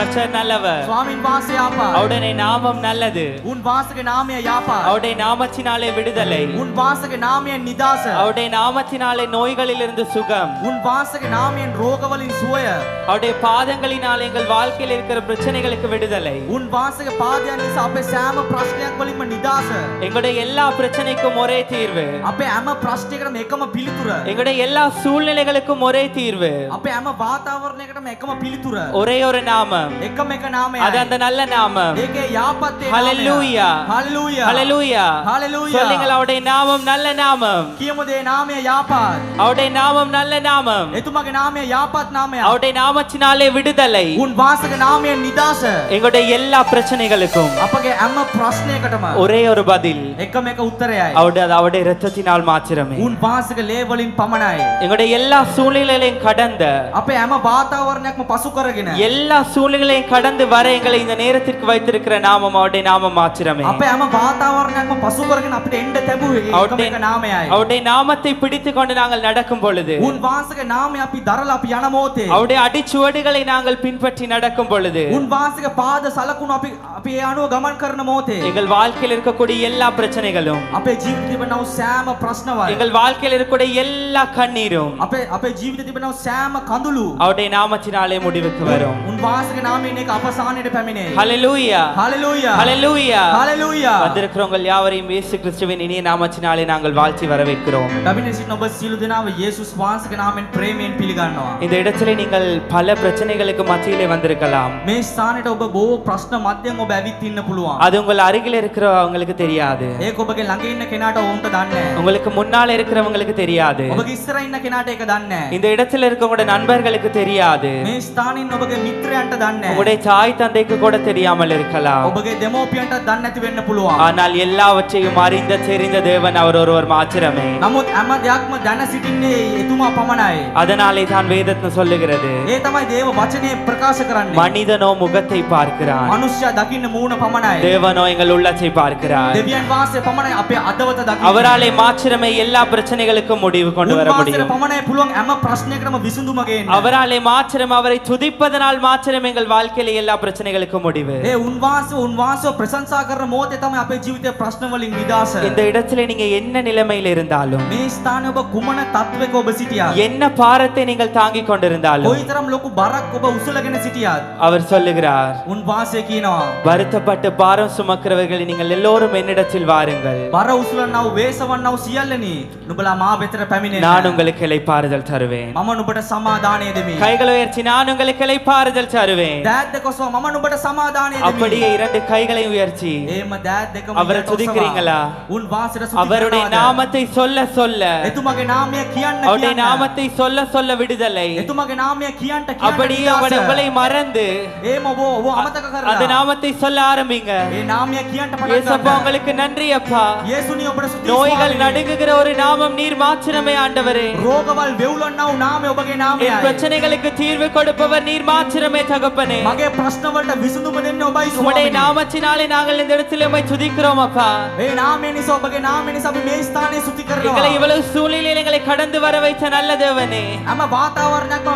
கர்த்தர் நல்லவர். ස්වාමින් වහන්සේ යහපත්. அவருடைய நாமம் நல்லது. උන් වහන්සේගේ නාමය යහපත්. அவருடைய நாமத்தினாலே விடுதலை. උන් වහන්සේගේ නාමයෙන් නිදාස. அவருடைய நாமத்தினாலே நோய்களிலிருந்து சுகம். උන් වහන්සේගේ නාමයෙන් රෝගවලින් සුවය. அவருடைய பாதங்களினாலே எங்கள் வாழ்க்கையில் இருக்கிற பிரச்சனைகளுக்கு விடுதலை. උන් වහන්සේගේ පාදයන් නිසා අපේ සෑම ප්‍රශ්නයක් වලින්ම නිදාස. எங்களுடைய எல்லா பிரச்சனைக்கும் ஒரே தீர்வு. අපේ හැම ප්‍රශ්නයකටම එකම පිළිතුර. எங்களுடைய எல்லா சூழ்நிலைகளுக்கும் ஒரே தீர்வு. අපේ හැම වාතාවරණයකටම එකම පිළිතුර. ஒரே ஒரு நாமம். එකම එක නාමයයි. அது அந்த நல்ல நாமம். ඒකේ යහපත් ඒ නාමය. ஹalleluya. හalleluya. ஹalleluya. හalleluya. சொல்லுங்கள் அவருடைய நாமம் நல்ல நாமம். කියමුද ඒ නාමය යහපත්. அவருடைய நாமம் நல்ல நாமம். එතුමාගේ නාමය යහපත් නාමයක්. அவருடைய நாமத்தினாலே விடுதலை. උන් වහන්සේගේ නාමයෙන් නිදාස. எங்களுடைய எல்லா பிரச்சனைகளுக்கும் අපගේ හැම ප්‍රශ්නයකටම ஒரே ஒரு பதில். එකම එක උත්තරයයි. அவருடைய இரத்தத்தினால் மாத்திரமே. උන් වහන්සේගේ ලේ වලින් පමණයි. எங்களுடைய எல்லா சூழ்நிலைகளையும் கடந்த අපේ හැම වාතාවරණයක්ම පසු කරගෙන எல்லா சூழ்நிலைகளையும் கடந்து வர எங்களை இந்த நேரத்திற்கு வைத்திருக்கிற நாமம் அவருடைய நாமம் மாத்திரமே. අපේ හැම වාතාවරණයක්ම පසු කරගෙන අපිට එන්න ලැබුවේ එකම එක නාමයයි. அவருடைய நாமத்தை பிடித்துக் கொண்டு நாங்கள் நடக்கும் பொழுது උන් වහන්සේගේ නාමය අපි දරලා අපි යන මොහොතේ அவருடைய அடிச்சுவடுகளை நாங்கள் பின்பற்றி நடக்கும் பொழுது උන් වහන්සේගේ පාද සලකුණු අපි ඒ අනුව ගමන් කරන මොහොතේ எங்கள் வாழ்க்கையில் இருக்கக்கூடிய எல்லா பிரச்சனைகளும் අපේ ජීවිතේ තිබෙනව සෑම ප්‍රශ්නවල எங்கள் வாழ்க்கையில் இருக்கக்கூடிய எல்லா கண்ணீரும் අපේ ජීවිතේ තිබෙනව සෑම කඳුළු அவருடைய நாமத்தினாலே முடிவுக்கு வரும். උන් වහන්සේගේ නාමයෙන් ඒක අපසානයට පැමිණේ. ஹalleluya. ஹalleluya. ஹalleluya. ஹalleluya. வந்திருக்கிறவங்க யாவரையும் இயேசு கிறிஸ்துவின் இனிய நாமத்தினாலே நாங்கள் வாழ்த்தி வரவேற்கிறோம். පැමිණ සිටින ඔබ සියලු දෙනාව යේසුස් වහන්සේගේ නාමයෙන් ප්‍රේමයෙන් පිළිගන්නවා. இந்த இடத்திலே நீங்கள் பல பிரச்சனைகளுக்கு மத்தியிலே வந்திருக்கலாம். මේ ස්ථානෙට ඔබ බොහෝ ප්‍රශ්න මැදෙන් ඔබ ඇවිත් ඉන්න පුළුවන්. அது உங்கள் அருகில் இருக்கிறவங்களுக்கு தெரியாது. ඒක ඔබගේ ළඟ ඉන්න කෙනාට ඕන්ට දන්නේ නැහැ. உங்களுக்கு முன்னால இருக்கிறவங்களுக்கு தெரியாது. ඔබගේ ඉස්සර ඉන්න කෙනාට ඒක දන්නේ නැහැ. இந்த இடத்துல இருக்கவங்களுடைய நண்பர்களுக்கு தெரியாது. මේ ස්ථානින් ඔබගේ මිත්‍රයන්ට දන්නේ නැහැ. உங்களுடைய தாய் தந்தைக்கு கூட தெரியாமல் இருக்கலாம். ඔබගේ දෙමෝපියන්ට දන්නේ නැති වෙන්න පුළුවන්. ஆனால் எல்லாவற்றையும் அறிந்த தெரிந்த தேவன் அவர் ஒருவர் மாத்திரமே. නමුත් හැම දෙයක්ම දැන සිටින්නේ එතුමා පමණයි. அதனாலே தான் வேதத்தில் சொல்லுகிறது ඒ තමයි දේව වචනේ ප්‍රකාශ කරන්නේ. மனிதனோ முகத்தை பார்க்கிறான், මනුෂ්‍යයා දකින්න මූණ පමණයි. தேவனோ எங்கள் உள்ளத்தை பார்க்கிறார். දෙවියන් වහන්සේ පමණයි අපේ අදවත දකින්නේ. அவராலே மாத்திரமே எல்லா பிரச்சனைகளுக்கும் முடிவு கொண்டு வர උන්වහන්සේට முடியும். පමණයි පුළුවන් හැම ප්‍රශ්නයකටම විසඳුම ගේන්න. அவராலே மாத்திரம் அவரை துதிப்பதனால் மாத்திரம் எங்கள் வாழ்க்கையில எல்லா பிரச்சனைகளுக்கும் முடிவு. ඒ උන්වහන්සේ ප්‍රශංසා කරන මොහොතේ තමයි අපේ ජීවිතේ ප්‍රශ්න වලින් නිදාස. இந்த இடத்துல நீங்க என்ன நிலைமையில் இருந்தாலும், මේ ස්ථානයේ ඔබ කුමන තත්වයක ඔබ සිටියාද? என்ன பாரத்தை நீங்கள் தாங்கிக் கொண்டிருந்தாலும், කොයිතරම් ලොකු බරක් ඔබ උසලගෙන සිටියාද? அவர் சொல்லுகிறார், උන්වහන්සේ කියනවා வருத்தப்பட்டு பாரம் சுமக்கிறவர்களை நீங்கள் எல்லோரும் என்னிடத்தில் வாருங்கள், බර උසලනව වේසවන්නව සියල්ලනි නුඹලා මා වෙතට පැමිණෙන්න. நான் உங்களுக்கு இளைப்பாறுதல் தருவேன். මම නුඹට සමාදානය දෙමි. கைகளை உயர்த்தி நான் உங்களுக்கு இளைப்பாறுதல் தருவேன். දෑත් දෙක ඔසවා මම නුඹට සමාදානය දෙමි. அப்படியே இரண்டு கைகளை உயர்த்தி එහෙම දෑත් දෙකම அவரை துதிக்கிறீங்களா? උන්වහන්සේට அவருடைய සුතිකරනවාද? நாமத்தை சொல்ல சொல்ல, එතුමාගේ නාමය කියන්න அவருடைய කියන්න. நாமத்தை சொல்ல சொல்ல விடுதலை. එතුමාගේ නාමය කියන්න அப்படியே කියන්න. உங்களை மறந்து එහෙම ඔබ අමතක அந்த කරලා நாமத்தை சொல்ல ஆரம்பிங்க. ඒ නාමය කියන්න පටන් இயேசப்பா ගන්න. உங்களுக்கு நன்றி அப்பா. යේසුනි ඔබට ස්තුති. நோய்கள் நடுங்குகிற ஒரு நாமம் நீர் மாத்திரமே ஆண்டவரே. රෝගවල් වෙවුලන්නව නාමය ඔබගේ என் නාමයයි. பிரச்சனைகளுக்கு தீர்வு கொடுப்பவர் நீர் மாத்திரமே தகப்பனே. මගේ ප්‍රශ්න වලට විසඳුම දෙන්න ඔබයි உம்முடைய ස්වාමීනි. நாமத்தினாலே நாங்கள் இந்த இடத்திலே உம்மை துதிக்கிறோம் அப்பா. ඒ නාමය නිසා ඔබගේ නාමය නිසා අපි මේ ස්ථානයේ ස්තුති எங்களை කරනවා. இவ்வளவு சூழ்நிலையில் எங்களை கடந்து வர வைத்த நல்ல தேவனே, හැම වාතාවරණයක්ම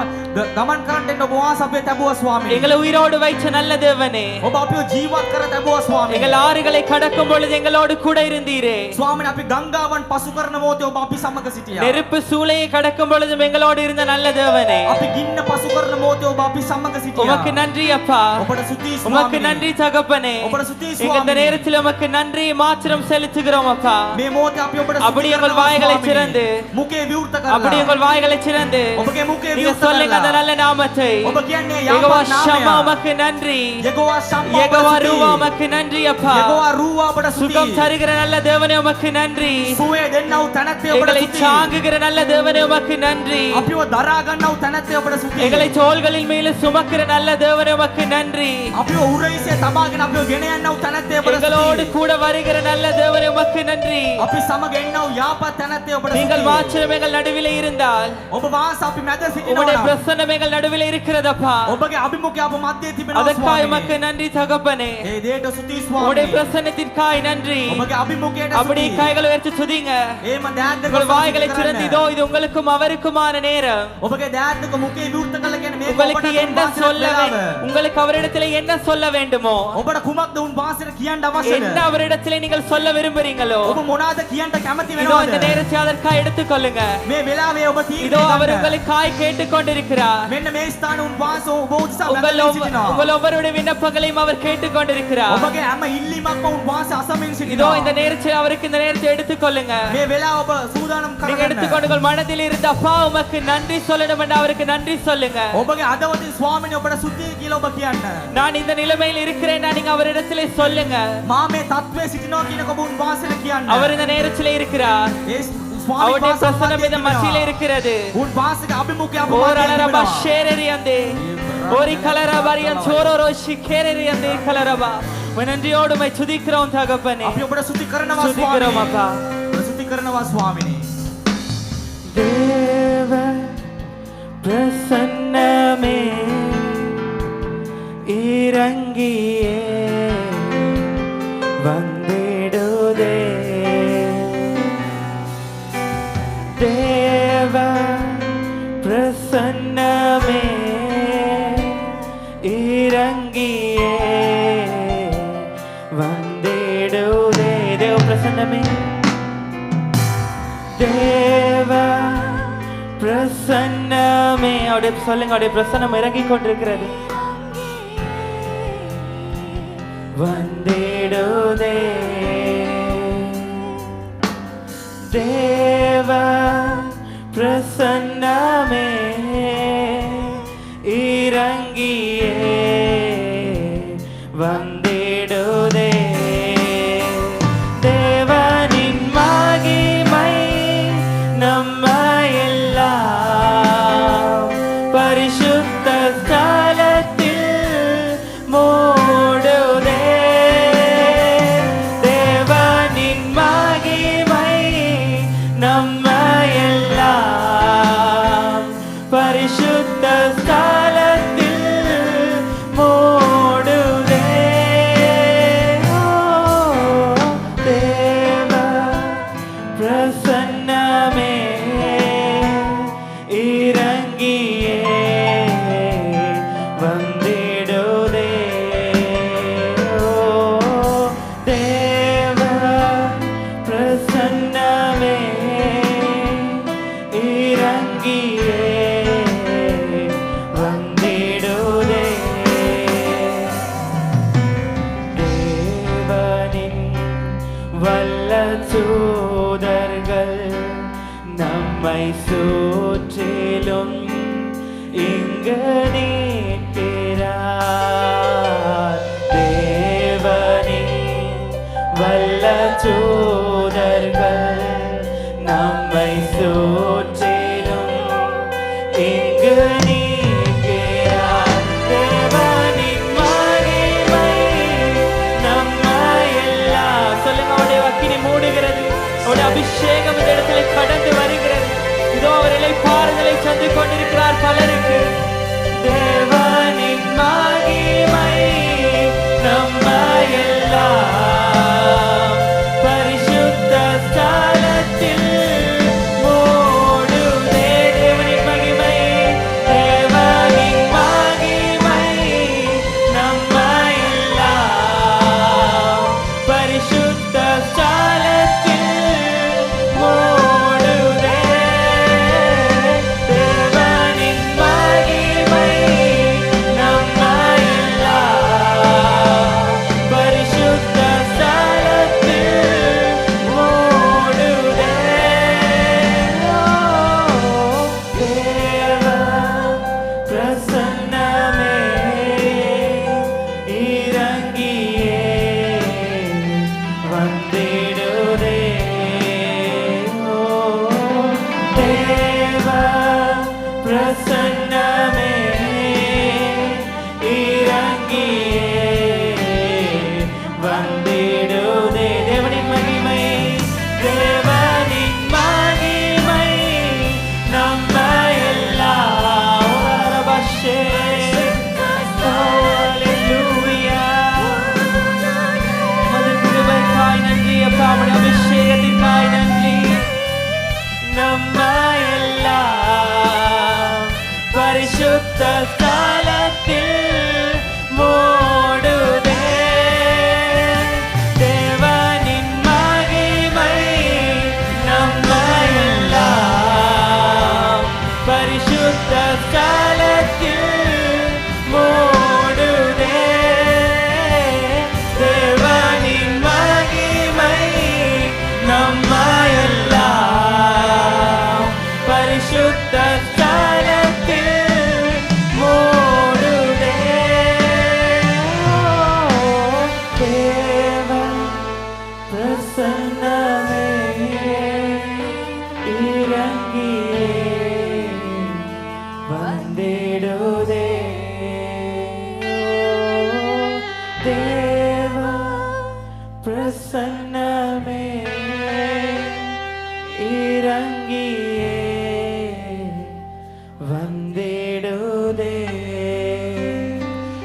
ගමන් කරන්න එන්න ඔබ වහන්සේ අපේ තැබුවා ස්වාමීනි. எங்களை உயிரோடு வைத்த நல்ல தேவனே, ඔබ අපිව ජීවත් කර තැබුවා ස්වාමීනි. எங்கள் ஆறுகளை கடக்கும் பொழுது எங்களோடு கூட இருந்தீரே. ස්වාමීනි අපි ගංගාවන් පසු කරන මොහොතේ ඔබ අපි සමග සිටියා. நெருப்பு சூளையை கடக்கும் பொழுதும் எங்களோடு இருந்த நல்ல தேவனே, අපි ගින්න පසු කරන මොහොතේ ඔබ අපි සමග සිටියා. உமக்கு நன்றி அப்பா. ඔබට ස්තුති உமக்கு ස්වාමීනி. நன்றி தகப்பனே. ඔබට ස්තුති எங்கள் இந்த ස්වාමීනි. நேரத்தில் உமக்கு நன்றி மாத்திரம் செலுத்துகிறோம் அப்பா. මේ මොහොතේ අපි ඔබට அப்படி ස්තුති உங்கள் කරනවා வாய்களை ස්වාමීනි. திறந்து, මුඛේ විවෘත அப்படி කරලා உங்கள் வாய்களை திறந்து ඔබගේ මුඛේ நீங்க විවෘත சொல்லுங்க அந்த කරලා நல்ல நாமத்தை. ඔබ කියන්නේ யெகோவா යහපත් ஷம்மா නාමය. உமக்கு நன்றி. யெகோவா ஷம்மா யெகோவா ඔබට ரூவா ස්තුති. உமக்கு நன்றி அப்பா. யெகோவா ரூவா ඔබට சுகம் ස්තුති. தருகிற நல்ல தேவனே உமக்கு நன்றி. සුවය දෙන්නව තැනැත්තේ ඔබට எங்களை ස්තුති. சாங்குகிற நல்ல தேவனே உமக்கு நன்றி. අපිව දරා ගන්නව තැනැත්තේ ඔබට ස්තුති. எங்களை தோள்களின் மேல சுமக்கிற நல்ல தேவனே உமக்கு நன்றி. අපිව උරහිසේ තබාගෙන අපිව ගෙන යන්නව තැනැත්තේ ඔබට எங்களோடு ස්තුති. கூட வருகிற நல்ல தேவனே உமக்கு நன்றி. අපි සමග එන්නව යහපත් තැනැත්තේ ඔබට நீங்கள் ස්තුති. மாத்திரம் எங்கள் நடுவிலே இருந்தால், ඔබ වහන්සේ අපි මැද உம்முடைய සිටිනවා. பிரசன்னம் எங்கள் நடுவிலே இருக்கிறதப்பா. ඔබගේ අභිමුඛය අප මැදේ තිබෙනවා அதற்காக ස්වාමීනි. உமக்கு நன்றி தகப்பனே. ඒ දේට ස්තුති உம்முடைய ස්වාමීනි. பிரசன்னத்திற்காக நன்றி. ඔබගේ අභිමුඛයට அப்படி ස්තුති. கைகளை உயர்த்தி துதிங்க. එහෙම දෑත් දෙක உங்கள் வாய்களை ස්තුති திறந்து, කරන්න. இதோ இது உங்களுக்கும் அவருக்குமான நேரம். ඔබගේ දෑත් දෙක මුඛේ විවෘත කළ කියන්නේ මේක உங்களுக்கு ඔබට என்ன சொல்ல உங்களுக்கு அவரிடத்திலே என்ன சொல்ல வேண்டுமோ, ඔබට කුමක්ද උන්වහන්සේට කියන්න අවශ්‍යද? என்ன அவரிடத்திலே நீங்கள் சொல்ல விரும்புறீங்களோ, ඔබ මොනවද කියන්න කැමති இதோ இந்த වෙනවද? நேரத்தை அதற்காக எடுத்துக்கொள்ளுங்க. මේ වෙලාවේ ඔබ இதோ තීරණය அவர் ගන්න. உங்களுக்காய் கேட்டுக்கொண்டிருக்கிறார். මෙන්න මේ ස්ථාන උන්වහන්සේ ඔබ උදෙසා உங்கள் වැඳලා සිටිනවා. உங்கள் ஒவ்வொருடைய விண்ணப்பங்களையும் அவர் கேட்டுக்கொண்டிருக்கிறார். ඔබගේ හැම ඉල්ලීමක්ම උන්වහන්සේ අසමින් இதோ සිටිනවා. இந்த நேரத்தில் அவருக்கு இந்த நேரத்தை எடுத்துக்கொள்ளுங்க. මේ වෙලාව ඔබ සූදානම් நீங்க කරගන්න. எடுத்துக்கொண்டு உங்கள் மனதில் இருந்த அப்பா உமக்கு நன்றி சொல்லணும் என்று அவருக்கு நன்றி சொல்லுங்க. ඔබගේ හදවතින් ස්වාමීනි ඔබට සුද්ධිය කියලා ඔබ කියන්න. நான் இந்த நிலைமையில் இருக்கிறேன் நீங்க அவரிடத்திலே சொல்லுங்க. මා මේ තත්ත්වයේ සිටිනවා කියන ඔබ උන්වහන්සේට කියන්න. அவர் இந்த நேரத்திலே இருக்கிறார். ඒ ස්වාමීන් அவருடைய වහන්සේ பிரசன்னம் இந்த மத்தியிலே இருக்கிறது. උන්වහන්සේගේ අභිමුඛය අප ஓர் මැද அலரபா තිබෙනවා. ஷேரரியந்தே ஓரி கலரபரியன் சோரோரோ ஷிகேரரியந்தே கலரபா நன்றியோடு மை துதிக்கிறோம் தகப்பனே. අපි ඔබට ස්තුති කරනවා துதிக்கிறோம் ස්වාමීනි. அப்பா. ඔබට ස්තුති කරනවා ස්වාමීනි. தேவ பிரசன்னமே இறங்கியே வந்திடுதே. தேவ பிரசன்னமே இறங்கியே வந்திடுதே. தேவ பிரசன்னமே, தேவ பிரசன்னமே, அவருடைய சொல்லுங்க, அவருடைய பிரசன்னம் இறங்கிக் கொண்டிருக்கிறது. வந்திடுதே. தேவ பிரசன்னமே இறங்கியே வந்திடுதே. தேவனின் மகிமை நம்மையெல்லாம் பரிசுத்த ஸ்தலத்தில் மூடுதே. தேவனின் மகிமை நம்மையெல்லாம் பரிசுத்த ஸ்தலத்தில் மூடுதே. ஓ, தேவ பிரசன்னமே இறங்கியே வந்திடுதே. ஓ, தேவ பிரசன்னமே இறங்கியே வந்திடுதே. தேவனின் வல்ல தூதர்கள் நம்மை சுற்றிலும் இங்கு நிற்கிறார். தேவனின் வல்ல தூதர்கள் நம்மை சுற்றிலும் இங்கு நிற்கிறார். தேவனின் மகிமை நம்மையெல்லாம் சொல்லுங்க, அவருடைய அக்கினி மூடுகிறது. அவருடைய அபிஷேகம் இந்த இடத்துல கடந்து வருகிறது. இதோ அவர் இளைப்பாறுதலை சென்று கொண்டிருக்கிறார் பலருக்கு. தேவனின் மகிமை நம்மையெல்லாம் பரிசுத்த ஸ்தலத்தில் மூடுதே. தேவனின் மகிமை, தேவனின் மகிமை நம்மையெல்லாம் பரிசுத்த ஸ்தலத்தில் மூடுதே. தேவனின் மகிமை நம்மையெல்லாம் பரிசுத்த ஸ்தலத்தில் மூடுதே. ஓ, தேவ பிரசன்னமே இறங்கியே வந்திடுதே. ஓ, தேவ பிரசன்னமே இறங்கியே வந்திடுதே. தேவனின் மகிமை, தேவனின் மகிமை நம்மையெல்லாம் உணரபஷே. கிருபைக்காய் நன்றி அப்பா, உம்முடைய அபிஷேகத்திற்காய் நன்றி. நம்மையெல்லாம் பரிசுத்த ஸ்தலத்தில் பிரசன்னமே இறங்கியே வந்திடுதே.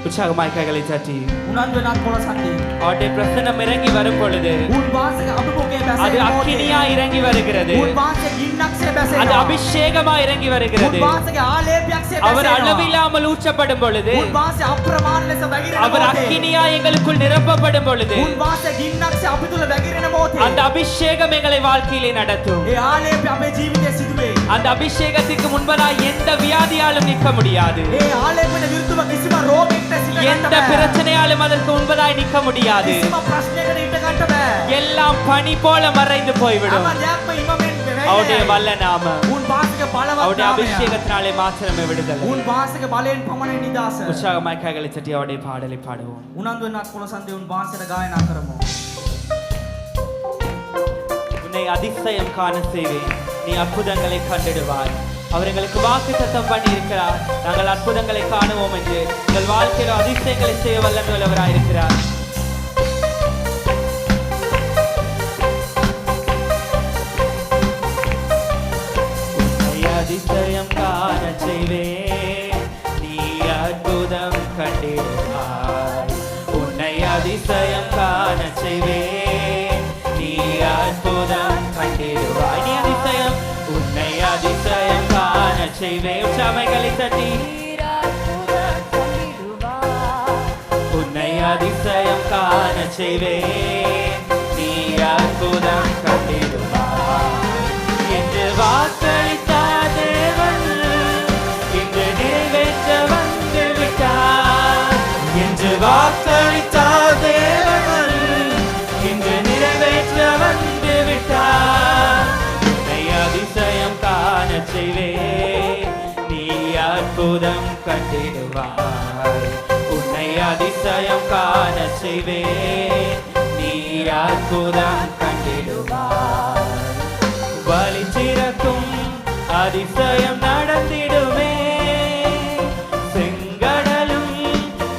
உற்சாகமாய் கைகளை தட்டி උනන්දුවෙන් අත්කොල සන්දේ. அவருடைய பிரசன்னம் இறங்கி வரும் பொழுது උන්වහන්සේගේ අභිමුඛයේ බැස அது அக்கினியா இறங்கி வருகிறது. උන්වහන්සේ ගින්නක්සේ බැසෙනවා. அது அபிஷேகமா இறங்கி வருகிறது. උන්වහන්සේගේ ආලේපයක්සේ அவர் බැසෙනවා. அளவில்லாமல் ஊற்றப்படும் பொழுது උන්වහන්සේ අප්‍රමාණ ලෙස වැగిරෙන அவர் මොහොතේ அக்கினியா எங்களுக்குள் நிரப்பப்படும் பொழுது උන්වහන්සේ ගින්නක්සේ අපි තුල වැగిරෙන මොහොතේ அந்த அபிஷேகம் எங்களை வாழ்க்கையிலே நடத்தும். ඒ ආලේපය අපේ ජීවිතයේ සිදුවේ. அந்த அபிஷேகத்திற்கு முன்பதாக எந்த வியாதியாலும் நிற்க முடியாது. ඒ ආලේපන විරුද්ධව කිසිම රෝගයකට සිඳ எந்த ගන්න බෑ. பிரச்சனையாலும் அதற்கு முன்பதாக நிற்க முடியாது. කිසිම ප්‍රශ්නයකට ඉඳ ගන්න බෑ. எல்லாம் பனி போல மறைந்து போய்விடும். හැම දෙයක්ම ඉමමෙන් அவருடைய වෙන්නේ. வல்ல நாம උන්වහන්සේගේ බලවත් அவருடைய නාමය. அபிஷேகத்தினாலே மாத்திரமே விடுதலை. උන්වහන්සේගේ බලයෙන් පමණයි නිදාස. உற்சாகமாய் கைகளை தட்டி அவருடைய பாடலை பாடுவோம். උනන්දුවෙන් අත්කොල සන්දේ උන්වහන්සේට ගායනා කරමු. உன்னை அதிசயம் காண செய்வேன், நீ அற்புதங்களை கண்டிடுவாய். அவர் எங்களுக்கு வாக்கு தத்தம் பண்ணி இருக்கிறார், நாங்கள் அற்புதங்களை காணுவோம் என்று. எங்கள் வாழ்க்கையில் அதிசயங்களை செய்ய வல்லவராயிருக்கிறார். உன்னை அதிசயம் காண செய்வேன், நீ அற்புதம் கண்டிடுவாய். உன்னை அதிசயம் காண செய்வேன், நீ அற்புதம் கண்டிடுவாய். நீ அதிசயம், உன்னை அதிசயம் காண செய்வேன். உற்சாகங்களை தட்டி உன்னை அதிசயம் காண செய்வேன், நீ அற்புதம் கண்டிடுவாய். என்று வாக்களித்த தேவன் இன்று நிறைவேற்ற வந்து விட்டார். என்று வாக்களித்த தேவன் இன்று நிறைவேற்ற வந்து விட்டார். உன்னை அதிசயம் காண செய்வேன், நீ அற்புதம் கண்டிடுவாய். உன்னை அதிசயம் காண செய்வேன், நீ அற்புதம் கண்டிடுவாய். வழி திறக்கும் அதிசயம் நடந்திடுமே, செங்கடலும்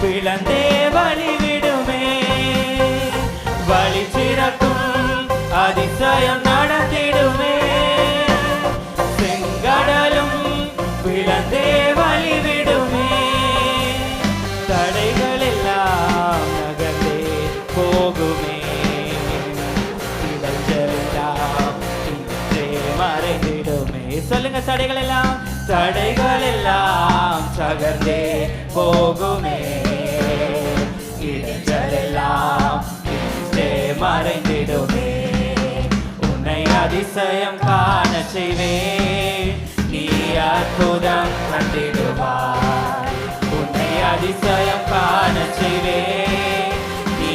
பிளந்தே வழிவிடுமே. வழி திறக்கும் அதிசயம் நடந்திடுமே, செங்கடலும் பிளந்தே வழிவிடுமே. தடைகள் எல்லாம் நகர்ந்தே போகுமே, இடைஞ்சலெல்லாம் இன்றே மறைந்திடுமே. சொல்லுங்க, தடைகள் எல்லாம் தகர்ந்தே போகுமே, இடைஞ்சலெல்லாம் இன்றே மறைந்திடுமே. உன்னை அதிசயம் காண செய்வேன், நீ அற்புதம் கண்டிடுவாய். உன்னை அதிசயம் காண செய்வேன், நீ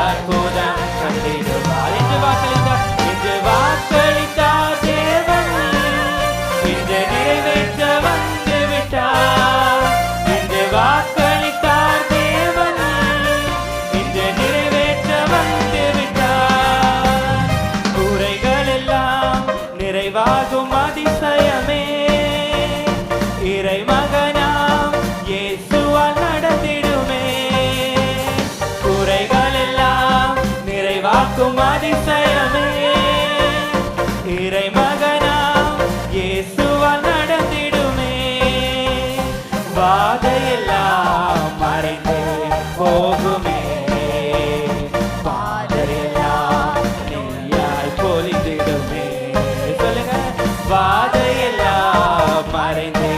அற்புதம் கண்டிடுவாய். என்று வாக்களித்தார் தேவன் இன்று நிறைவேற்ற வந்து விட்டார். என்று வாக்களித்தார் தேவன் இன்று நிறைவேற்ற வந்து விட்டார். குறைகள் எல்லாம் நிறைவாகும் அதிசயமே, இறை மகனாம் இயேசுவால் நடந்திடுமே. குறைகள் எல்லாம் நிறைவாக்கும் அதிசயமே, இறை மகனாம் இயேசுவால் நடந்திடுமே. வாதையெல்லாம் மறைந்தே போகுமே, பாதையெல்லாம் நெய்யாய் பொலிந்திடுமே. சொல்லுங்க, வாதையெல்லாம் மறைந்தே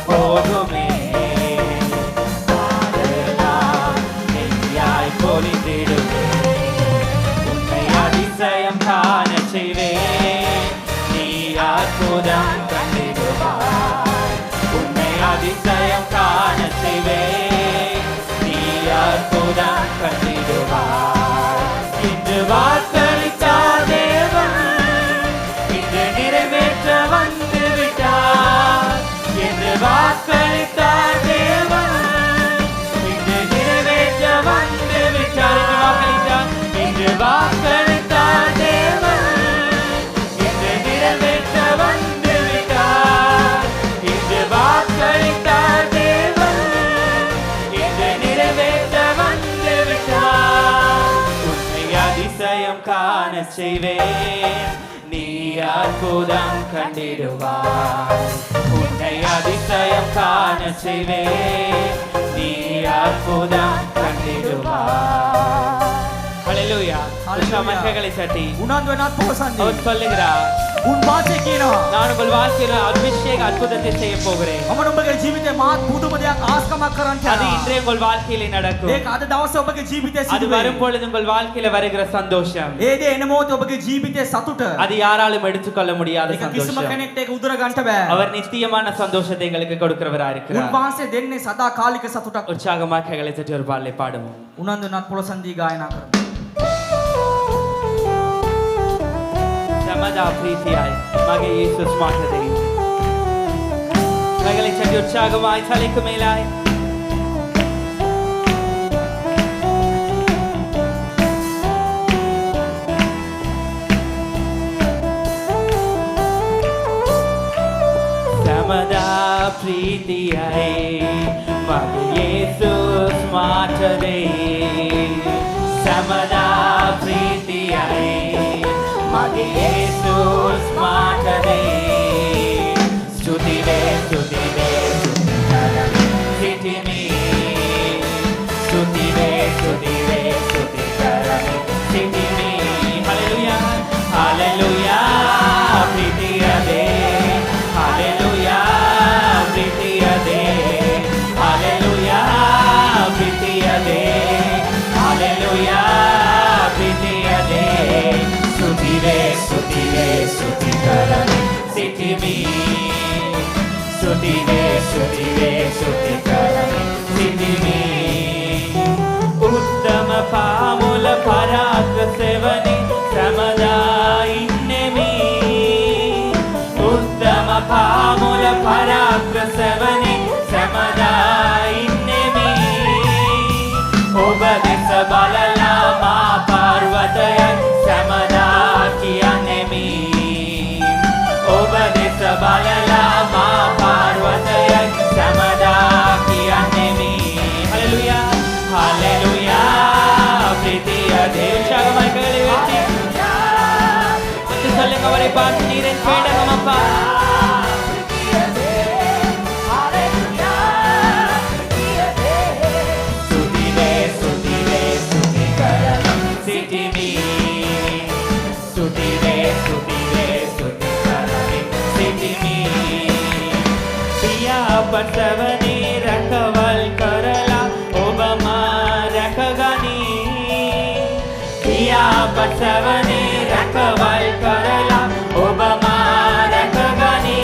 போகுமே, பாதையெல்லாம் நெய்யாய் பொலிந்திடுமே. உன்னை அதிசயம் காண செய்வேன், நீ அற்புதம் கண்டிடுவாய். உன்னை அதிசயம் காண செய்வேன், நீ அற்புதம் கண்டிடுவாய். இன்று வாக்களித்தார் தேவன் இன்று நிறைவேற்ற வந்து விட்டார். என்று வாக்களித்தார் தேவன் இன்று நிறைவேற்ற வந்து விட்டார். இன்று வாக்களித்தார் தேவன் இன்று நிறைவேற்ற வந்து விட்டார். இன்று வாக்களித்தார் தேவன் இன்று நிறைவேற்ற வந்து விட்டார். உன்னை அதிசயம் அதிசயம் காண செய்வேன் நீ அற்புதம் கண்டிடுவாய் உன்னை அதிசயம் காண செய்வேன் நீ அற்புதம் கண்டிடுவாய் ஹalleluya மகிமைகளை தட்டி උනන්දු වෙනත් පොසන්දි அவர் சொல்லுகிறார் උන් වාසය කියනවා நான் உங்கள் வாழ்க்கையில் அபிஷேக அற்புதத்தை செய்ய போகிறேன் මම නුඹගේ ජීවිතේ මාත් පුදුම දෙයක් ආස්කමක් කරන්න அது යනවා இன்றைய உங்கள் வாழ்க்கையிலே நடக்கும் ඒක අද දවසේ ඔබගේ ජීවිතේ அது සිදු வரும் වෙයි பொழுது உங்கள் வாழ்க்கையில வருகிற சந்தோஷம் ඒ දේ එන මොහොතේ ඔබගේ ජීවිතේ සතුට அது யாராலும் எடுத்துக்கொள்ள முடியாத ඒක කිසිම சந்தோஷம் කෙනෙක්ට ඒක උදුර ගන්න බෑ அவர் நித்தியமான சந்தோஷத்தை எங்களுக்கு கொடுக்கிறவரா இருக்கிறார் උන්වහන්සේ දෙන්නේ සදා කාලික සතුටක් உற்சாகமாக கைகளை தட்டி ஒரு பாடலை பாடுவோம் උනන්දු වෙනත් පොසන්දි ගායනා කරමු සමදා ප්‍රීතියයි මගේ යේසුස් මාතදේ கைகளை தட்டி உற்சாகமாய் தலைக்கு மேலாய் සමදා ප්‍රීතියයි මගේ යේසුස් මාතදේ සමදා ප්‍රීතියයි මගේ යේසුස් මාතදේ ස්තුතිවේ ස්තුතිවේ සිටිමි ස්තුතිවේ ස්තුතිවේ ස්තුති කරමි සිටිමි හalleluya හalleluya ප්‍රීතියදේ හalleluya ප්‍රීතියදේ හalleluya ප්‍රීතියදේ හalleluya ප්‍රීතියදේ ස්තුතිවේ ස්තුතිවේ ස්තුති කරමි සිටිමි ස්තුතිවේ ස්තුතිවේ ස්තුති කරමි සිටිමි උත්තම පාමුල පරාක්‍ර සෙවණි සමදා ඉන්නෙමි උත්තම පාමුල පරාක්‍ර සෙවණි සමදා ඉන්නෙමි ඔබ දෙස බලලා මා පර්වතයන් සමදා කියන්නෙමි ඔබ දෙස බලලා මා පර්වතයන් සමදා කියන්නෙමි හalleluya හalleluya ප්‍රීතිය දේශාගමයි கைகளை உயர்த்தி வந்து சொல்லுங்க அவரை பார்த்து நீரின் கேடகம் அப்பா ஸ்துதிவே ஸ்துதிவே ஸ்துதி கரமி சிட்டிமி ஸ்துதிவே ஸ்துதிவே ஸ்துதி கரமி சிட்டிமி பியா பட்டவனே ரக்கவல் කරලා ඔබ මා රැකගනි පියා පටවනේ රැකවල් කරලා ඔබ මා රැකගනි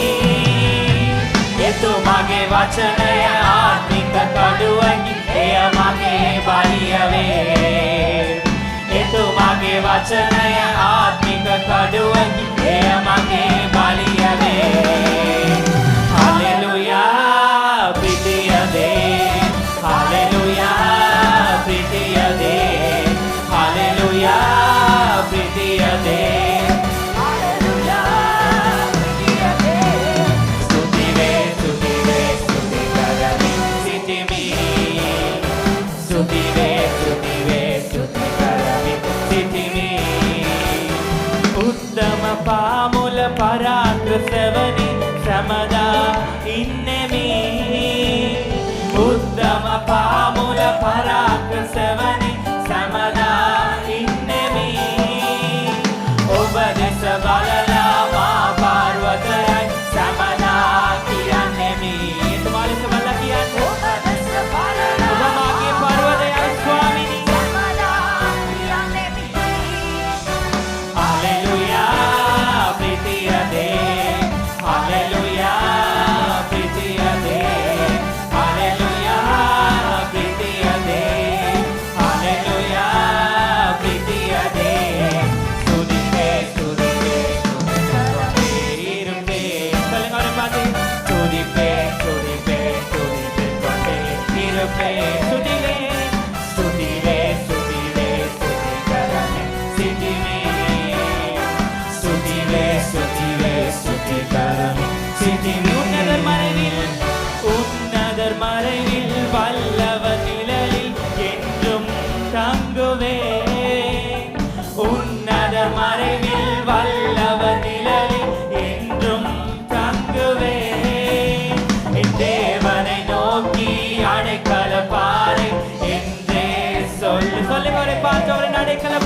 එතුමාගේ වචනය ආත්මික කඩුවකි එය මගේ බලිය වේ එතුමාගේ වචනය ආත්මික කඩුවකි එය මගේ බලිය වේ හalleluya ප්‍රීතියදේ හalleluya ප්‍රීතියදේ හalleluya ප්‍රීතියදේ හalleluya ප්‍රීතියදේ ස්තුතිවේ ස්තුතිවේ ස්තුති කරමි සිටිමි ස්තුතිවේ ස්තුතිවේ ස්තුති කරමි සිටිමි උත්තම පාමුල පරාක්‍ර සෙවණි සමදා ඉන්නෙමි උත්තම පා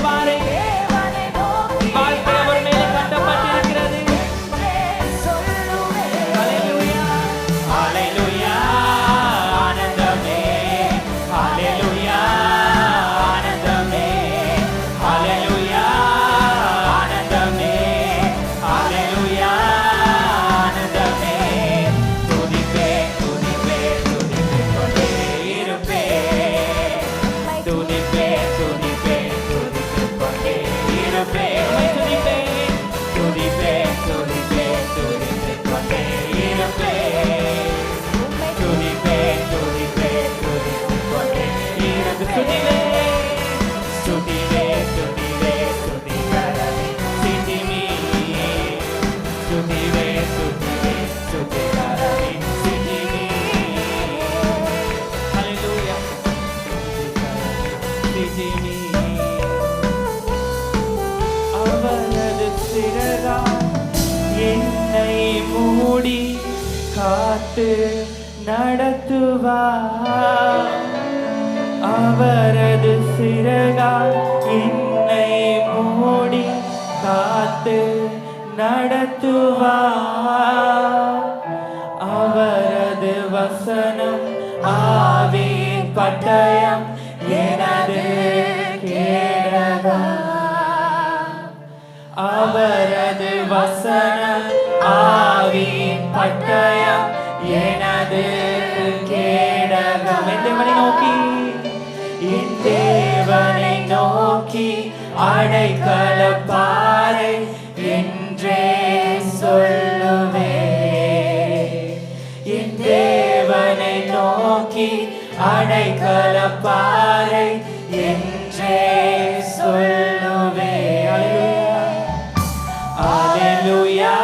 பாரு. வாழ்க்கை அவர் மேலே கட்டப்பட்டிருக்கிறது. ஹalleluya ஹalleluya ஆனந்தமே ஹalleluya ஆனந்தமே ஹalleluya ஆனந்தமே ஹalleluya ஆனந்தமே துதிப்பே துதிப்பே துதித்துக் கொண்டே இருப்பே துதிப்பே துதிப்பே துதித்துக் கொண்டே இருப்பே துதிப்பே துதிப்பே துதிப்பே துதித்துக் கொண்டே இருப்பே துதிப்பே துதிப்பே துதித்துக் கொண்டே இரு துதிவே துதிவே துதிவே துதிகரவே சிந்திமி துதிவே துதிவே துதிகரவே சிந்திமி ஹalleluya சிந்திமி அவரது சிறகால் என்னை மூடி காத்து நடத்துவார். அவரது சிறகால் என்னை மூடி காத்து நடத்துவார். அவரது வசனம் ஆவியின் பட்டயம் எனது கேடகம். அவரது வசனம் ஆவியின் பட்டயம் எனது கேடகம். என் தேவனை நோக்கி என் தேவனை நோக்கி அடைக்கலப்பாறை என்றே சொல்லுவே. என் தேவனை நோக்கி அடைக்கலப்பாறை என்றே சொல்லுவே. ஹalleluya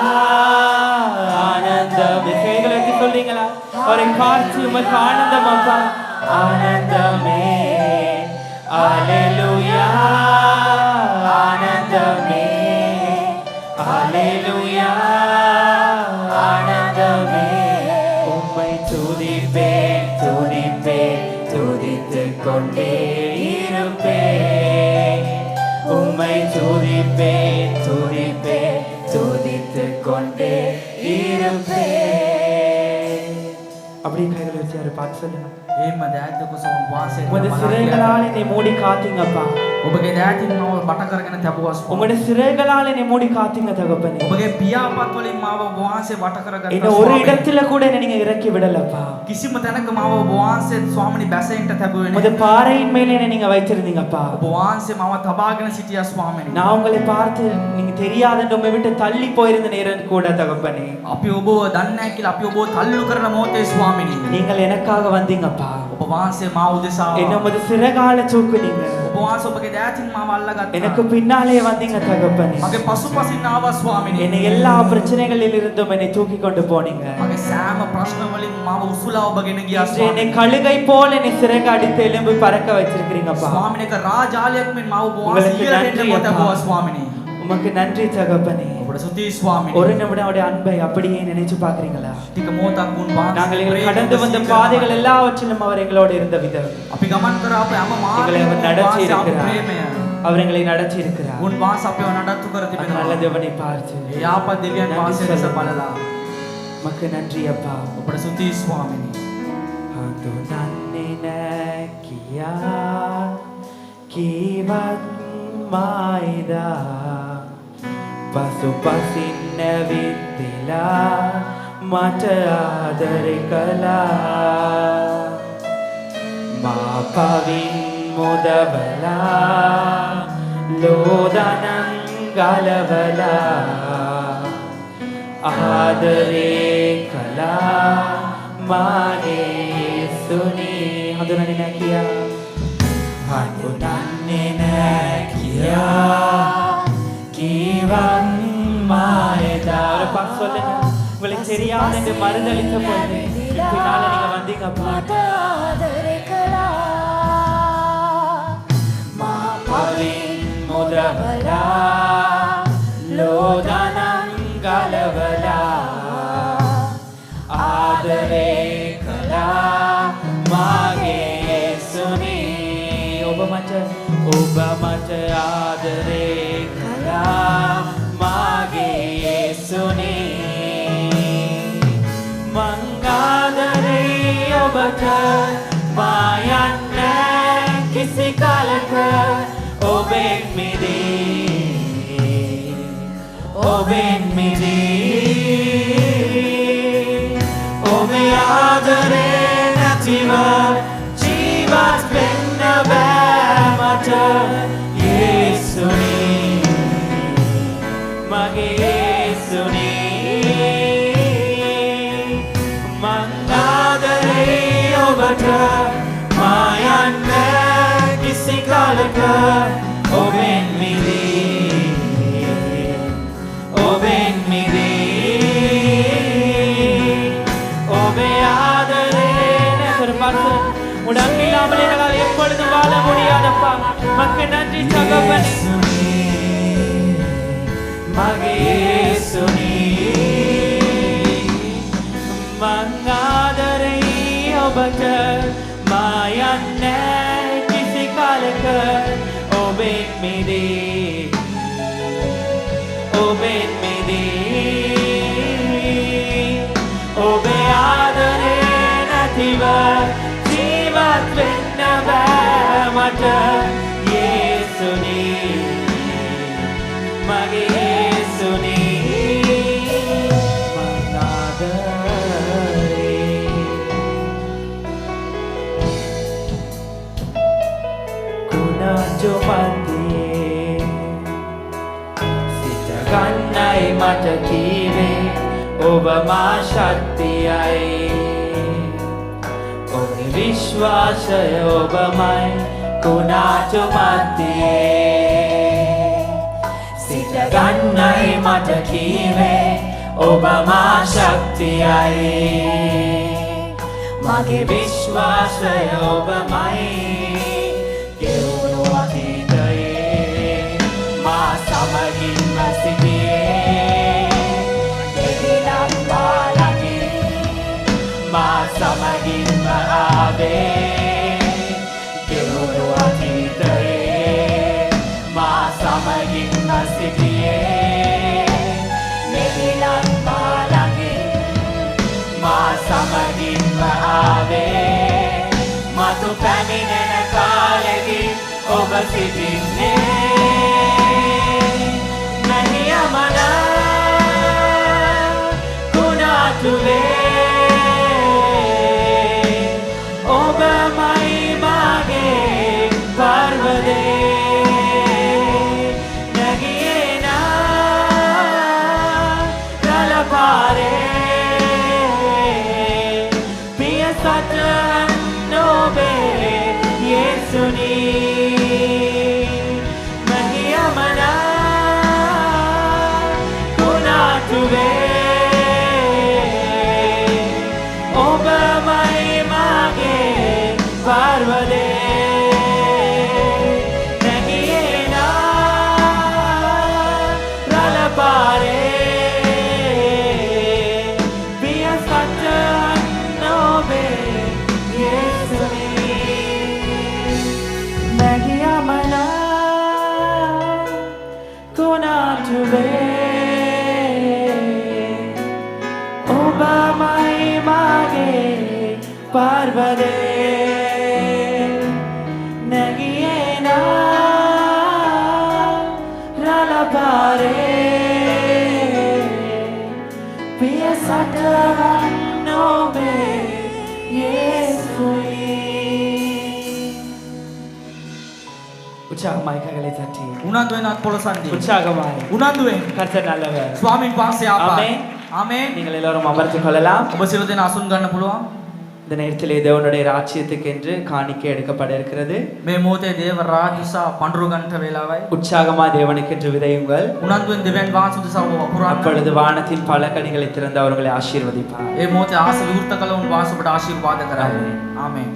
ஆனந்தமே. கைகளை சொல்றீங்களா? அவரை பார்த்து உமக்கு ஆனந்தம் அப்பா. ஆனந்தமே ஹalleluya ஆனந்தமே ஹalleluya ஆனந்தமே. உம்மை துதிப்பேன் துதிப்பேன் துதித்துக் கொண்டே இருப்பேன். உம்மை துதிப்பேன் துதிப்பேன் துதித்துக் கொண்டே இருப்பேன். அப்படியே கைகளை வச்சு அவரை பார்த்து சொல்லுங்க. එහෙම දෑත් කුසම වාසය உமது சிறைகளால் என்னை மூடி காத்தீங்கப்பா. ඔබගේ දෑතින් මාව බට කරගෙන තැබුවා. உம்முடைய சிறைகளால் என்னை மூடி காத்தீங்க தகப்பனே. ඔබගේ පියාපත් වලින් මාව වාසය වට කරගත්තා. என்ன ஒரு இடத்துல கூட என்னை நீங்க இறக்கி விடலப்பா. කිසිම තැනක මාව වාසය ස්වාමිනී බැසෙන්න තැබුවේ உமது නැහැ. பாறையின் மேலே என்னை நீங்க வைத்திருந்தீங்கப்பா. ඔබ වාසය මාව තබාගෙන සිටියා ස්වාමිනී. நான் உங்களை பார்த்து நீங்க தெரியாத உம்மை விட்டு தள்ளி போயிருந்த நேரம் கூட தகப்பனே. අපි ඔබව දන්නේ නැහැ කියලා අපි ඔබව තල්ලු කරන මොහොතේ ස්වාමිනී. நீங்கள் எனக்காக வந்தீங்கப்பா. ඔබ වාසය මාව උදෙසා என்ன உமது சிறகால தூக்குனீங்க. ඔබ වාසය ඔබගේ දෑතින් මාව අල්ලගත්තා. எனக்கு பின்னாலே வந்தீங்க தகப்பனே. මගේ පසුපසින් ආවා ස්වාමිනී. என்னை எல்லா பிரச்சனைகளில் இருந்தும் என்னை தூக்கி கொண்டு போனீங்க. මගේ සෑම ප්‍රශ්න වලින් මාව උසුලා ඔබගෙන ගියා இன்று என்னை ස්වාමිනී. கழுகை போல என்னை சிறகு அடித்து எலும்பு பறக்க வச்சிருக்கிறீங்கப்பா. ස්වාමිනී එක රාජාලයක් මෙන් මාව වාසය உங்களுக்கு ඉහළට நன்றி එන්න அப்பா. තබුවා ස්වාමිනී. உமக்கு நன்றி தகப்பனே. ඔබට ස්තුතියි ස්වාමිනී. ஒரு நிமிடம் அவருடைய அன்பை அப்படியே நினைச்சு பாக்குறீங்களா? ටික මොහොතක් වුන් වාසය நாங்கள் கடந்து வந்த பாதைகள் எல்லாவற்றிலும் அவர் எங்களோடு இருந்த விதம், අපි ගමන් කරා අපේ හැම எங்களை அவர் நடத்தி මාර්ගයකම இருக்கிறார். ප්‍රේමය அவர் எங்களை நடத்தி இருக்கிறார். උන් වාස අපේව නඩත්තු කර அந்த තිබෙනවා. நல்ல தேவனை பார்த்து යාපත් දෙවියන් වාසය ලෙස බලලා உமக்கு நன்றி அப்பா. ඔබට ස්තුතියි ස්වාමිනී. හඳුනන්නේ නැකියා කීවත් මායිදා පසුපසින් නැවිත්තිලා මට ආදරේ කළා. මා පවින් මුදවලා ලෝදනං ගලවලා ආදරේ කළා මාගේ සුනී. හඳුනන්නේ නැකියා හඳුනන්නේ නැකියා கீவன் மாயதா. ஒரு பாட்டு சொல்லுங்க. உங்களுக்கு தெரியாது என்று மறுதளித்த போது பின்னால நீங்க வந்தீங்கப்பா. மாபவின் முதவலா லோதனம் கலவலா ஆதரே கலா மாගේ සුනී. ඔබ මට ආදරේ කළා මාගේ යේසුනේ මං ආදරේ ඔබට මා යන්නේ කිසි කාලක ඔබෙන් මිදී ඔබෙන් මිදී ඔබේ ආදරේ නැතිව ජීවත් වෙන්න බෑ මට යේසුනේ මගේ යේසුනේ මං ආදරේ ඔබට මා යන්නේ කිසි කාලක ඔබෙන් මිදී ඔබෙන් මිදී ඔබේ ආදරේ නැතරපත් உனக்கு இல்லாமல் என்னால் எப்பொழுதும் வாழ முடியாதப்பா மக்கு நன்றி தகப்பனே மகே යේසුනේ මං ආදරේ ඔබට මා යන්නේ කිසි කාලක ඔබෙන් මිදී ඔබෙන් මිදී ඔබේ ආදරේ නැතිව ජීවත් වෙන්න බෑ මට යේසුනේ මගේ යේසුනේ මං ආදරේ කුණාජෝ මන්දියේ සිත ගන්නයි මට කීවේ ඔබ මා ශක්තියයි ඔබේ විශ්වාසය ඔබමයි කුණාජෝ මන්දියේ සිත ගන්නයි මට කීවේ ඔබ මා ශක්තියයි මගේ විශ්වාසය ඔබමයි ගෙවුණු අතීතයේ මා සමගින්ම සිටියේ දෙවියන් මාළගේ මා සමගින්ම ආවේ ගෙවුණු අතීතයේ මා සමගින්ම සිටියේ දෙවියන් මාළගේ මා සමගින්ම ආවේ මතු පැමිණෙන කාලෙදී ඔබ සිටින්නේ නැහි යමනා කුණාටුවේ ඔබමයි මාගේ පර්වතේ නැගියේ නා රළපාරේ පිය සටන් නොබේ යේසුනේ මහි යමනා කුණාටුවේ ඔබමයි මාගේ පර්වතේ නැගියේ නා රළපාරේ පිය සටන් නොබේ යේසුනේ මහි යමනා කුණාටුවේ ඔබමයි මාගේ පර්වතේ නැගියේ නා රළපාරේ පිය සටන් නොබේ යේසුනේ உற்சாகமாய் கைகளை தட்டி උනන්දුවෙන් අත් පොළසන්දී உற்சாகமாய் උනන්දුවෙන් கர்த்தர் நல்லவர் ස්වාමීන් වහන්සේ ආපා ஆமென். ආමේන් நீங்கள் எல்லாரும் அமர்ந்து கொள்ளலாம் ඔබ සියලු දෙනා අසුන් ගන්න පුළුවන් இந்த நேரத்திலே தேவனுடைய ராஜ்யத்துக்கு என்று காணிக்கை எடுக்கப்பட இருக்கிறது මේ මොහොතේ දේව රාජ්‍යසා පඳුරු ගන්නට වේලාවයි உற்சாகமா தேவனுக்கு என்று விதையுங்கள் උනන්දුවෙන් දෙවියන් වහන්සේ උදෙසා ඔබ වපුරන්න அப்பொழுது வானத்தின் பல கனிகளை திறந்து அவர்களை ஆசீர்வதிப்பார் ඒ මොහොතේ ආස විවෘත කළ උන් වහන්සේ ඔබට ආශිර්වාද කරයි ආමේන්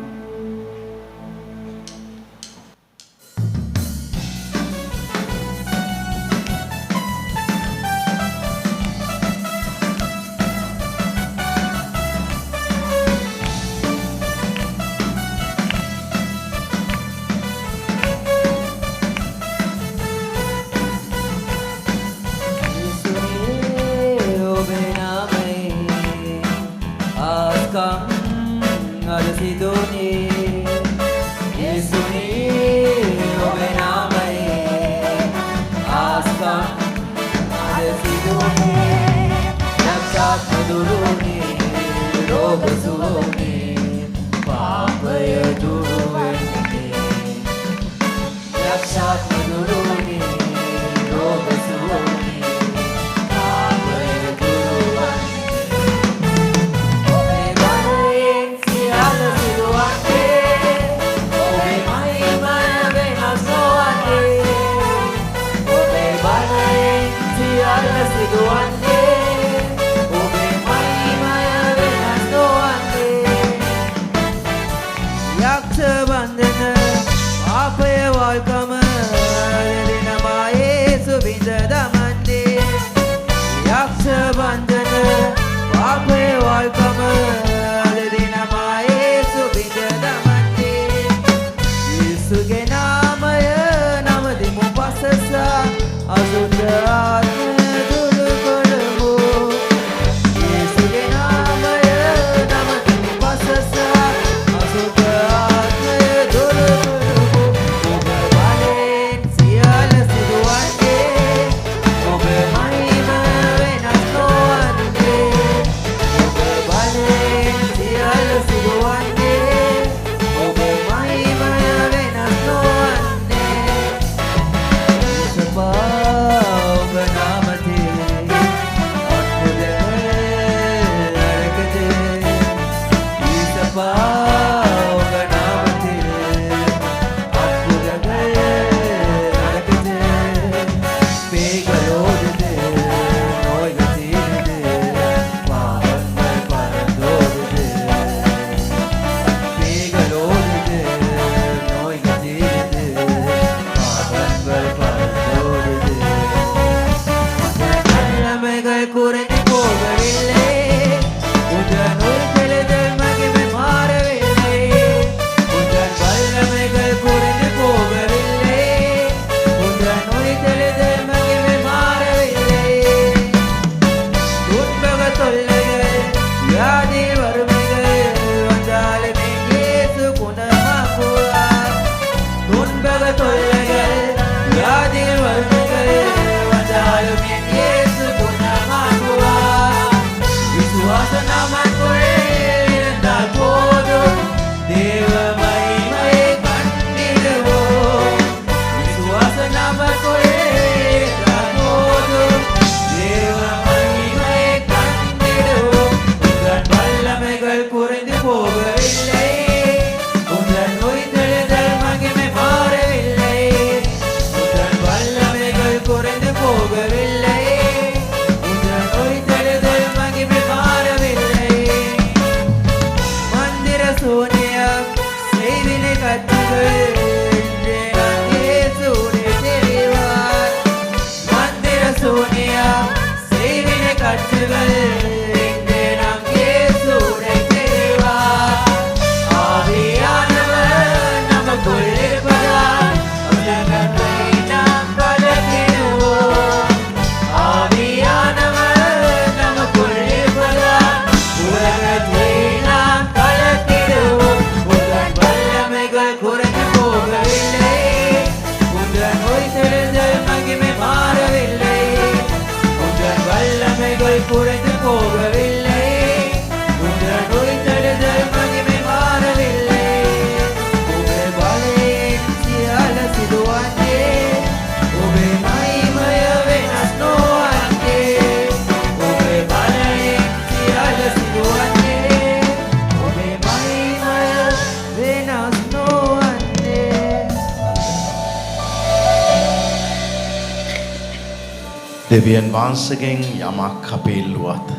දෙවියන් වහන්සේගෙන් යමක් අපි ඉල්ලුවත්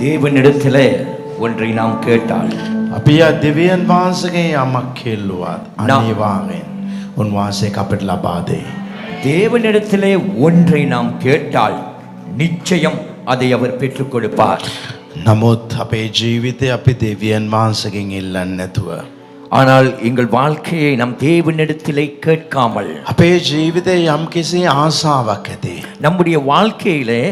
தேவனிடத்திலே ஒன்றை நாம் கேட்டால் අපි දෙවියන් වහන්සේගෙන් යමක් ඉල්ලුවත් අනිවාර්යෙන් උන්වහන්සේ අපට ලබා දෙයි. தேவனிடத்திலே ஒன்றை நாம் கேட்டால் நிச்சயம் அதை அவர் பெற்றுக் கொடுப்பார். නමුත් අපේ ජීවිතේ අපි දෙවියන් වහන්සේගෙන් ඉල්ලන්නේ නැතුව ஆனால் எங்கள் வாழ்க்கையை நம் தேவனிடத்திலே கேட்காமல் අපේ ජීවිතේ යම්කිසි ආසාවක් ඇති. நம்முடைய வாழ்க்கையிலே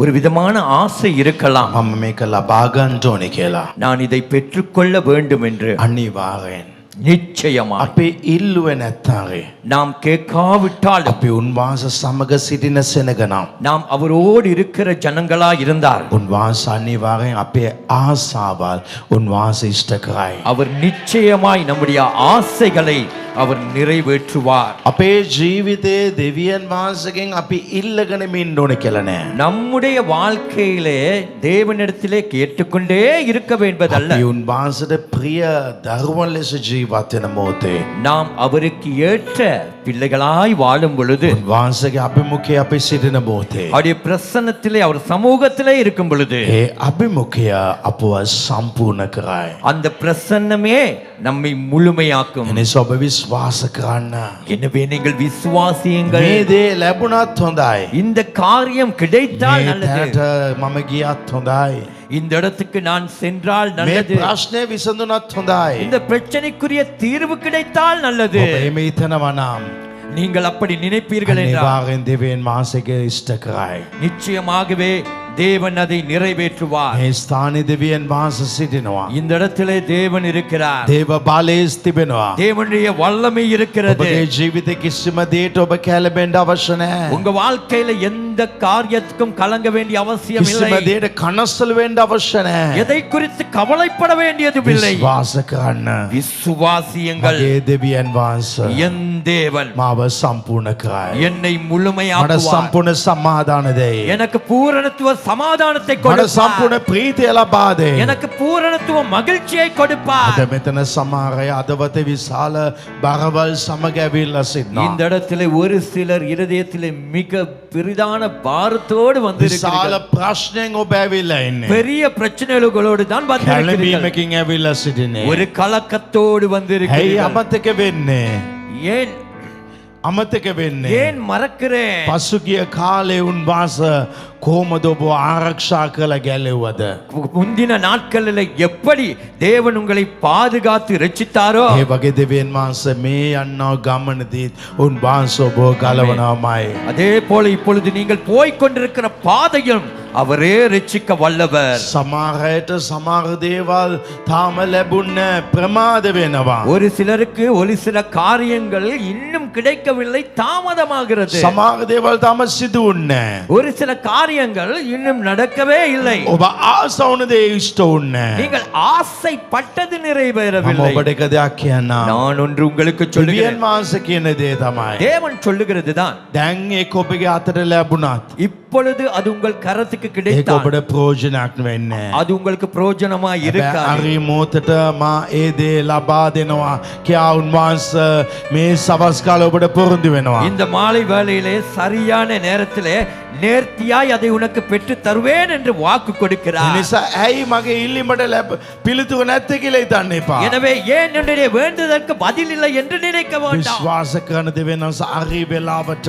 ஒரு விதமான ஆசை இருக்கலாம். මම මේක ලබා ගන්න ඕනේ කියලා. நான் இதை பெற்றுக்கொள்ள வேண்டும் என்று අනිවාර්යෙන් நிச்சயமா අපි ඉල්ලුවේ නැත්නම් நாம் கேட்காவிட்டால் අපි උන්වහන්සේ සමග සිටින සෙනගනම් நாம் அவரோடு இருக்கிற ஜனங்களா இருந்தார் උන්වහන්සේ අනිවාර්යෙන් අපේ ආසාවල් උන්වහන්සේ ඉෂ්ට කරයි. அவர் நிச்சயமாய் நம்முடைய ஆசைகளை அவர் நிறைவேற்றுவார். අපේ ජීවිතයේ දෙවියන් වහන්සේගෙන් අපි ඉල්ලගෙන ඉන්න ඕනේ කියලා නෑ. நம்முடைய வாழ்க்கையிலே தேவனிடத்திலே கேட்டுக்கொண்டே இருக்க வேண்டுவதல்ல. අපි උන්වහන්සේට ප්‍රිය දරුවන් ලෙස ජීවත් වෙන මොහොතේ நாம் அவருக்கு ஏற்ற பிள்ளைகளாய் வாழும் பொழுது උන්වහන්සේගේ අභිමුඛයේ අපි සිටින මොහොතේ அவருடைய பிரசன்னத்திலே அவர் சமூகத்திலே இருக்கும் பொழுது ඒ අභිමුඛය අපව සම්පූර්ණ කරයි. அந்த பிரசன்னமே நம்மை முழுமையாக்கும். එනිසා ඔබ විශ්වාස කරන්න. எனவே நீங்கள் விசுவாசியுங்கள். මේ දේ ලැබුණත් හොඳයි. இந்த காரியம் கிடைத்தால் මේ நல்லது. තැනට මම ගියත් හොඳයි. இந்த இடத்துக்கு நான் சென்றால் මේ நல்லது. ප්‍රශ්නේ විසඳුණත් හොඳයි. இந்த பிரச்சனைக்குரிய தீர்வு கிடைத்தால் நல்லது. ඔබ එහෙම හිතනවා නම් நீங்கள் அப்படி நினைப்பீர்கள் என்றால் අනිවාර්යෙන් දෙවියන් වහන්සේගේ ඉෂ්ට කරයි. நிச்சயமாகவே தேவன் அதை நிறைவேற்றுவார். මේ ස්ථානයේ දෙවියන් වහන්සේ සිටිනවා. இந்த இடத்திலே தேவன் இருக்கிறார். දේව බලය තිබෙනවා. தேவனுடைய வல்லமை இருக்கிறது. ඔබගේ ජීවිතේ කිසිම දෙයකට ඔබ කැළඹෙන්න අවශ්‍ය නැහැ. உங்க வாழ்க்கையில எந்த காரியத்துக்கும் கலங்க வேண்டிய அவசியம் இல்லை. කිසිම දෙයකට කනස්සල් වෙන්න අවශ්‍ය නැහැ. எதை குறித்து கவலைப்பட வேண்டியதும் இல்லை. විශ්වාස කරන්න. விசுவாசியுங்கள். මගේ දෙවියන් වහන්සේ என் தேவன் මාව සම්පූර්ණ කරයි. என்னை මට முழுமையாக்குவார். සම්පූර්ණ සමාදාන දෙයි. எனக்கு பூரணத்துவ சமாதானத்தை මට கொடுப்பார். සම්පූර්ණ ප්‍රීතිය ලබා දෙයි. எனக்கு பூரணத்துவ மகிழ்ச்சியை கொடுப்பார். අද මෙතන සමහර අය අදවත විශාල බරවල් සමග ඇවිල්ලා සිටිනවා. இந்த இடத்திலே ஒரு சிலர் இருதயத்திலே மிக பெரிதான பாரத்தோடு විශාල வந்திருக்கிறார்கள். ප්‍රශ්නයෙන් ඔබ ඇවිල්ලා ඉන්නේ. பெரிய பிரச்சனைகளோடு தான் வந்திருக்கிறீர்கள். කැළඹීමකින් ඇවිල්ලා සිටින්නේ. ஒரு கலக்கத்தோடு ඇයි வந்திருக்கிறீர்கள். අමතක වෙන්නේ? ஏன் අමතක වෙන්නේ? ஏன் மறக்கிறேன்? පසුගිය කාලේ උන්වහන්සේ කොහොමද ඔබ ආරක්ෂා කරලා ගැලෙව්වද? முந்தின நாட்களில் எப்படி தேவன் உங்களை பாதுகாத்து ரட்சித்தாரோ ඒ වගේ දෙවියන් වහන්සේ මේ යන්නව ගමනදී උන්වහන්සේ ඔබ ගලවනවාමයි. அதே போல இப்பொழுது நீங்கள் போய்க் கொண்டிருக்கிற பாதையும் அவரே ரட்சிக்க வல்லவர். සමහර අයට සමහර දේවල් තාම ලැබුණේ ප්‍රමාද වෙනවා. ஒரு சிலருக்கு ஒரு சில காரியங்கள் இன்னும் கிடைக்கவில்லை, தாமதமாகிறது. සමහර දේවල් තාම සිදු වුණේ නැහැ. ஒரு சில காரியங்கள் இன்னும் நடக்கவே இல்லை. ඔබ ආස වුණ දේ ඉෂ්ට වුණේ නැහැ. நீங்கள் ஆசைப்பட்டது මම நிறைவேறவில்லை. ඔබට එක දෙයක් කියන්නම්. நான் ஒன்று உங்களுக்கு දෙවියන් சொல்லுகிறேன். වහන්සේ කියන දේ තමයි. தேவன் சொல்லுகிறது தான், දැන් ඒක ඔබගේ අතට ලැබුණත් இப்பொழுது அது உங்கள் கரத்துக்கு ඒක கிடைத்தால் ඔබට ප්‍රයෝජනයක් වෙන්නේ නැහැ. அது உங்களுக்கு பிரயோஜனமா இருக்காது. හරි මොහොතට මා ඒ දේ ලබා දෙනවා කියා උන්වහන්සේ මේ සවස් කාලේ ඔබට පොරොන්දු වෙනවා. இந்த மாலை வேளையிலே சரியான நேரத்திலே நேர்த்தியாய் அதை உனக்கு பெற்று தருவேன் என்று வாக்கு ඒ கொடுக்கிறார். නිසා ඇයි මගේ ඉල්ලීමට පිළිතුරු නැත්තේ කියලා හිතන්න එපා. எனவே ஏன் என்னுடைய வேண்டுதலுக்கு பதில் இல்லை என்று நினைக்க வேண்டாம். විශ්වාස කරන දෙවියන් වහන්සේ හරි වෙලාවට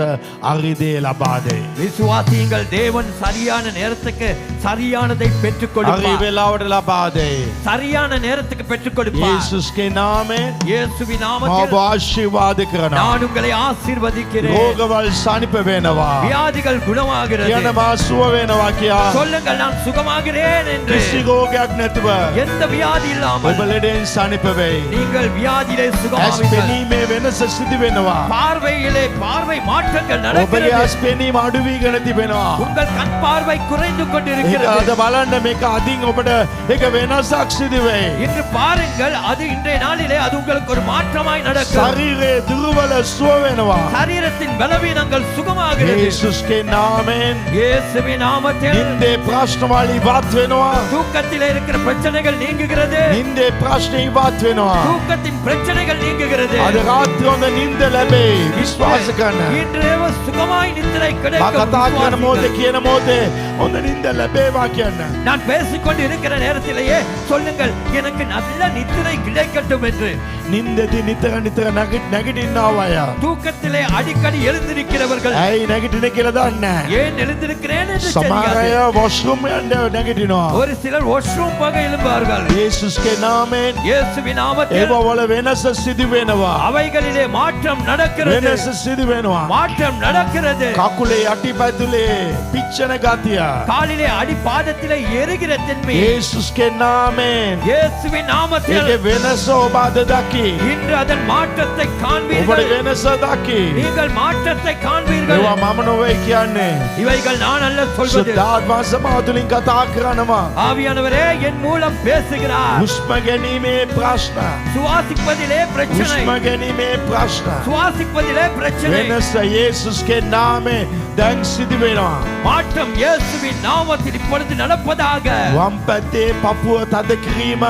හරි දේ ලබා දෙයි. விசுவாசியுங்கள், தேவன் சரியான நேரத்துக்கு சரியானதை பெற்றுக் හරි கொடுப்பார். වෙලාවට ලබා දෙයි. சரியான நேரத்துக்கு பெற்றுக் கொடுப்பார். යේසුස්ගේ නාමයෙන් இயேசுவின் මාව நாமத்தில் ආශිර්වාද කරනවා. நான் உங்களை ஆசீர்வதிக்கிறேன். රෝගවල් සනිප වෙනවා. வியாதிகள் குணமாகிறது. කියන මා සුව වෙනවා කියා. சொல்லுங்கள், நான் சுகமாகிறேன் என்று. කිසි රෝගයක් නැතුව எந்த வியாதி இல்லாமல் ඔබ ලෙඩෙන් සනිප වෙයි. நீங்கள் வியாதியிலே ඇස් சுகமாவீர்கள். පෙනීමේ වෙනස සිදු වෙනවා. பார்வையிலே பார்வை மாற்றங்கள் ඔබගේ நடக்கிறது. ඇස් පෙනීම අඩු වීගෙන තිබෙනවා. உங்கள் கண் பார்வை குறைந்து ඒක கொண்டிருக்கிறது. අද බලන්න මේක අදින් ඔබට ඒක වෙනසක් සිදු වෙයි. இன்று பாருங்கள், அது இன்றைய நாளிலே அது உங்களுக்கு ஒரு மாற்றமாய் நடக்கும். ශරීරයේ දුර්වල සුව වෙනවා. சரீரத்தின் பலவீனங்கள் சுகமாகிறது. යේසුස්ගේ නාමයෙන් இயேசுவின் நாமத்தில் නින්දේ ප්‍රශ්නවල ඉවත් වෙනවා. தூக்கத்திலே இருக்கிற பிரச்சனைகள் நீங்குகிறது. නින්දේ ප්‍රශ්න ඉවත් වෙනවා. தூக்கத்தின் பிரச்சனைகள் நீங்குகிறது. අද රාත්‍රියේ හොඳ නින්ද ලැබෙයි. විශ්වාස කරන්න. இன்று சுகமாய் நித்திரை விடுதலை මා கிடைக்கும் කතා කරන මොහොතේ விசுவாசிங்கள். කියන මොහොතේ හොඳ නිින්ද ලැබේවා කියන්න. நான் பேசிக்கொண்டு இருக்கிற நேரத்திலேயே சொல்லுங்கள் எனக்கு நல்ல நித்திரை கிடைக்கட்டும் என்று. නින්දෙදි නිතර නිතර නැගිටින්නව අය. தூக்கத்திலே அடிக்கடி எழுந்திருக்கிறவர்கள் ඇයි නැගිටින කියලා දන්නේ නැහැ. ஏன் எழுந்திருக்கிறேன் என்று සමහර தெரியாது. අය වොෂ්රූම් යන්න නැගිටිනවා. ஒரு சிலர் வாஷ்ரூம் போக எழும்புவார்கள். යේසුස්ගේ නාමයෙන් இயேசுவின் நாமத்தில் ඒව වල වෙනස සිදු වෙනවා. அவைகளிலே மாற்றம் நடக்கிறது. වෙනස සිදු වෙනවා. மாற்றம் நடக்கிறது. කකුලේ යටිපැතුලේ පිච්චෙන ගතිය. காலிலே அடி பாதத்திலே எரிகிற தன்மை යේසුස්ගේ නාමයෙන් இயேசுவின் நாமத்தில் ඒකේ වෙනස ඔබ අද දකි. இன்று அதன் மாற்றத்தை ඔබට காண்பீர்கள். වෙනස දකි. நீங்கள் மாற்றத்தை காண்பீர்கள். ඒවා මම නොවේ කියන්නේ. இவைகள் நான் அல்ல சொல்வது. සුද්ධාත්ම සමාතුලින් කතා කරනවා. ஆவியானவரே என் மூலம் பேசுகிறார். හුස්ම ගැනීමේ ප්‍රශ්න. சுவாசிப்பதிலே பிரச்சனை. හුස්ම ගැනීමේ ප්‍රශ්න. சுவாசிப்பதிலே பிரச்சனை. වෙනස යේසුස්ගේ නාමයෙන් දැන් සිදු වෙනවා. மாற்றம் இயேசுவின் நாமத்தில் இப்பொழுது நடப்பதாக. වම් පැත්තේ පපුව තද කිරීම.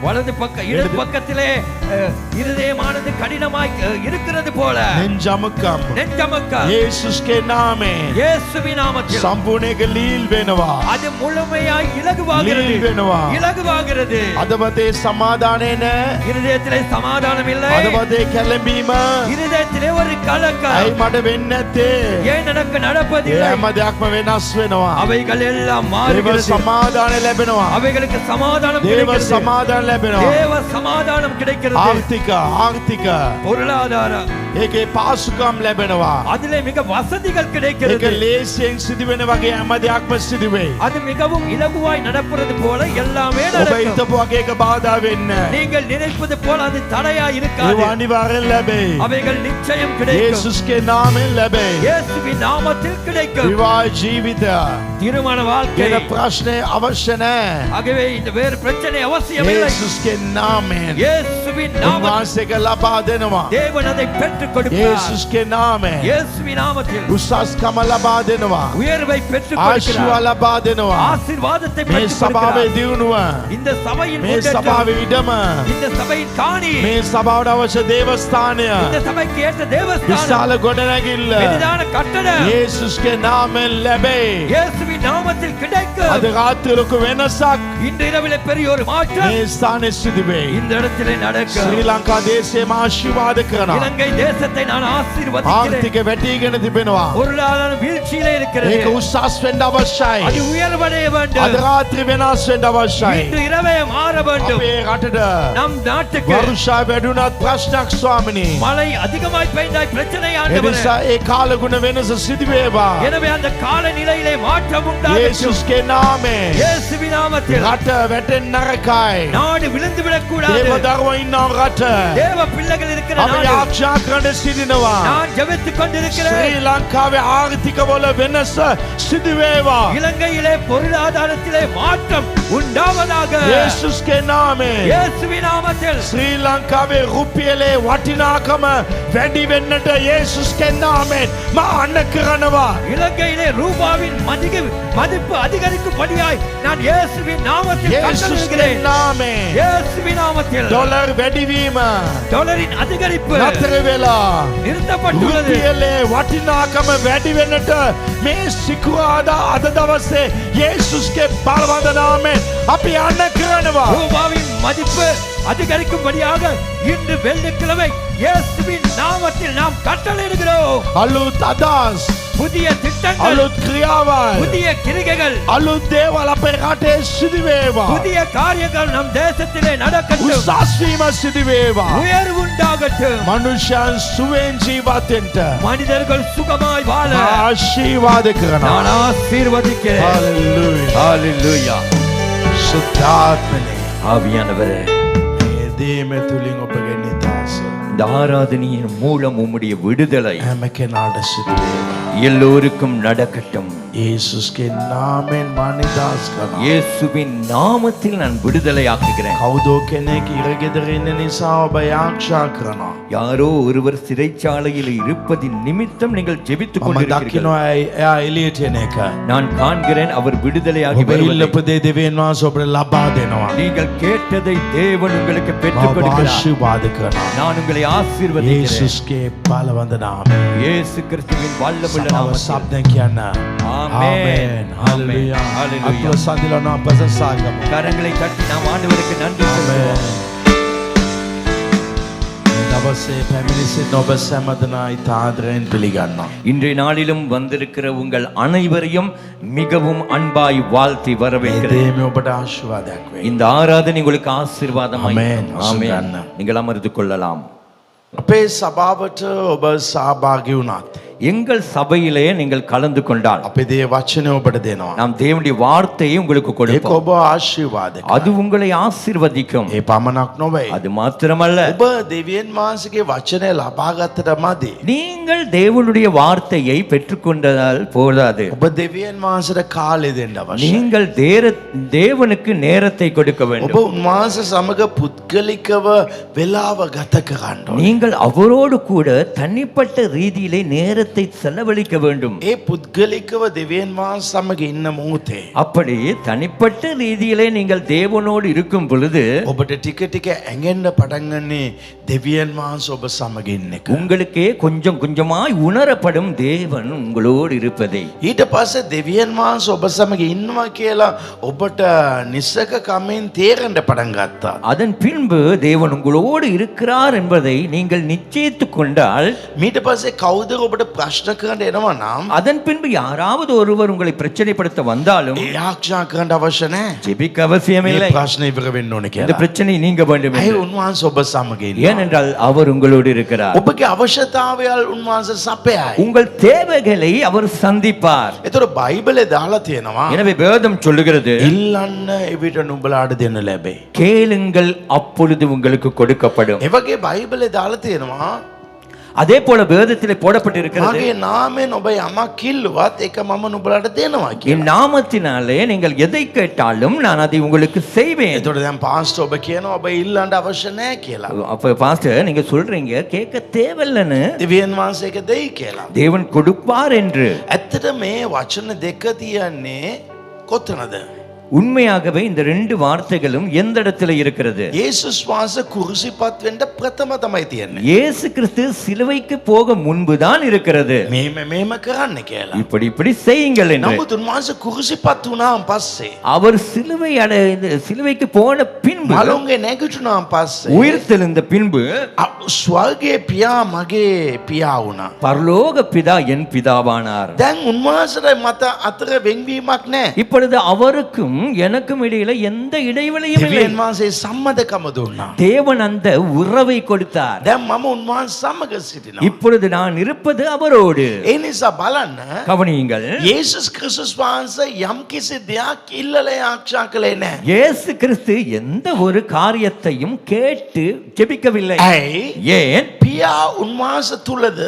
வலது பக்கம் இடது பக்கத்திலே இருதயமானது கடினமாய் இருக்கிறது போல නෙන්ජමකම්. நெஞ்சமக்கம் යේසුස්ගේ නාමයෙන් இயேசுவின் நாமத்தில் සම්පූර්ණ එක ලීල් වෙනවා. அது முழுமையாய் இலகுவாகிறது. ලීල් වෙනවා. இலகுவாகிறது. අදවතේ සමාදානය නැහැ. இருதயத்திலே சமாதானம் இல்லை. අදවතේ කැළඹීම. இருதயத்திலே ஒரு ඇයි கலக்கம். මට වෙන්නේ නැත්තේ? ஏன் எனக்கு ඒ நடப்பதில்லை? හැම දෙයක්ම වෙනස් වෙනවා. அவைகள் எல்லாம் දේව மாறுகிறது. සමාදානය ලැබෙනවා. அவைகளுக்கு சமாதானம் දේව கிடைக்கிறது. සමාදාන ලැබෙනවා. தேவ சமாதானம் கிடைக்கிறது. ආර්ථික பொருளாதாரம் ඒකේ පාසුකම් ලැබෙනවා. அதிலே மிக வசதிகள் ඒක கிடைக்கிறது. ලේසියෙන් සිදුවෙන වගේ හැම දෙයක්ම සිදු වෙයි. அது மிகவும் இலகுவாய் நடப்பது போல எல்லாமே ඔබ நடக்கும். හිතපු වගේ ඒක බාධා වෙන්නේ නැහැ. நீங்கள் நினைப்பது போல அது தடையா இருக்காது. ඒව අනිවාර්යෙන් ලැබෙයි. அவைகள் நிச்சயம் கிடைக்கும். යේසුස්ගේ නාමයෙන් ලැබෙයි. இயேசுவின் நாமத்தில் கிடைக்கும். විවාහ ජීවිතය திருமண வாழ்க்கை කියන ප්‍රශ්නේ අවශ්‍ය නැහැ. ஆகவே இந்த வேறு பிரச்சனை அவசியமில்லை. යේසුස්ගේ නාමයෙන් இயேசுவின் நாமத்தில் උන්වහන්සේක ලබා දෙනවා. தேவன் அதை பெற்றுக் கொடுப்பார். යේසුස්ගේ නාමයෙන් இயேசுவின் நாமத்தில் උසස්කම ලබා දෙනවා. உயர்வை பெற்றுக் ආශිර්වාද கொடுக்கிறார். ලබා දෙනවා. ஆசீர்வாதத்தை මේ பெற்றுக் සභාවේ கொடுக்கிறார். දියුණුව இந்த சபையின் මේ முன்னேற்றம், සභාවේ ඉඩම இந்த சபையின் காணி, මේ සභාවට අවශ්‍ය දේවස්ථානය இந்த சபைக்கு ஏற்ற தேவஸ்தானம், විශාල ගොඩනැගිල්ල பெரிதான கட்டடம் යේසුස්ගේ නාමයෙන් ලැබෙයි. இயேசுவின் நாமத்தில் கிடைக்கும். අද රාත්‍රියේ ලොකු වෙනසක් இன்று இரவிலே பெரிய ஒரு மாற்றம் මේ ස්ථානයේ සිදු වෙයි. இந்த இடத்திலே நடக்கும். ශ්‍රී ලංකා දේශයේම ආශිර්වාද කරනවා. இலங்கை தேசத்தை நான் ஆசீர்வதிக்கிறேன். ආර්ථික වැටීගෙන තිබෙනවා. பொருளாதார வீழ்ச்சியிலே இருக்கிறது. ඒක උසස් වෙන්න අවශ්‍යයි. அது உயர்வடைய අද வேண்டும். රාත්‍රියේ වෙනස් වෙන්න අවශ්‍යයි. இன்று இரவே மாற வேண்டும். අපේ රටට நம் நாட்டுக்கு වර්ෂා වැඩුණත් ප්‍රශ්නක් ස්වාමිනී. மழை அதிகமாய் பெய்தாய் பிரச்சனை ஆண்டவரே. එනිසා ඒ කාලගුණ වෙනස සිදු වේවා. எனவே அந்த காலநிலையிலே மாற்றம் உண்டாகட்டும். යේසුස්ගේ නාමයෙන් இயேசுவின் நாமத்தில் රට වැටෙන්න නරකයි. நாடு விழுந்து விடக் கூடாது. දේව දරුවෝ ඉන්නව රට. தேவ பிள்ளைகள் இருக்கிற අපි நாடு. ආරක්ෂා කරන්න සිටිනවා. நான் ஜெபித்துக் கொண்டிருக்கிறேன். ශ්‍රී ලංකාවේ ආර්ථිකවල වෙනස සිදු වේවා. இலங்கையிலே பொருளாதாரத்திலே மாற்றம் உண்டாவதாக. යේසුස්ගේ නාමයෙන් இயேசுவின் நாமத்தில் ශ්‍රී ලංකාවේ රුපියලේ වටිනාකම වැඩි වෙන්නට යේසුස්ගේ නාමයෙන් මා අන්න කරනවා. இலங்கையிலே ரூபாவின் மதிப்பு அதிகரிக்கும்படியாய் நான் இயேசுவின் நாமத்தில் යේසුස්ගේ கட்டளையிடுகிறேன். නාමයෙන් இயேசுவின் நாமத்தில் ඩොලර් වැඩිවීම டாலரின் அதிகரிப்பு නතර වෙලා நிறுத்தப்பட்டுள்ளது. රුපියලේ වටිනාකම වැඩි වෙන්නට මේ සිකුරාදා අද දවසේ යේසුස්ගේ බලවන්ත නාමයෙන් අපි අන්න කරනවා. ரூபாவின் மதிப்பு அதிகரிக்கும்படியாக இன்று வெள்ளிக்கிழமை இயேசுவின் நாமத்தில் நாம் கட்டளையிடுகிறோம். අලුත් අදහස් புதிய திட்டங்கள், අලුත් ක්‍රියාවල් புதிய கிரிகைகள், අලුත් දේවල් අපේ රටේ සිදු වේවා. புதிய காரியங்கள் நம் தேசத்திலே நடக்கட்டும். උසස් වීම සිදු වේවා. உயர்வு உண்டாகட்டும். මනුෂ්‍යයන් සුවෙන් ජීවත් වෙන්න மனிதர்கள் சுகமாய் வாழ ආශිර්වාද நான் කරනවා. ஆசீர்வதிக்கிறேன். හalleluya. ஹalleluya. සුද්ධාත්මනේ ஆவியானவரே, මේ දේම තුලින් ඔබගේ නිදහස இந்த ஆராதனையின் மூலம் உம்முடைய விடுதலை හැම කෙනාට සිදු වේවා. எல்லோருக்கும் நடக்கட்டும். යේසුස්ගේ නාමයෙන් මා නිදහස් කරනවා. இயேசுவின் நாமத்தில் நான் விடுதலையாக்குகிறேன். කවුදෝ කෙනෙක් ඉරගෙදර ඉන්න නිසා ඔබ ආරක්ෂා කරනවා. யாரோ ஒருவர் சிறைச்சாலையில் இருப்பதின் நிமித்தம் நீங்கள் ஜெபித்துக் මම கொண்டிருக்கிறீர்கள். දකිනවා එයා එළියට එන එක. நான் காண்கிறேன் அவர் விடுதலையாகி ඔබ வருவதை. ඉල්ලපු දේ දෙවියන් වහන්සේ ඔබට ලබා දෙනවා. நீங்கள் கேட்டதை தேவன் உங்களுக்கு මා பெற்றுக் ඔබ கொடுக்கிறார். ආශිර්වාද කරනවා. நான் உங்களை ஆசீர்வதிக்கிறேன் යේසුස්ගේ බලවන්ත නාමයෙන්. இயேசு கிறிஸ்துவின் வல்லமுள்ள සමව நாமத்தில் සබ්දෙන් කියන්න. ආමේන්. හalleluya. හalleluya. අත්ව සඳිලන ප්‍රශංසා කරමු. கரங்களை தட்டி நாம் ஆண்டவருக்கு நன்றி சொல்லுவோம். දවසේ පැමිණි සිටින ඔබ සැමදෙනා ඉතාදරෙන් පිළිගන්නවා. இன்றைய நாளிலும் வந்திருக்கிற உங்கள் அனைவரையும் மிகவும் அன்பாய் வாழ்த்தி මේ வரவேற்கிறேன். දේම ඔබට ආශිර්වාදයක් වේ. இந்த ஆராதனை உங்களுக்கு ஆசீர்வாதமாய் ஆமென். ஆமென். ஆமென். நீங்கள் அமர்ந்து கொள்ளலாம். අපේ සභාවට ඔබ සහභාගී වුණත් எங்கள் சபையிலே நீங்கள் கலந்து கொண்டால் අපි දේ වචනය ඔබට දෙනවා. நாம் தேவனுடைய வார்த்தையை உங்களுக்கு ඒක கொடுப்போம். ඔබ ආශිර්වාදයක්. அது உங்களை ஆசீர்வதிக்கும். ඒ පමණක් නොවේ. அது மாத்திரமல்ல, ඔබ දෙවියන් වහන්සේගේ වචනය ලබා ගත්තට මදි. நீங்கள் தேவனுடைய வார்த்தையை பெற்றுக்கொண்டதால் போதாது. ඔබ දෙවියන් වහන්සේට කාලය දෙන්න අවශ්‍යයි. நீங்கள் தேவனுக்கு நேரத்தை கொடுக்க ඔබ வேண்டும். උන්වහන්සේ සමග පුද්ගලිකව වෙලාව ගත කරන්න ඕනේ. நீங்கள் அவரோடு கூட தனிப்பட்ட ரீதியிலே நேரத்தை செலவழிக்க வேண்டும். ඒ පුද්ගලිකව දෙවියන් වහන්සේ සමග ඉන්න මොහොතේ அப்படி தனிப்பட்ட ரீதியிலே நீங்கள் தேவனோடு இருக்கும் பொழுது ඔබට ටික ටික ඇඟෙන්න පටන් ගන්නේ දෙවියන් වහන්සේ ඔබ සමග ඉන්න එක. உங்களுக்கே கொஞ்சம் கொஞ்சமாய் உணரப்படும் தேவன் உங்களோடு இருப்பதை. ඊට පස්සේ දෙවියන් වහන්සේ ඔබ සමග ඉන්නවා කියලා ඔබට නිසක කමෙන් තේරෙන්න පටන් ගත්තා. அதன் பின்பு தேவன் உங்களோடு இருக்கிறார் என்பதை நீங்கள் நிச்சயித்துக் கொண்டால் ඊට පස්සේ කවුද ඔබට ප්‍රශ්න කරන්න එනවා නම් அதன் பின்பு யாராவது ஒருவர் உங்களை பிரச்சனைப்படுத்த வந்தாலும் ඒ ආක්ෂා කරන්න අවශ්‍ය නැහැ. ஜெபிக்க அவசியமில்லை. මේ ප්‍රශ්නේ ඉවර වෙන්න ඕනේ இந்த කියලා. பிரச்சனை நீங்க வேண்டும் ඇයි என்று. උන්වහන්සේ ඔබ සමග ඉන්නවා? ஏனென்றால் அவர் உங்களோடு இருக்கிறார். ඔබගේ අවශ්‍යතාවයල් උන්වහන්සේ සපයයි. உங்கள் தேவைகளை அவர் சந்திப்பார். ඒතර බයිබලේ දාලා තියෙනවා எனவே வேதம் சொல்லுகிறது, ඉල්ලන්න එවිට නුඹලාට දෙන්න ලැබේ. கேளுங்கள் அப்பொழுது உங்களுக்கு கொடுக்கப்படும். ඒ වගේ බයිබලේ දාලා තියෙනවා அதே போல வேதத்திலே போடப்பட்டிருக்கிறது, මගේ නාමයෙන් ඔබ යමක් කිල්ලුවත් ඒක මම නුඹලාට දෙනවා කියලා. என் நாமத்தினாலே நீங்கள் எதை கேட்டாலும் நான் அதை உங்களுக்கு செய்வேன். එතකොට දැන් පාස්ටර් ඔබ කියනවා ඔබ ඉල්ලන්න අවශ්‍ය නැහැ කියලා. அப்ப பாஸ்டர் நீங்க சொல்றீங்க கேட்க தேவையில்லைன்னு, දෙවියන් වහන්සේ ඒක දෙයි කියලා. தேவன் கொடுப்பார் என்று. ඇත්තට මේ වචන දෙක තියන්නේ කොතනද? உண்மையாகவே இந்த ரெண்டு வார்த்தைகளும் எந்த இடத்துல இருக்கிறது? යේසුස් වහන්සේ කුරුසිපත් වෙන්න ප්‍රථම තමයි තියන්නේ. இயேசு கிறிஸ்து சிலுவைக்கு போக முன்புதான் இருக்கிறது. මේම කරන්න කියලා. இப்படி இப்படி செய்யுங்கள் என்று. නමුත් උන්වහන්සේ කුරුසිපත් වුණාන් පස්සේ அவர் சிலுவைக்கு போன பின்பு, මලුන්ගේ නැගිටුණාන් පස්සේ உயிர் தெழுந்த பின்பு, ස්වර්ගයේ පියා මගේ පියා වුණා. பரலோக பிதா என் பிதாவானார். දැන් උන්වහන්සේට මත අතර වෙන්වීමක් නැහැ. இப்பொழுது அவருக்கும் எனக்கும் இடையில எந்த இடைவெளியும் இல்லை. දෙවියන් වහන්සේ සම්මතකම දුන්නා. தேவன் அந்த உறவை கொடுத்தார். දැන් මම උන්වහන්සේ සමග සිටිනවා. இப்பொழுது நான் இருப்பது அவரோடு. ඒ නිසා බලන්න கவனியுங்கள், යේසුස් ක්‍රිස්තුස් වහන්සේ යම් කිසි දෙයක් ඉල්ලලා ආක්ෂා කළේ නැහැ. இயேசு கிறிஸ்து எந்த ஒரு காரியத்தையும் கேட்டு ஜெபிக்கவில்லை. ඇයි? ஏன்? පියා උන්වහන්සේ තුලද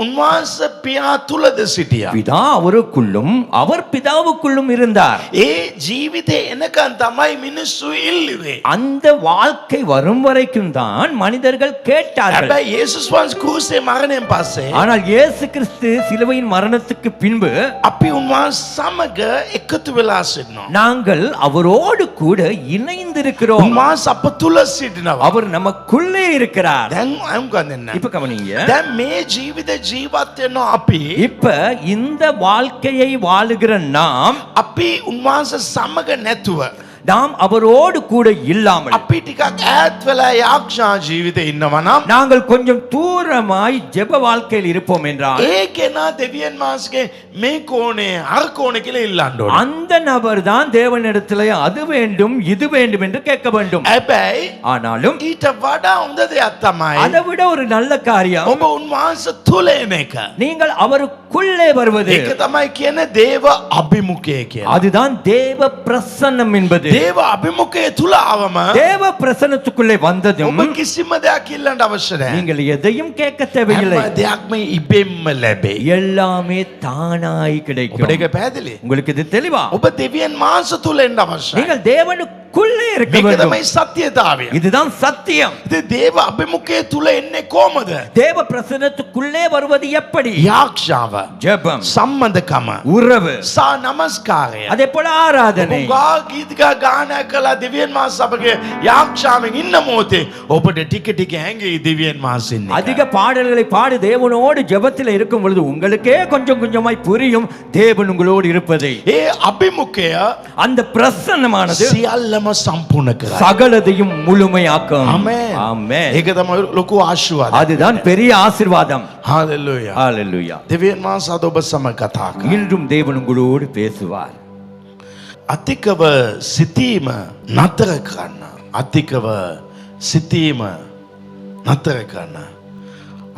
උන්වහන්සේ පියා තුලද සිටියා. பிதா அவருக்குள்ளும் அவர் பிதாவுக்குள்ளும் இருந்தார். ඒ ජීවිතේ එනකන් තමයි මිනිස්සු ඉල්ලුවේ. அந்த வாழ்க்கை வரும் வரைக்கும் தான் மனிதர்கள் கேட்டார்கள். හැබැයි යේසුස් වහන්සේ කුරුසේ මරණයෙන් පස්සේ ஆனால் இயேசு கிறிஸ்து சிலுவையின் மரணத்துக்கு பின்பு අපි උන්වහන්සේ සමග එකතු වෙලා සිටිනවා. நாங்கள் அவரோடு கூட இணைந்திருக்கிறோம். උන්වහන්සේ අප තුල සිටිනවා. அவர் நமக்குள்ளே இருக்கிறார். දැන් අයුම්කන් දෙන්න. இப்ப கவனிங்க, දැන් මේ ජීවිත ජීවත් වෙනවා අපි. இப்ப இந்த வாழ்க்கையை வாழுகிற நாம் අපි උන්වහන්සේ සමග නැතුව நாம் அவரோடு கூட இல்லாமல் අපි ටිකක් ඈත් වෙලා යාක්ෂා ජීවිතේ ඉන්නවා නම් நாங்கள் கொஞ்சம் தூரமாய் ஜெப வாழ்க்கையில் இருப்போம் என்றால் ඒ කෙනා දෙවියන් වහන්සේගේ මේ කෝණේ අර කෝණේ කියලා ඉල්ලන්න ඕනේ. அந்த நபர் தான் தேவனிடத்திலே அது வேண்டும் இது வேண்டும் என்று கேட்க வேண்டும். හැබැයි ஆனாலும் ඊට වඩා හොඳ දෙයක් තමයි அதை விட ஒரு நல்ல காரியம், ඔබ උන්වහන්සේ තුල එන එක. நீங்கள் அவருக்குள்ளே வருவது. ඒක තමයි කියන්නේ දේව අභිමුඛය කියලා. அதுதான் தேவ பிரசன்னம் என்பது. දේව අභිමුඛය තුල ආවම தேவ பிரசன்னத்துக்குள்ளே வந்ததும் ඔබ කිසිම දෙයක් ඉල්ලන්න අවශ්‍ය නැහැ. நீங்கள் எதையும் கேட்க தேவையில்லை. හැම දෙයක්ම ඉබෙන්ම ලැබේ. எல்லாமே தானாய் ඔබට கிடைக்கும். ඒක පැහැදිලි? உங்களுக்கு இது தெளிவா? ඔබ දෙවියන් වහන්සේ තුල එන්න අවශ්‍යයි. நீங்கள் தேவனுக்குள்ளே எனக்குள்ளே இருக்க මේක வேண்டும். තමයි සත්‍යතාවය. இதுதான் சத்தியம். இது தேவ අභිමුඛය තුල එන්නේ කොහමද? தேவ பிரசன்னத்துக்குள்ளே வருவது எப்படி? යාක්ෂාව, ஜெபம், සම්බන්ධකම, உறவு, සා නමස්කාරය. அதே போல ஆராதனை. උගා ගීතිකා ගාන කළා දෙවියන් වහන්සේ අපගේ යාක්ෂාවෙන් ඉන්න මොහොතේ ඔබට ටික ටික හැංගෙයි දෙවියන් වහන්සේ ඉන්නේ. அதிக பாடல்களை பாடி தேவனோடு ஜெபத்தில் இருக்கும் பொழுது உங்களுக்கே கொஞ்சம் கொஞ்சமாய் புரியும் தேவன் உங்களோடு இருப்பதை. ඒ අභිමුඛය அந்த பிரசன்னமானது සියල්ලම සම්පූර්ණ කරයි. சகலதையும் முழுமையாக்கும். ආමේන්. ஆமென். ඒක තමයි ලොකු ආශිර්වාදය. அதுதான் பெரிய ஆசீர்வாதம். හalleluya. ஹalleluya. දෙවියන් වහන්සේ අද ඔබ සමග කතා කරා. இன்றும் தேவன் உங்களோடு பேசுவார். අතිකව සිතීම නතර කරන්න. අතිකව සිතීම නතර කරන්න.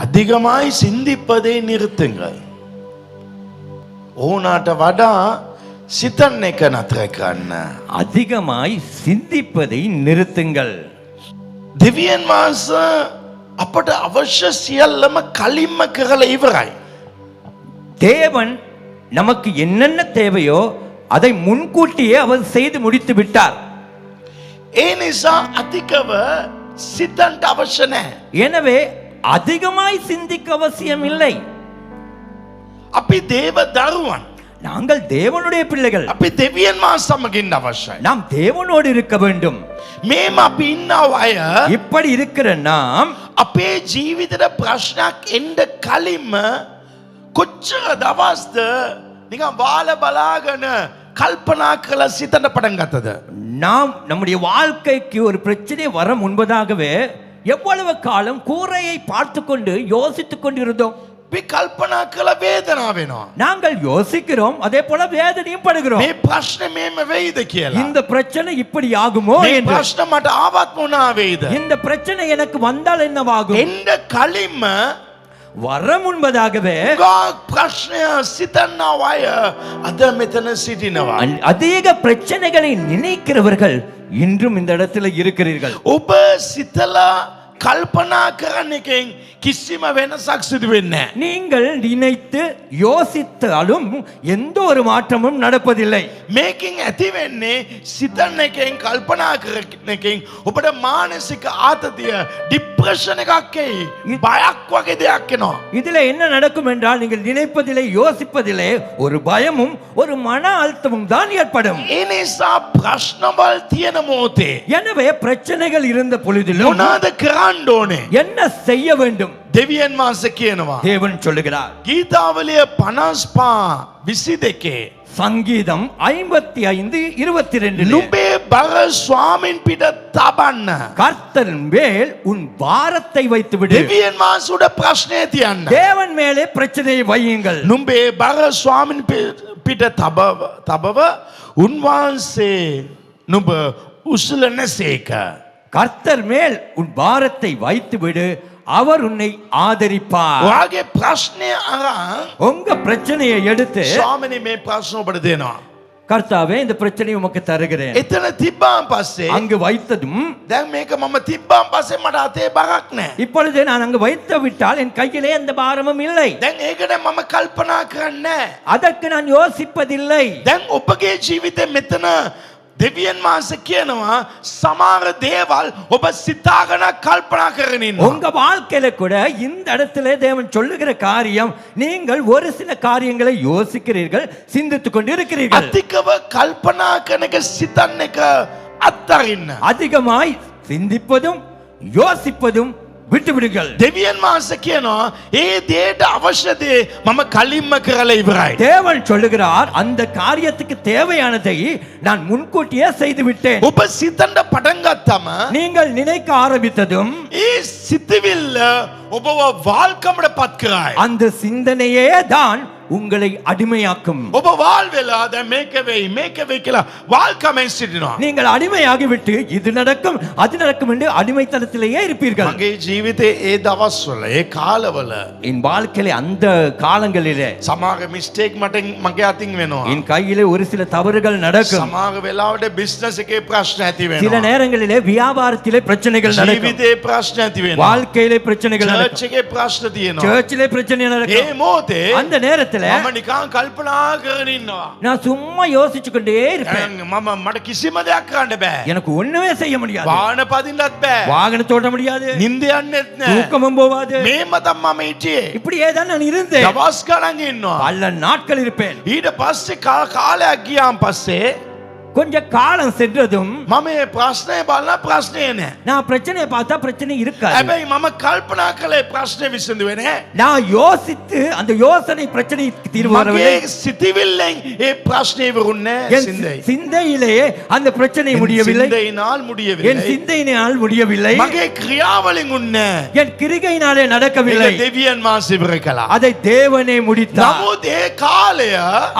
அதிகமாய் சிந்திப்பதை நிறுத்துங்கள். ඕනාට වඩා සිතන්න එක නතර කරන්න. அதிகமாய் சிந்திப்பதை நிறுத்துங்கள். දෙවියන් වහන්සේ අපට අවශ්‍ය සියල්ලම කලින්ම කරලා ඉවරයි. தேவன் நமக்கு என்னென்ன தேவையோ அதை முன்கூட்டியே அவர் செய்து முடித்து விட்டார். ඒ නිසා අතිකව සිතන්ට අවශ්‍ය නැහැ. எனவே அதிகமாய் சிந்திக்க அவசியம் இல்லை. අපි දේව දරුවන්. நாங்கள் தேவனுடைய பிள்ளைகள். අපි දෙවියන් වහන්සේ සමග ඉන්න අවශ්‍යයි. நாம் தேவனோடு இருக்க வேண்டும். මේම අපි ඉන්න අය இப்படி இருக்கிற நாம் අපේ ජීවිතේට ප්‍රශ්නයක් එන්න කලින්ම කොච්චර දවස්ද නිකන් වාල බලාගෙන කල්පනා කරලා සිතන්න පටන් ගත්තද? நாம் நம்முடைய வாழ்க்கைக்கு ஒரு பிரச்சனை வர முன்பதாகவே எவ்வளவு காலம் கூரையை பார்த்து கொண்டு யோசித்துக் கொண்டிருந்தோம். අපි කල්පනා කරලා වේදනාව වෙනවා. நாங்கள் யோசிக்கிறோம், அதே போல வேதனையும் படுகிறோம். මේ ප්‍රශ්නේ මේම වෙයිද කියලා. இந்த பிரச்சனை இப்படி ஆகுமோ මේ என்று. ප්‍රශ්න මට ආවත් මොනවා වෙයිද? இந்த பிரச்சனை எனக்கு வந்தால் என்னவாகும்? එන්න කලින්ම வர முன்பதாகவே ගා ප්‍රශ්නය සිතන්නව අය අද මෙතන සිටිනවා. அதிக பிரச்சனைகளை நினைக்கிறவர்கள் இன்றும் இந்த இடத்துல இருக்கிறீர்கள். ඔබ සිතලා කල්පනා කරන එකෙන් කිසිම වෙනසක් සිදු වෙන්නේ නැහැ. நீங்கள் நினைத்து யோசித்தாலும் எந்த ஒரு மாற்றமும் நடப்பதில்லை. මේකෙන් ඇති වෙන්නේ සිතන එකෙන් කල්පනා කරන එකෙන් ඔබට මානසික ආතතිය ડિප්‍රෙෂන් එකක් එයි. බයක් වගේ දෙයක් එනවා. இதுல என்ன நடக்கும் என்றால் நீங்கள் நினைப்பதில்லை, யோசிப்பதில்லை, ஒரு பயமும் ஒரு மன அழுத்தமும் தான் ஏற்படும். ඒ නිසා ප්‍රශ්නවල් තියෙන මොහොතේ எனவே பிரச்சனைகள் இருந்த பொழுதிலும் මොනවාද කරන්න ඕනේ? என்ன செய்ய வேண்டும்? දෙවියන් වහන්සේ කියනවා. தேவன் சொல்லுகிறார். ගීතාවලිය 55:22 சங்கீதம் 55:22 නුඹේ බර ස්වාමින් පිට තබන්න. கர்த்தரின் மேல் உன் பாரத்தை வைத்து விடு. දෙවියන් වහන්සේ උඩ ප්‍රශ්නය තියන්න. தேவன் மேலே பிரச்சனையை வையுங்கள். නුඹේ බර ස්වාමින් පිට තබව උන්වහන්සේ නුඹ උසුලන සේක. கர்த்தர் மேல் உன் பாரத்தை வைத்து விடு, அவர் உன்னை ஆதரிப்பார். ඔයාගේ ප්‍රශ්නය අරන් உங்க பிரச்சனையை எடுத்து ස්වාමිනේ මේ ප්‍රශ්න ඔබට දෙනවා. கர்த்தாவே இந்த பிரச்சனையை உமக்கு தருகிறேன். එතන තිබ්බාන් පස්සේ அங்கு வைத்ததும் දැන් මේක මම තිබ්බාන් පස්සේ මට අතේ බරක් නැහැ. இப்பொழுது நான் அங்கு வைத்து விட்டால் என் கையிலே எந்த பாரமும் இல்லை. දැන් ඒකට මම කල්පනා කරන්නේ නැහැ. அதற்கு நான் யோசிப்பதில்லை. දැන් ඔබගේ ජීවිතේ මෙතන දෙවියන් වහන්සේ කියනවා සමහර දේවල් ඔබ සිතාගෙන කල්පනා කරගෙන ඉන්නවා. உங்க வாழ்க்கையில கூட இந்த இடத்துல தேவன் சொல்லுகிற காரியம், நீங்கள் ஒரு சில காரியங்களை யோசிக்கிறீர்கள், சிந்தித்துக் கொண்டு இருக்கிறீர்கள். අතිකව කල්පනා කරන එක සිතන්න එක අත්තරින්න. அதிகமாய் சிந்திப்பதும் யோசிப்பதும் விட்டுவிடுங்கள். දෙවියන් වහන්සේ කියනවා ඒ දේට අවශ්‍ය දේ මම කලින්ම කරලා ඉවරයි. தேவன் சொல்லுகிறார், அந்த காரியத்துக்கு தேவையானதை நான் முன்கூட்டியே செய்து விட்டேன். ඔබ සිතන්න පටන් ගත්තම நீங்கள் நினைக்க ஆரம்பித்ததும் ඒ සිතවිල්ල ඔබව වාල්කමට පත් කරයි. அந்த சிந்தனையே தான் உங்களை அடிமையாக்கும். ඔබ වාල් වෙලා දැන් මේක වෙයි කියලා වාල්කමෙන් සිටිනවා. நீங்கள் அடிமையாகிவிட்டு இது நடக்கும் அது நடக்கும் என்று அடிமைத்தனத்திலேயே இருப்பீர்கள். මගේ ජීවිතේ ඒ දවස්වල ඒ කාලවල என் வாழ்க்கையில அந்த காலங்களிலே සමහර මිස්ටේක් මගේ අතින් වෙනවා. என் கையிலே ஒரு சில தவறுகள் நடக்கும். සමහර වෙලාවට බිස්නස් එකේ ප්‍රශ්න ඇති சில වෙනවා. நேரங்களிலே வியாபாரத்திலே பிரச்சனைகள் நடக்கும். ජීවිතේ ප්‍රශ්න ඇති වෙනවා. வாழ்க்கையிலே பிரச்சனைகள் நடக்கும். චර්ච් එකේ ප්‍රශ්න තියෙනවා. சர்ச்சிலே பிரச்சனை ඒ நடக்கும். මොහොතේ அந்த நேரத்தில் நேரத்துல මම නිකන් කල්පනා කරගෙන ඉන්නවා. நான் சும்மா யோசிச்சு கொண்டே இருப்பேன். මට කිසිම දෙයක් කරන්න බෑ. எனக்கு ஒண்ணுமே செய்ய முடியாது. වාහන පදින්නත් බෑ. வாகனத்தை ஓட்ட முடியாது. නිින්ද යන්නෙත් නෑ. தூக்கமும் போவாது. මේම තමයි මම හිටියේ. இப்படியே தான் நான் இருந்தேன். දවස් ගණන් ඉන්නවා. பல நாட்கள் இருப்பேன். ඊට පස්සේ කාලයක් ගියාන් පස්සේ கொஞ்ச காலம் சென்றதும் මම මේ ප්‍රශ්නේ බලලා ප්‍රශ්නේ නෑ. நான் பிரச்சனையை பார்த்தா பிரச்சனை இருக்காது. හැබැයි මම කල්පනා කළේ ප්‍රශ්නේ විසඳුවේ නෑ. நான் யோசித்து அந்த யோசனை பிரச்சனை தீர்வு வரவில்லை. මගේ සිතිවිල්ලෙන් ඒ ප්‍රශ්නේ ඉවරුන්නේ என் සින්දේ. சிந்தையிலேயே அந்த பிரச்சனை முடியவில்லை. සින්දේனால் என் முடியவில்லை. சிந்தையினால் முடியவில்லை. මගේ ක්‍රියාවලින් උන්නේ என் கிரிகையினாலே நடக்கவில்லை. ඒක දෙවියන් වහන්සේ ඉවර කළා. அதை தேவனே முடித்தார். නමුත් ඒ කාලය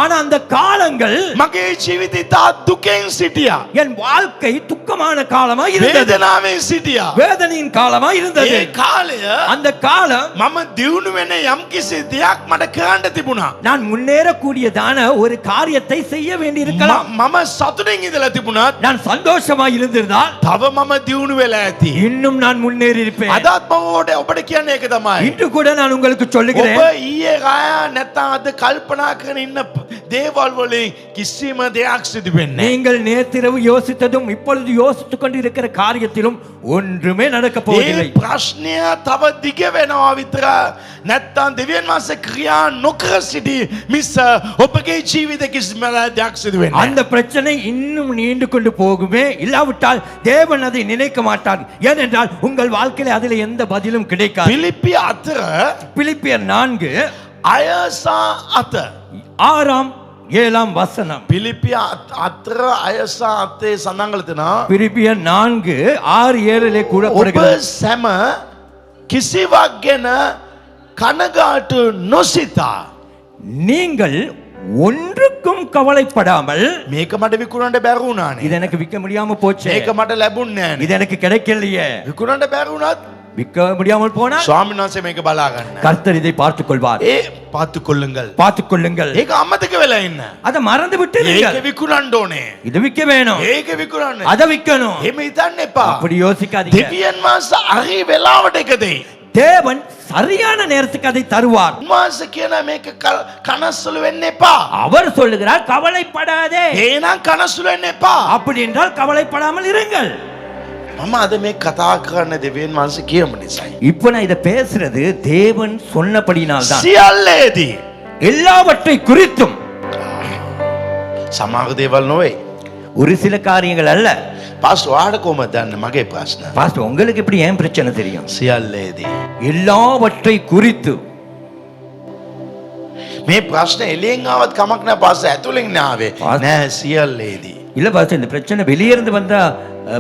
ஆனா அந்த காலங்கள் මගේ ජීවිතේ තා දුකෙන් සිටියා. என் வாழ்க்கை துக்கமான காலமா இருந்தது. වේදනාවෙන් සිටියා. வேதனையின் காலமா இருந்தது. ඒ කාලය அந்த காலம் මම දියුණු වෙන යම්කිසි දෙයක් මට කරන්න තිබුණා. நான் முன்னேறக்கூடியதான ஒரு காரியத்தை செய்ய வேண்டியிருக்கலாம். මම සතුටින් ඉඳලා තිබුණත් நான் சந்தோஷமா இருந்திருந்தால் තව මම දියුණු වෙලා ඇති. இன்னும் நான் முன்னேறி இருப்பேன். අදත් මම ඔබට කියන්නේ ඒක තමයි. இன்று கூட நான் உங்களுக்கு ඔබ சொல்லுகிறேன், ඊයේ රාය නැත්තම් අද කල්පනා කරගෙන ඉන්න දේවල් වලින් කිසිම දෙයක් සිදු වෙන්නේ නැහැ. நீங்கள் நேற்றிரவு யோசித்ததும் இப்பொழுது யோசித்துக் கொண்டு இருக்கிற காரியத்திலும் ஒன்றுமே நடக்க போவதில்லை. ඒ ප්‍රශ්නය තව දිග වෙනවා විතර නැත්තම් දෙවියන් වහන්සේ ක්‍රියා නොකර සිටි මිස ඔබගේ ජීවිතේ කිසිම දෙයක් සිදු වෙන්නේ அந்த பிரச்சனை இன்னும் நீண்டு கொண்டு போகுமே, இல்லாவிட்டால் தேவன் அதை நினைக்க மாட்டார். ஏனென்றால் உங்கள் வாழ்க்கையில அதில் எந்த பதிலும் கிடைக்காது. පිලිප්පි 4 பிலிப்பியர் 4 අයසා 4 6 7 வசனம். පිලිප්පි 4 අයසා 4 සඳහන් කරලා තියෙනවා. பிலிப்பியர் 4 6 7 கூட ඔබ கூறப்படுகிறது. සෑම කිසිවක් ගැන කනගාටු නොසිතා நீங்கள் ஒன்றுக்கும் கவலைப்படாமல், මේක මට විකුණන්න බැරි වුණානේ. இது எனக்கு விற்க முடியாம போச்சு, මේක මට ලැබුණේ නෑනේ. இது எனக்கு கிடைக்கலையே, විකුණන්න බැරි වුණත් விற்க முடியாமல் போனால் ස්වාමීන් වහන්සේ මේක බලා ගන්න. கர்த்தர் இதை பார்த்துக் கொள்வார். ඒ පාතු කොල්ලங்கள். பார்த்துக் கொள்ளுங்கள். ඒක අමතක වෙලා ඉන්න. அதை மறந்து விட்டு ඒක විකුණන්න ඕනේ. இது விற்க வேணும், ඒක විකුණන්න. அதை விற்கணும். එහෙම හිතන්න එපා. அப்படி யோசிக்காதீங்க. දෙවියන් වහන්සේ හරි වෙලාවට එක දෙයි. தேவன் சரியான நேரத்துக்கு அதை தருவார். උන්වහන්සේ කියන මේක කනස්සලු වෙන්න එපා. அவர் சொல்லுகிறார் கவலைப்படாதே. එහෙනම් කනස්සලු වෙන්න එපා. அப்படி என்றால் கவலைப்படாமல் இருங்கள். මම අද මේ කතා කරන්න දෙවියන් වහන්සේ කියමු නිසායි. இப்போ நான் இதை பேசுறது தேவன் சொன்னபடினால் தான். සියල්ලේදී எல்லாவற்றை குறித்தும், සමහර දේවල් නොවේ. ஒரு சில காரியங்கள் அல்ல. පාස් ඔයාට කොහමද දන්නේ මගේ ප්‍රශ්න? பாஸ்டர் உங்களுக்கு எப்படி ஏன் பிரச்சனை தெரியும்? සියල්ලේදී எல்லாவற்றை குறித்து. මේ ප්‍රශ්න එළියෙන් ආවත් කමක් නැහැ පාස් ඇතුලෙන් නාවේ. නෑ සියල්ලේදී. இல்ல பாஸ்டர், இந்த பிரச்சனை வெளியே இருந்து வந்தா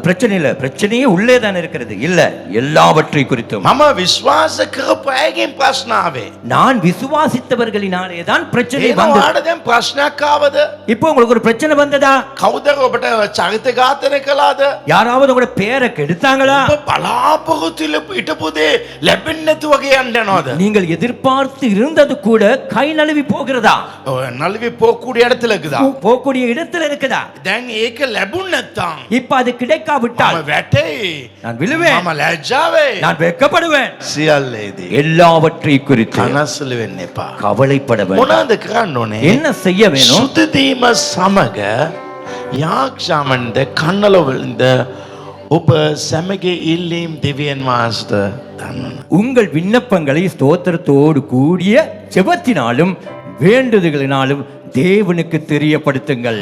பிரச்சனை இல்ல, பிரச்சனையே உள்ளே தான் இருக்கிறது. இல்ல, எல்லாவற்றை குறித்தும். මම විශ්වාස කරපු අයගෙන් ප්‍රශ්න ආවේ. நான் விசுவாசித்தவர்களினாலே தான் பிரச்சனை එහෙනම් வந்தது. ඔයාට දැන් ප්‍රශ්නයක් ආවද? இப்போ உங்களுக்கு ஒரு பிரச்சனை வந்ததா? කවුද ඔබට චරිත ඝාතනය කළාද? யாராவது உங்களோட பேரை கெடுத்தாங்களா? ඔබ බලාපොරොත්තු හිටපු දේ ලැබෙන්නේ නැතු වගේ යන්න යනවද? நீங்கள் எதிர்பார்த்து இருந்தது கூட கை நழுவி போகிறதா? ඔය නළුවේ போக்கூடிய இடத்துல இருக்குதா? போகக்கூடிய இடத்துல இருக்குதா? දැන් ඒක ලැබුණ නැත්තම් இப்ப அது கிடைக்காவிட்டால் මම වැටෙයි. நான் விழுவேன், මම ලැජ්ජාවේ. நான் வெட்கப்படுவேன். සියල්ලේදී எல்லாவற்றை குறித்து කනස්සලු වෙන්න එපා. கவலைப்பட வேண்டாம். මොනවද කරන්න ඕනේ? என்ன செய்ய வேணும்? සුදදීම සමග යාක්ෂාමන්ද කන්නලවලින්ද ඔබ සැමගේ ඉල්ලීම් දෙවියන් වහන්සේට දන්වන්න. உங்கள் விண்ணப்பங்களை ஸ்தோத்திரத்தோடு கூடிய ஜெபத்தினாலும் வேண்டுதல்களினாலும் தேவனுக்கு தெரியப்படுத்துங்கள்.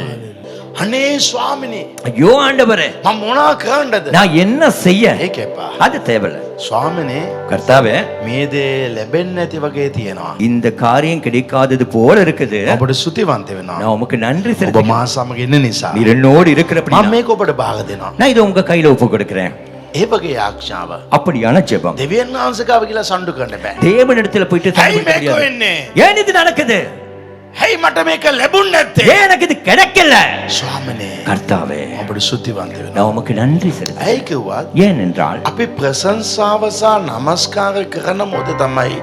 අනේ ස්වාමිනේ ஐயோ ஆண்டவரே, මම මොනවා කරන්නද? நான் என்ன செய்ய? ඒක එපා. அது தேவையில்ல. ස්වාමිනේ கர்த்தாவே, මේ දේ ලැබෙන්නේ නැති වගේ තියෙනවා. இந்த காரியம் கிடைக்காதது போல இருக்குது. ඔබට ස්තුතිවන්ත වෙනවා. நான் உமக்கு நன்றி ඔබ செலுத்துகிறேன். මා සමග ඉන්න නිසා. நீர் என்னோடு இருக்கிறபடி මම මේක ඔබට භාග දෙනවා. நான் இதை உங்க கையில ஒப்பு கொடுக்கிறேன். ඒ වගේ යාක්ෂාව அப்படியான ஜெபம் දෙවියන් වහන්සේ ගාව කියලා සම්ඩු කරන්න බෑ. தேவனிடத்துல போயிட்டு ඇයි சண்டை මේක முடியாது. වෙන්නේ? ஏன் இது நடக்குது? ඇයි මට මේක ලැබුණ නැත්තේ? ஏன் எனக்கு இது கிடைக்கல? ස්වාමිනේ கர்த்தாவே, ඔබට ස්තුතිවන්ත වෙනවා. நான் உமக்கு நன்றி செலுத்துகிறேன். ඇයි කිව්වත් ஏனென்றால் අපි ප්‍රශංසාව සහ නමස්කාර කරන මොද තමයි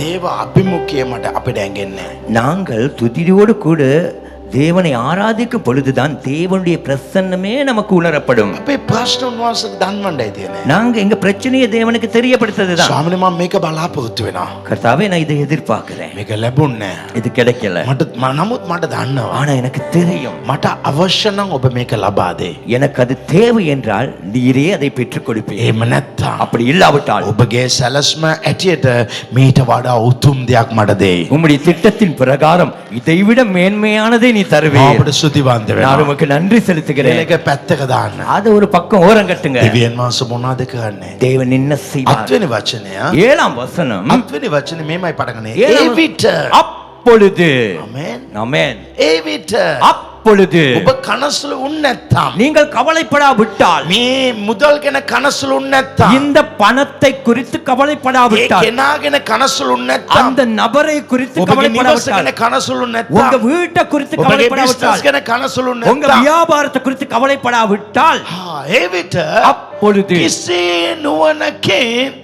දේව අභිමුඛය මට අපිට ඇඟෙන්නේ. நாங்கள் துதியோடு கூட தேவனை ஆராதிக்கும் பொழுதுதான் தேவனுடைய பிரசன்னமே நமக்கு உணரப்படும். අපේ ප්‍රශ්න උන්වහන්සේට දන්වන්නයි තියෙන්නේ. நாங்க எங்க பிரச்சனையை தேவனுக்கு தெரியப்படுத்துறதுதான். ස්වාමීනි මම මේක බලාපොරොත්තු වෙනවා. கர்த்தாவே நான் இதை எதிர்பார்க்கிறேன். මේක ලැබුණේ නැහැ. இது கிடைக்கல. නමුත් මට දන්නවා. ஆனா எனக்கு தெரியும். මට අවශ්‍ය නම් ඔබ මේක ලබා දෙයි. எனக்கு அது தேவை என்றால் நீரே அதை பெற்றுக் கொடுப்பீர். එහෙම නැත්නම් அப்படி இல்லாவிட்டால் ඔබගේ සැලැස්ම ඇටියට මීට වඩා උතුම් දෙයක් මට දෙයි. உம்முடைய திட்டத்தின் பிரகாரம் இதைவிட மேன்மையானதை நீ தருவீர். අපිට ස්තුතිවන්ත நான் වෙනවා. உமக்கு நன்றி செலுத்துகிறேன். මේක පැත්තක දාන්න. அது ஒரு பக்கம் ஓரம் கட்டுங்க. දෙවියන් වහන්සේ මොනවද කරන්නේ? தேவன் என்ன செய்வார்? අත්වෙනි වචනය. 7ஆம் வசனம். අත්වෙනි වචනේ මේමයි පටන් ගන්නේ. ஏழாம் ඒ විට. அப்பொழுது. ආමෙන්. ஆமென். ඒ විට. அப்பொழுது ඔබ කනසුළු වුන් නැත්නම් நீங்கள் கவலைப்படாவிட்டால், මේ මුදල් ගැන කනසුළු වුන් නැත්නම් இந்த பணத்தை குறித்து ඒ கவலைப்படாவிட்டால், කෙනාගෙන කනසුළු වුන් නැත්නම් அந்த நபரை குறித்து ඔබගේ නිවස கவலைப்படாவிட்டால், ගැන කනසුළු உங்க නැත්නම් வீட்டை குறித்து ඔබගේ බිස්නස් கவலைப்படாவிட்டால், ගැන කනසුළු உங்க නැත්නම් வியாபாரத்தை குறித்து கவலைப்படாவிட்டால், ඒ විට அப்பொழுது කිසි නුවණකින්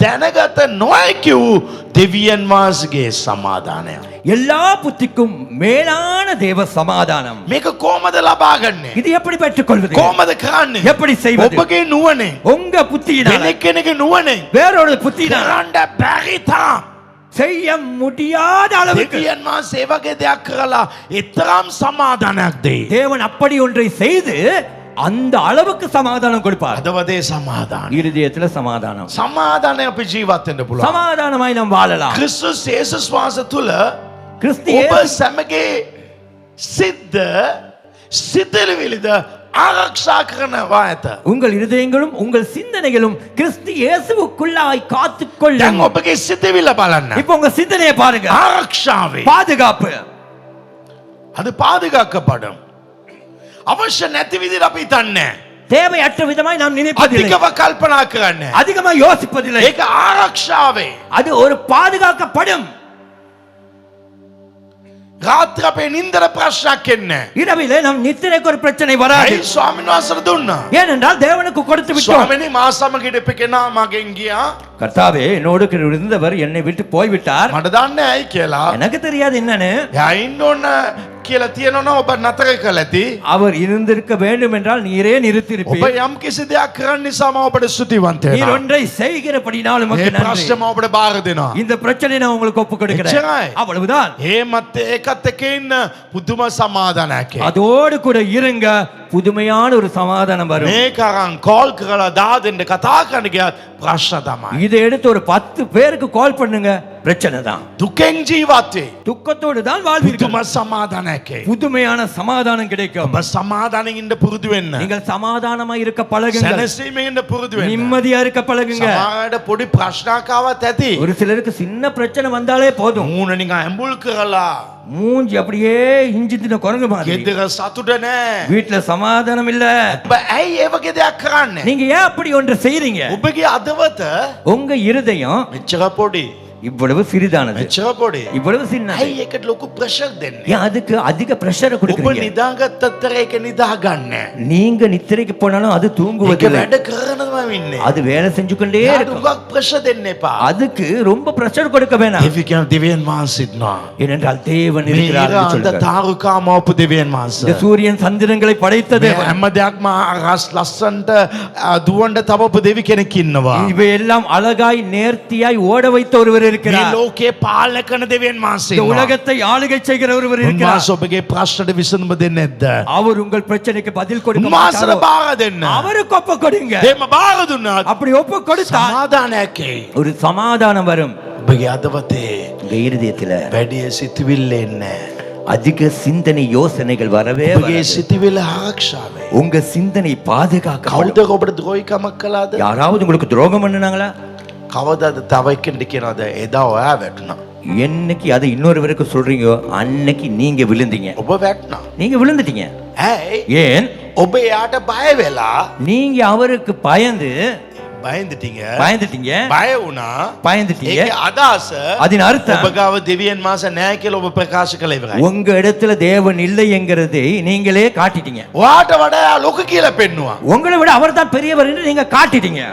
දැනගත නොහැකි වූ දෙවියන් වහන්සේගේ සමාදානය. எல்லா புத்திக்கும் மேலான தேவ சமாதானம். මේක කොහමද ලබාගන්නේ? இது எப்படி பெற்றுக்கொள்வது? කොහමද කරන්නේ? எப்படி செய்வது? ඔබගේ නුවණෙන් உங்க புத்தியினால, වෙන කෙනෙකුගේ නුවණෙන් வேறொரு புத்தியினால කරන්න බැරි තරම් செய்ய முடியாத அளவுக்கு දෙවියන් වහන්සේ ඒ වගේ දෙයක් කරලා ඊතරම් සමාදානයක් දෙයි. தேவன் அப்படி ஒன்றை செய்து அந்த அளவுக்கு சமாதானம் கொடுப்பார். අදවදේ සමාදානය. இருதயத்துல சமாதானம். සමාදානය අපි ජීවත් වෙන්න පුළුවන්. சமாதானமாய் நாம் வாழலாம். ක්‍රිස්තුස් යේසුස් වහන්සේ තුල கிறிஸ்து ඔබ இயேசு සමගේ සිද්ද සිතවිලිද ආරක්ෂා කරනවා ඇත. உங்கள் இருதயங்களும் உங்கள் சிந்தனைகளும் கிறிஸ்து இயேசுவுக்குள்ளாய் காத்துக்கொள்ளும். දැන් ඔබගේ සිතවිල්ල බලන්න. இப்போ உங்க சிந்தனையை பாருங்க. ආරක්ෂාවේ பாதுகாப்பு. அது பாதுகாக்கப்படும். අවශ්‍ය නැති විදිහට අපි හිතන්නේ. தேவையற்ற விதமாய் நாம் நினைப்பதில்லை. අධිකව කල්පනා කරන්නේ. அதிகமா யோசிப்பதில்லை. ඒක ආරක්ෂාවේ. அது ஒரு பாதுகாக்கப்படும். රාත්‍රී අපේ නින්දර ප්‍රශ්නයක් එන්නේ. இரவிலே நம் நித்திரைக்கு ஒரு பிரச்சனை வராது. ඇයි ස්වාමීන් වහන්සේට දුන්නා? ஏனென்றால் தேவனுக்கு கொடுத்து விட்டோம். ස්වාමීනි මා සමග ඉඳපු කෙනා මගෙන් ගියා. கர்த்தாவே, என்னோடு இருந்தவர் என்னை விட்டு போய்விட்டார். මට දන්නේ ඇයි කියලා. எனக்கு தெரியாது என்னன்னு. එයා ඉන්න ඕන කියලා තියෙනවා ඔබ නතර කළා ඇති. அவர் இருந்திருக்க வேண்டும் என்றால் நீரே ඔබ நிறுத்தியிருப்பீர். යම් කිසි දෙයක් කරන්න නිසා මම ඔබට ස්තුතිවන්ත நீர் වෙනවා. ஒன்றை செய்கிறபடினால் உமக்கு මේ நன்றி. ප්‍රශ්න මම ඔබට බාර දෙනවා. இந்த பிரச்சனை நான் உங்களுக்கு ஒப்பு கொடுக்கிறேன். එච්චරයි. அவ்வளவுதான். ඒකත් එක්ක ඉන්න පුදුම සමාදානයක්. அதோடு கூட இருங்க, புதுமையான ஒரு சமாதானம் வரும். මේක අරන් කෝල් කරලා දා දෙන්න කතා කරන්න ගියත් ප්‍රශ්න තමයි. இதை எடுத்து ஒரு 10 பேருக்கு கால் பண்ணுங்க, பிரச்சனை தான். දුකෙන් ජීවත් වෙයි. துக்கத்தோடு தான் வாழ்வீர்கள். පුදුම සමාදානයක්. புதுமையான சமாதானம் கிடைக்கும். ඔබ සමාදානෙන් ඉන්න පුරුදු වෙන්න. நீங்கள் சமாதானமா இருக்க பழகுங்கள். සැනසීමෙන් ඉන්න පුරුදු වෙන්න. நிம்மதியா இருக்க பழகுங்க. සමහරවිට පොඩි ප්‍රශ්නයක් ආවත් ඇති. ஒரு சிலருக்கு சின்ன பிரச்சனை வந்தாலே போதும், මූණ නිකන් ඇඹුල් කරලා மூஞ்சி அப்படியே இஞ்சி தின்ன குரங்கு மாதிரி. ගෙදර සතුට නැහැ. வீட்டுல சமாதானம் இல்ல. ඔබ ඇයි ඒ වගේ දෙයක් කරන්නේ? நீங்க ஏன் அப்படி ஒன்று செய்றீங்க? ඔබගේ අදවත உங்க இருதயம் මෙච්චර පොඩි. இவ்வளவு சிறிதானது, මෙච්චර පොඩි. இவ்வளவு சின்னது. ඇයි ඒකට ලොකු ප්‍රෙෂර් දෙන්නේ? ஏன் அதுக்கு அதிக பிரஷர் ඔබ கொடுக்குறீங்க? නිදාගත්තතර ඒක නිදාගන්නේ. நீங்க நித்திரைக்கு போனாலும் அது ඒක தூங்குவதில்லை, වැඩ කරනවම ඉන්නේ. அது வேலை செஞ்சு கொண்டே ඒකට இருக்கும். උගක් ප්‍රෙෂර් දෙන්න එපා. அதுக்கு ரொம்ப பிரஷர் கொடுக்க வேணாம். දෙවියන් වහන්සේ ඉන්නවා. ஏனென்றால் தேவன் මේ இருக்கிறார் என்று අන්ත சொல்லுகிறார். තාරුකා මවපු දෙවියන් වහන්සේ. இந்த சூரியன் சந்திரங்களை படைத்த මේ தேவன், හැම දෙයක්ම රස් ලස්සන්ට දුවන්ට තවපු දෙවි කෙනෙක් ඉන්නවා. இவையெல்லாம் அழகாய் நேர்த்தியாய் ஓட வைத்த ஒருவர் මේ இருக்கிறார். ලෝකේ පාලනය කරන දෙවියන් වහන්සේ இந்த ඉන්නවා. உலகத்தை ஆளுகை செய்கிற ஒருவர் இருக்கிறார். උන්වහන්සේ ඔබගේ ප්‍රශ්නට විසඳුම දෙන්නේ නැද්ද? அவர் உங்கள் பிரச்சனைக்கு பதில் கொடுக்க උන්වහන්සේට மாட்டாரோ? බාර දෙන්න. அவருக்கு ஒப்பு கொடுங்க. එහෙම බාර දුන්නාත් அப்படி ஒப்பு கொடுத்தா සමාදානයක් එයි. ஒரு சமாதானம் வரும். ඔබගේ අදවතේ உங்க இருதயத்துல වැඩි සිතුවිල්ල එන්නේ. அதிக சிந்தனை யோசனைகள் வரவே ඔබගේ வராது. සිතුවිල්ල ආරක්ෂාවේ. உங்க சிந்தனை பாதுகாக்க. කවුද ඔබට ද්‍රෝහිකමක් කළාද? யாராவது உங்களுக்கு துரோகம் பண்ணுனாங்களா? කවදාද තව එක්කෙනෙක් කියනවාද එදා ඔයා වැටුණා. என்னைக்கு அதை இன்னொருவருக்கு சொல்றீங்க, அன்னைக்கு நீங்க விழுந்தீங்க. ඔබ වැටුණා. நீங்க விழுந்துட்டீங்க. ඇයි? ஏன்? ඔබ එයාට බය වෙලා நீங்க அவருக்கு பயந்துட்டீங்க. බය වුණා. பயந்துட்டீங்க. ඒකේ අදහස அதன் அர்த்தம், ඔබ ගාව දෙවියන් වහන්සේ නැහැ කියලා ඔබ ප්‍රකාශ කළා ඉවරයි. உங்க இடத்துல தேவன் இல்லை என்கிறதை நீங்களே காட்டிட்டீங்க. ඔයාට වඩා එයා ලොකු කියලා පෙන්නුවා. உங்களை விட அவர் தான் பெரியவர் என்று நீங்க காட்டிட்டீங்க.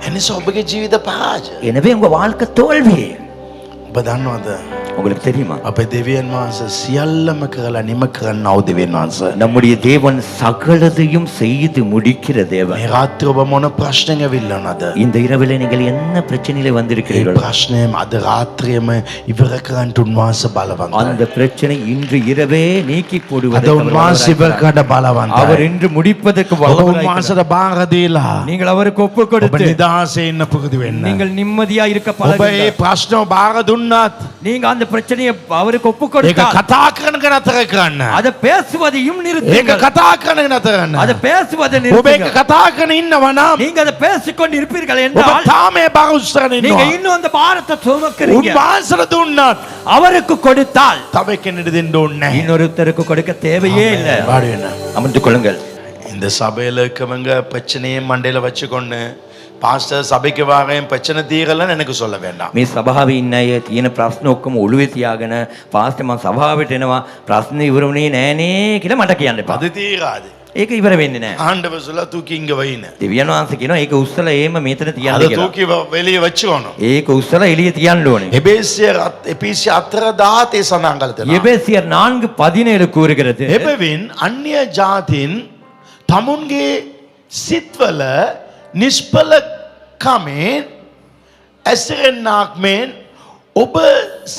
එනිසා ඔබගේ ජීවිත පරාජය. எனவே உங்க வாழ்க்கை தோல்வி. ඔබ දන්නවද? உங்களுக்கு தெரியுமா? අපේ දෙවියන් වහන්සේ සියල්ලම කරලා නිම කරන්නව දෙවියන් වහන්සේ. நம்முடைய தேவன் சகலதையும் செய்து முடிக்கிற தேவன். මේ රාත්‍රියේ ඔබ මොන ප්‍රශ්නෙක විල්ලනද? இந்த இரவில் நீங்கள் என்ன பிரச்சனையில ඒ வந்திருக்கிறீர்களோ ප්‍රශ්නයම අද රාත්‍රියේම ඉවර කරන්න උන්වහන්සේ බලවන්තයි. அந்த பிரச்சனை இன்று இரவே நீக்கி අද போடுவதற்கு அவர் උන්වහන්සේ ඉවර வல்லவராய் කරන්න இருக்கிறார். බලවන්තයි. அவர் இன்று முடிப்பதற்கு ඔබ வல்லவராய் උන්වහන්සේට බාර දීලා நீங்கள் அவருக்கு ஒப்பு ඔබ கொடுத்து නිදහසේ ඉන්න පුරුදු වෙන්න. நீங்கள் நிம்மதியா இருக்க ඔබ මේ பழகுங்கள். ප්‍රශ්න බාර දුන්නත් நீங்க அந்த பிரச்சனையை அவருக்கு ஒப்பு ඒක கொடுத்தால் කතා කරන එක නතර කරන්න. அதை பேசுவதையும் ඒක நிறுத்துங்கள். කතා කරන එක නතර කරන්න. அதை பேசுவதை ඔබ ඒක நிறுத்துங்கள். කතා කරන ඉන්නවා නම් நீங்க அதை பேசிக்கொண்டு இருப்பீர்கள் ඔබ என்றால் තාම මේ බාර උස්සගෙන நீங்க ඉන්නවා. இன்னும் அந்த பாரத்தை சுமக்கிறீங்க. උන්වහන්සේට දුන්නත් அவருக்கு கொடுத்தால் තව කෙනෙකුට දෙන්න ඕනේ නැහැ. இன்னொருத்தருக்கு கொடுக்க தேவையே இல்லை. වාඩි වෙන්න. அமர்ந்து கொள்ளுங்கள். இந்த சபையில இருக்கவங்க பிரச்சனையை மண்டையில வச்சுக்கொண்டு பாஸ்டர் சபைக்கு வாரேன் பிரச்சனை தீரலன்னு எனக்கு சொல்ல வேண்டாம். මේ සභාවේ ඉන්න අය තියෙන ප්‍රශ්න ඔක්කොම ඔළුවේ තියාගෙන පාස්ටර් මම සභාවට එනවා ප්‍රශ්න ඉවරුනේ නෑනේ කියලා මට කියන්න එපා. அது தீராது. ඒක ඉවර වෙන්නේ නෑ. ஆண்டவர் சொல்ல தூக்கி இங்க வைன்னு. දෙවියන් වහන්සේ කියනවා ඒක උස්සලා ඒම මෙතන තියන්න அதை කියලා. தூக்கி வெளியே வச்சுக்கணும். ඒක උස්සලා එළිය තියන්න ඕනේ. எபேசியர் 4:10 සඳහන් කළ තියෙනවා. எபேசியர் 4:17 கூறுகிறது. එබැවින් අන්‍ය ජාතින් තමුන්ගේ සිත්වල නිෂ්ඵල කමෙන් ඇසිරෙන්නාක් මෙන් ඔබ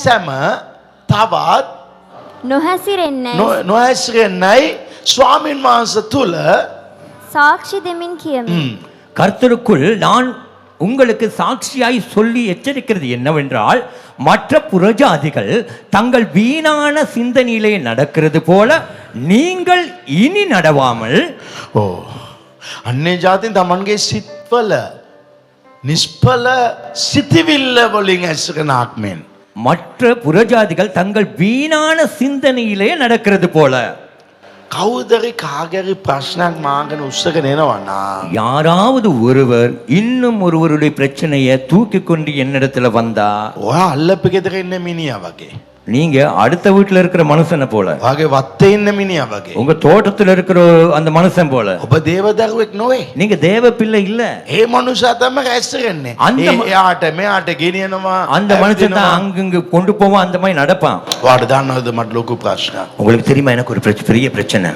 සැම තවත් නොහැසිරෙන්නයි ස්වාමීන් වහන්සේ තුල சாட்சி දෙමින් කියමි. கர்த்தருக்குள் நான் உங்களுக்கு சாட்சியாய் சொல்லி எச்சரிக்கிறது என்னவென்றால் மற்ற புறஜாதிகள் தங்கள் வீணான சிந்தனையிலே நடக்கிறது போல நீங்கள் இனி நடவாமல் ඕ අන්‍ය ජාතින් තමන්ගේ සිත්වල නිෂ්ඵල සිතිවිල්ල වලින් ඇසිරෙන්නාක් මෙන් மற்ற புறஜாதிகள் தங்கள் வீணான சிந்தனையிலே நடக்கிறது போல කවුදරි කාගරි ප්‍රශ්නයක් මාගෙන උස්සගෙන එනවා නම් யாராவது ஒருவர் இன்னும் ஒருவருடைய பிரச்சனையை தூக்கி கொண்டு என்னிடத்துல வந்தா ඔයා අල්ලපු ගෙදර ඉන්න මිනිහා වගේ. நீங்க அடுத்த வீட்டுல இருக்கிற மனுஷனை போல ඔයාගේ වත්තේ ඉන්න මිනිහා වගේ. உங்க தோட்டத்துல இருக்கிற அந்த மனுஷன் போல ඔබ දේවදරුවෙක් නොවේ. நீங்க தேவ பிள்ளை இல்ல. ඒ මනුෂයා තමයි ඇස්සරන්නේ. එයාට මෙයාට ගෙනියනවා. அந்த மனுஷன் தான் அங்கங்க கொண்டு போவான் அந்த மாதிரி நடப்பான். වාට දන්නවද මට ලොකු ප්‍රශ්නයක්. உங்களுக்கு தெரியுமா எனக்கு ஒரு பெரிய பிரச்சனை.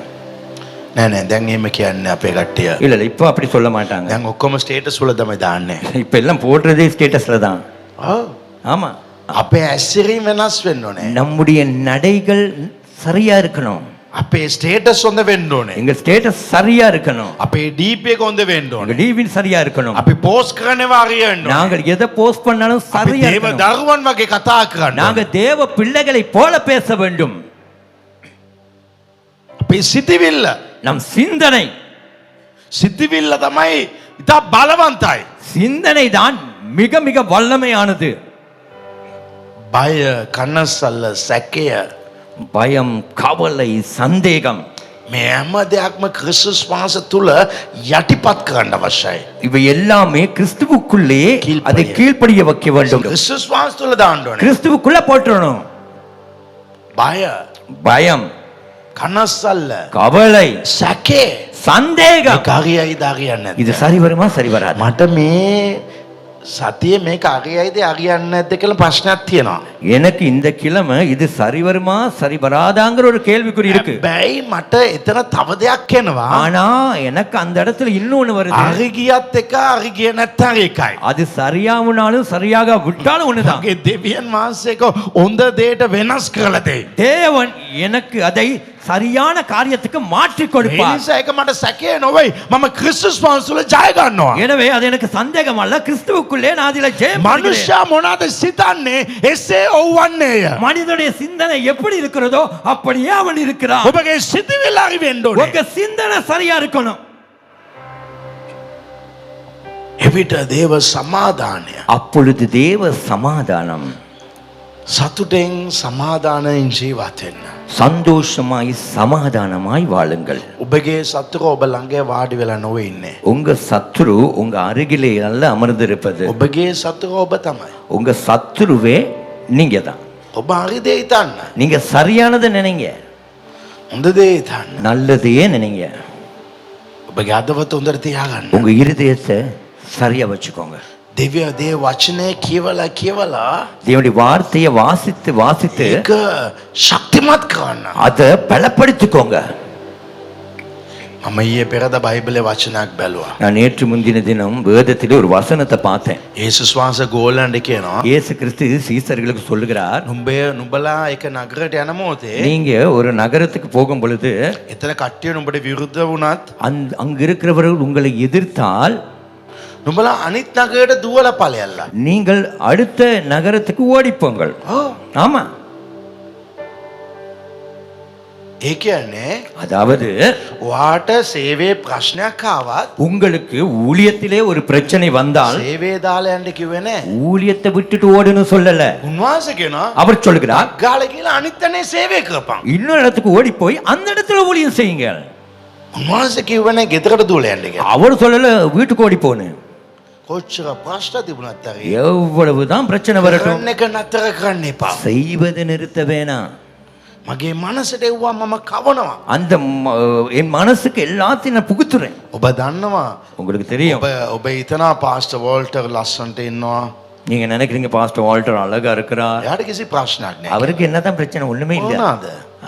නෑ නෑ දැන් එහෙම කියන්නේ අපේ කට්ටිය. இல்ல இல்ல இப்போ அப்படி சொல்ல மாட்டாங்க. දැන් ඔක්කොම ස්ටේටස් වල තමයි දාන්නේ. இப்ப எல்லாம் போடுறதே ஸ்டேட்டஸ்ல தான். ඔව්. ஆமா. අපේ ඇසිරීම වෙනස් වෙන්න ඕනේ. நம்முடைய நடைகள் சரியா இருக்கணும். අපේ ස්ටේටස් හොඳ වෙන්න ඕනේ. எங்க ஸ்டேட்டஸ் சரியா இருக்கணும். අපේ DP එක හොඳ වෙන්න உங்க ඕනේ. டிவின் சரியா இருக்கணும். අපි පෝස්ට් කරනවා හරියන්න ඕනේ. நாங்கள் எதை போஸ்ட் பண்ணாலும் අපි சரியா දේව இருக்கணும். දරුවන් වගේ කතා කරන්න. நாங்க தேவ பிள்ளைகளை போல பேச வேண்டும். අපේ සිතිවිල්ල நம் சிந்தனை සිතිවිල්ල තමයි ඉතා බලවන්තයි. சிந்தனை தான் மிக மிக வல்லமையானது. බය, කනස්සල්ල, සැකය பயம், கவலை, சந்தேகம் මේ හැම දෙයක්ම ක්‍රිස්තුස් වහන්සේ තුල යටිපත් කරන්න අවශ්‍යයි. இவை எல்லாமே கிறிஸ்துவுக்குள்ளே அதை கீழ்ப்படிய வைக்க வேண்டும். ක්‍රිස්තුස් වහන්සේ තුල දාන්න ඕනේ. கிறிஸ்துவுக்குள்ள போட்டுறணும். බය, பயம், කනස්සල්ල, கவலை, සැකේ சந்தேகம் හරියයිද හරියන්නේ இது නැද්ද? சரி வருமா சரி வராது? මට මේ සතියේ මේක හරියයිද හරියන්නේ නැද්ද කියලා ප්‍රශ්නයක් තියෙනවා. எனக்கு இந்த கிழமை இது சரி வருமா சரி வராதாங்கிற ஒரு கேள்விக்குறி இருக்கு. බැයි මට එතන තව දෙයක් එනවා. ஆனா எனக்கு அந்த இடத்துல இன்னொன்னு வருது. හරි ගියත් එක හරි ගියේ නැත්නම් එකයි. அது சரியாவுனாலும் சரியாக விட்டாலும் ஒண்ணுதான். මගේ දෙවියන් වහන්සේක හොඳ දෙයට වෙනස් කරලා දෙයි. தேவன் எனக்கு அதை சரியான காரியத்துக்கு மாற்றி ඒ கொடுப்பார். නිසා ඒක මට සැකේ නොවේ. මම ක්‍රිස්තුස් වහන්සේ තුල ජය ගන්නවා. எனவே அது எனக்கு சந்தேகம் அல்ல. கிறிஸ்துவுக்குள்ளே நான் அதில ஜெயம் பெறுகிறேன். මනුෂ්‍යයා මොනවාද සිතන්නේ එසේ ඔව්වන්නේය. மனிதனுடைய சிந்தனை எப்படி இருக்கிறதோ அப்படியே அவன் இருக்கிறான். ඔබගේ සිතවිල්ල හරි වෙන්න ඕනේ. உங்க சிந்தனை சரியா இருக்கணும். එවිට දේව සමාදානය அப்பொழுது தேவ சமாதானம் සතුටෙන් සමාදානයෙන් ජීවත් වෙන්න. சந்தோஷமாய் சமாதானமாய் வாழுங்கள். ඔබගේ සතුර ඔබ ළඟ වාඩි වෙලා නොවේ ඉන්නේ. உங்க சத்துரு உங்க அருகிலே அல்ல அமர்ந்திருப்பது. ඔබගේ සතුර ඔබ තමයි. உங்க சத்துருவே நீங்க தான். ඔබ හරි දේ හිතන්න. நீங்க சரியானதை நினைங்க. හොඳ දේ හිතන්න. நல்லதையே நினைங்க. ඔබගේ අදවත හොඳට තියාගන්න. உங்க இருதயத்தை சரியா வச்சுக்கோங்க. දෙවිය දේ වචනය කියවලා தேவனுடைய வார்த்தையை வாசித்து வாசித்து ඒක ශක්තිමත් කරන්න. அதை பலப்படுத்திக்கோங்க. මම ඊයේ පෙරද බයිබලේ වචනයක් බැලුවා. நான் நேற்று முந்தின தினம் வேதத்திலே ஒரு வசனத்தை பார்த்தேன். යේසුස් වහන්සේ ගෝලන්ට කියනවා இயேசு கிறிஸ்து சீசர்களுக்கு சொல்லுகிறார், නුඹලා එක නගරයට යන මොහොතේ நீங்க ஒரு நகரத்துக்கு போகும் பொழுது එතන කට්ටිය නුඹට විරුද්ධ වුණත් அங்க இருக்கிறவர்கள் உங்களை எதிர்த்தால் නුඹලා අනිත් නගරයට දුවලා ඵලයල්ලා. நீங்கள் அடுத்த நகரத்துக்கு ஓடிப்போங்கள். ஆமா, ඒ කියන්නේ அதாவது ඔයාට සේවයේ ප්‍රශ්නයක් ආවත් உங்களுக்கு ஊழியத்திலே ஒரு பிரச்சனை வந்தால் සේවයේ දාලා යන්න කිව්වේ නෑ. ஊழியத்தை விட்டுட்டு ஓடுன்னு சொல்லல. උන්වහන්සේ කියනවා அவர் சொல்லுகிறார், ගාල කියලා අනිත් තැනේ සේවය කරපන්. இன்னொரு இடத்துக்கு ஓடி போய் அந்த இடத்துல ஊழியம் செய்யுங்க. උන්වහන්සේ කිව්වේ නෑ ගෙදරට දුවලා යන්න කියලා. அவர் சொல்லல வீட்டுக்கு ஓடி போன்னு. කොච්චර ප්‍රශ්න තිබුණත් හරි எவ்வளவுதான் பிரச்சனை வரட்டும், කරන්න එක නතර කරන්න එපා. செய்வதை நிறுத்த வேணாம். මගේ මනසට එව්වා මම කවනවා. அந்த என் மனசுக்கு எல்லாத்தையும் நான் புகுத்துறேன். ඔබ දන්නවා உங்களுக்கு தெரியும், ඔබ හිතනවා පාස්ටර් වෝල්ටර් ලස්සන්ට ඉන්නවා. நீங்க நினைக்கிறீங்க பாஸ்டர் வால்டர் அழகா இருக்கிறார், එයාට කිසි ප්‍රශ්නයක් නෑ. அவருக்கு என்னதான் பிரச்சனை? ஒண்ணுமே இல்ல. මොනවාද?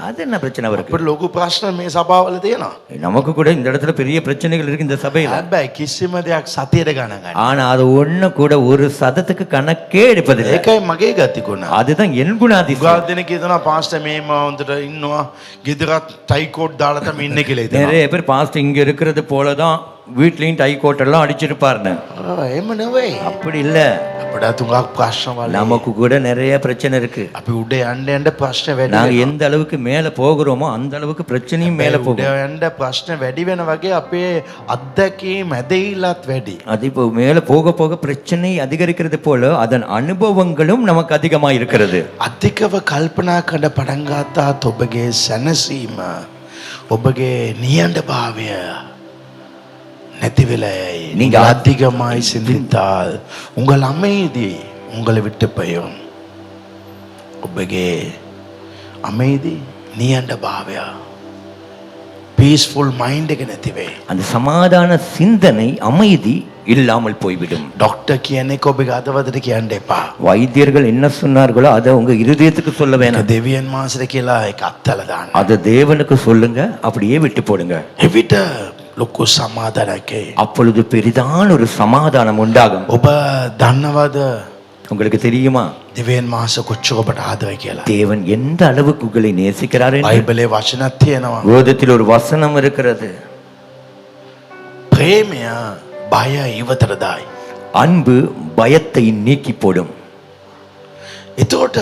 அது என்ன பிரச்சனை அவருக்கு? අපිට ලොකු ප්‍රශ්න මේ සභාවල තියෙනවා. நமக்கு கூட இந்த இடத்துல பெரிய பிரச்சனைகள் இருக்கு இந்த சபையில. හැබැයි කිසිම දෙයක් සතියට ගණන් ගන්න. ஆனா அது ஒண்ணு கூட ஒரு சதத்துக்கு கணக்கே எடுப்பதில்லை. ඒකයි මගේ ගතිගුණ. அதுதான் என் குணாதிசயம். උගා දෙනෙක් හිතනවා පාස්ටර් මේම හොඳට ඉන්නවා ගෙදරත් ටයි කෝට් දාලා තමයි ඉන්නේ කියලා හිතනවා. நிறைய பேர் பாஸ்டர் இங்க இருக்கிறது போலதான் வீட்லயும் டை கோட் எல்லாம் அடிச்சிருப்பாருன்னு. එහෙම නෙවෙයි. அப்படி இல்ல, අපිට තුඟක් ප්‍රශ්න වල நமக்கு கூட நிறைய பிரச்சனை இருக்கு. අපි උඩ යන්න යන්න ප්‍රශ්න වැඩි நாங்க වෙනවා. எந்த அளவுக்கு மேல போகிறோமோ அந்த அளவுக்கு பிரச்சனையும் மேல උඩ போகும். යන්න ප්‍රශ්න වැඩි වෙන වගේ අපේ අත්දැකීම් ඇදහිල්ලත් වැඩි. அது இப்போ மேல போக போக பிரச்சனை அதிகரிக்கிறது போல அதன் அனுபவங்களும் நமக்கு அதிகமா இருக்கிறது. අධිකව කල්පනා කරන පටන් ගන්නත් ඔබගේ සැනසීම ඔබගේ නියඬභාවය නැති වෙලා යයි. நீங்க நீங்கள் அதிகமாய் சிந்தித்தால் உங்கள் அமைதி உங்களை விட்டு போயும். ඔබගේ அமைதி නියඬභාවය பீஸ்ஃபுல் மைண்ட் එක නැති වෙයි. அந்த சமாதான சிந்தனை அமைதி இல்லாமல் போய்விடும். டாக்டர் කියන්නේ ඔබගේ අදවදට කියන්න එපා. வைத்தியர்கள் என்ன சொன்னார்களோ அதை உங்க இருதயத்துக்கு சொல்ல வேணாம். දෙවියන් වහන්සේට කියලා ඒක අත්තල දාන්න. அதை தேவனுக்கு சொல்லுங்க, அப்படியே விட்டு போடுங்க. එවිට ලොකු සමාදානයක් එයි. அப்பொழுது பெரிதான ஒரு சமாதானம் உண்டாகும். ඔබ දන්නවද உங்களுக்கு தெரியுமா දෙවියන් වහන්සේ කොච්චර ඔබට ආදරයි කියලා? தேவன் எந்த அளவுக்கு உங்களை நேசிக்கிறார் என்று? බයිබලයේ වචනක් තියෙනවා. வேதத்தில் ஒரு வசனம் இருக்கிறது, ප්‍රේමය බය ඉවතට දායි. அன்பு பயத்தை நீக்கி போடும். එතකොට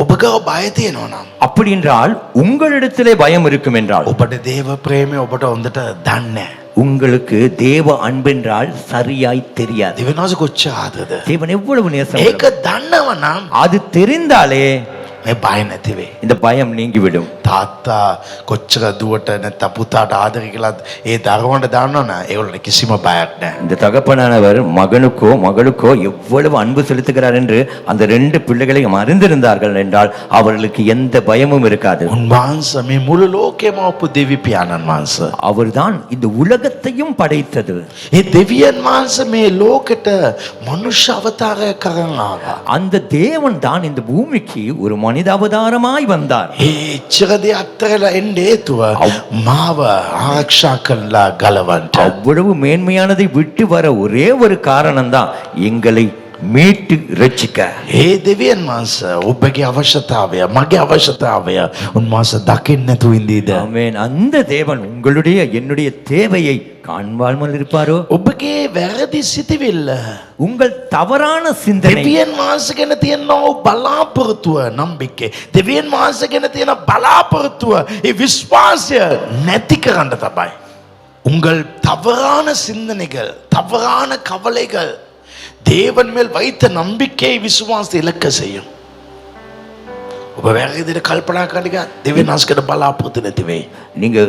ඔබගව බය තියෙනවා නම් அப்படி என்றால் உங்களிடத்திலே பயம் இருக்கும் என்றால் ඔබට දේව ප්‍රේමය ඔබට හොඳට දන්නේ නැහැ. உங்களுக்கு தேவ அன்பென்றால் சரியாய் தெரியாது. දෙවියන් වහන්සේ කොච්චර ආදරද? தேவன் எவ்வளவு நேசம். ඒක දන්නව නම් அது தெரிந்தாலே මේ බය නැති වෙයි. இந்த பயம் நீங்கிவிடும். තාත්තා කොච්චර දුවට නැත්නම් පුතාට ආදරය කියලා ඒ දරුවන්ට දන්නවනම් ඒගොල්ලන්ට කිසිම බයක් නැහැ. இந்த தகப்பனானவர் மகனுக்கோ மகளுக்கோ எவ்வளவு அன்பு செலுத்துகிறார் என்று அந்த ரெண்டு பிள்ளைகளையும் அறிந்திருந்தார்கள் என்றால் அவர்களுக்கு எந்த பயமும் இருக்காது. උන්වහන්සේ මේ මුළු ලෝකෙම ඔප්පු දෙවි පියාණන් වහන්සේ. அவர்தான் இந்த உலகத்தையும் படைத்தது. ඒ දෙවියන් වහන්සේ මේ ලෝකෙට මනුෂ්‍ය අවතාරයක් කරන් ආවා. அந்த தேவன் தான் இந்த பூமிக்கு ஒரு மனித அவதாரமாய் வந்தார். ඒ ඉච්ඡකදී අත්තරලා එන්නේ හේතුව මාව ආරක්ෂා කළා ගලවන්ට. அவ்வளவு மேன்மையானதை விட்டு வர ஒரே ஒரு காரணம் தான் எங்களை மீட்டு ரட்சிக்க. ඒ දෙවියන් වහන්සේ ඔබගේ අවශ්‍යතාවය මගේ අවශ්‍යතාවය උන්වහන්සේ දකින්න නැතුව ඉඳීද? ஆமென். அந்த தேவன் உங்களுடைய என்னுடைய தேவையை காண்பாமல் இருப்பாரோ? ඔබගේ වැරදි සිතිවිල්ල உங்கள் தவறான சிந்தனை දෙවියන් වහන්සේ ගැන තියෙන බලාපොරොත්තුව නම්බිකේ දෙවියන් වහන්සේ ගැන තියෙන බලාපොරොත්තුව ඒ විශ්වාසය නැති කරන්න තමයි. உங்கள் தவறான சிந்தனைகள் தவறான கவலைகள் தேவன் மேல் வைத்த நம்பிக்கையை விசுவாசத்தை இழக்க செய்யும். ඔබ වැරදි විදිහට කල්පනා කරලා දෙවියන් වහන්සේට බලාපොරොත්තු නැති වෙයි. நீங்க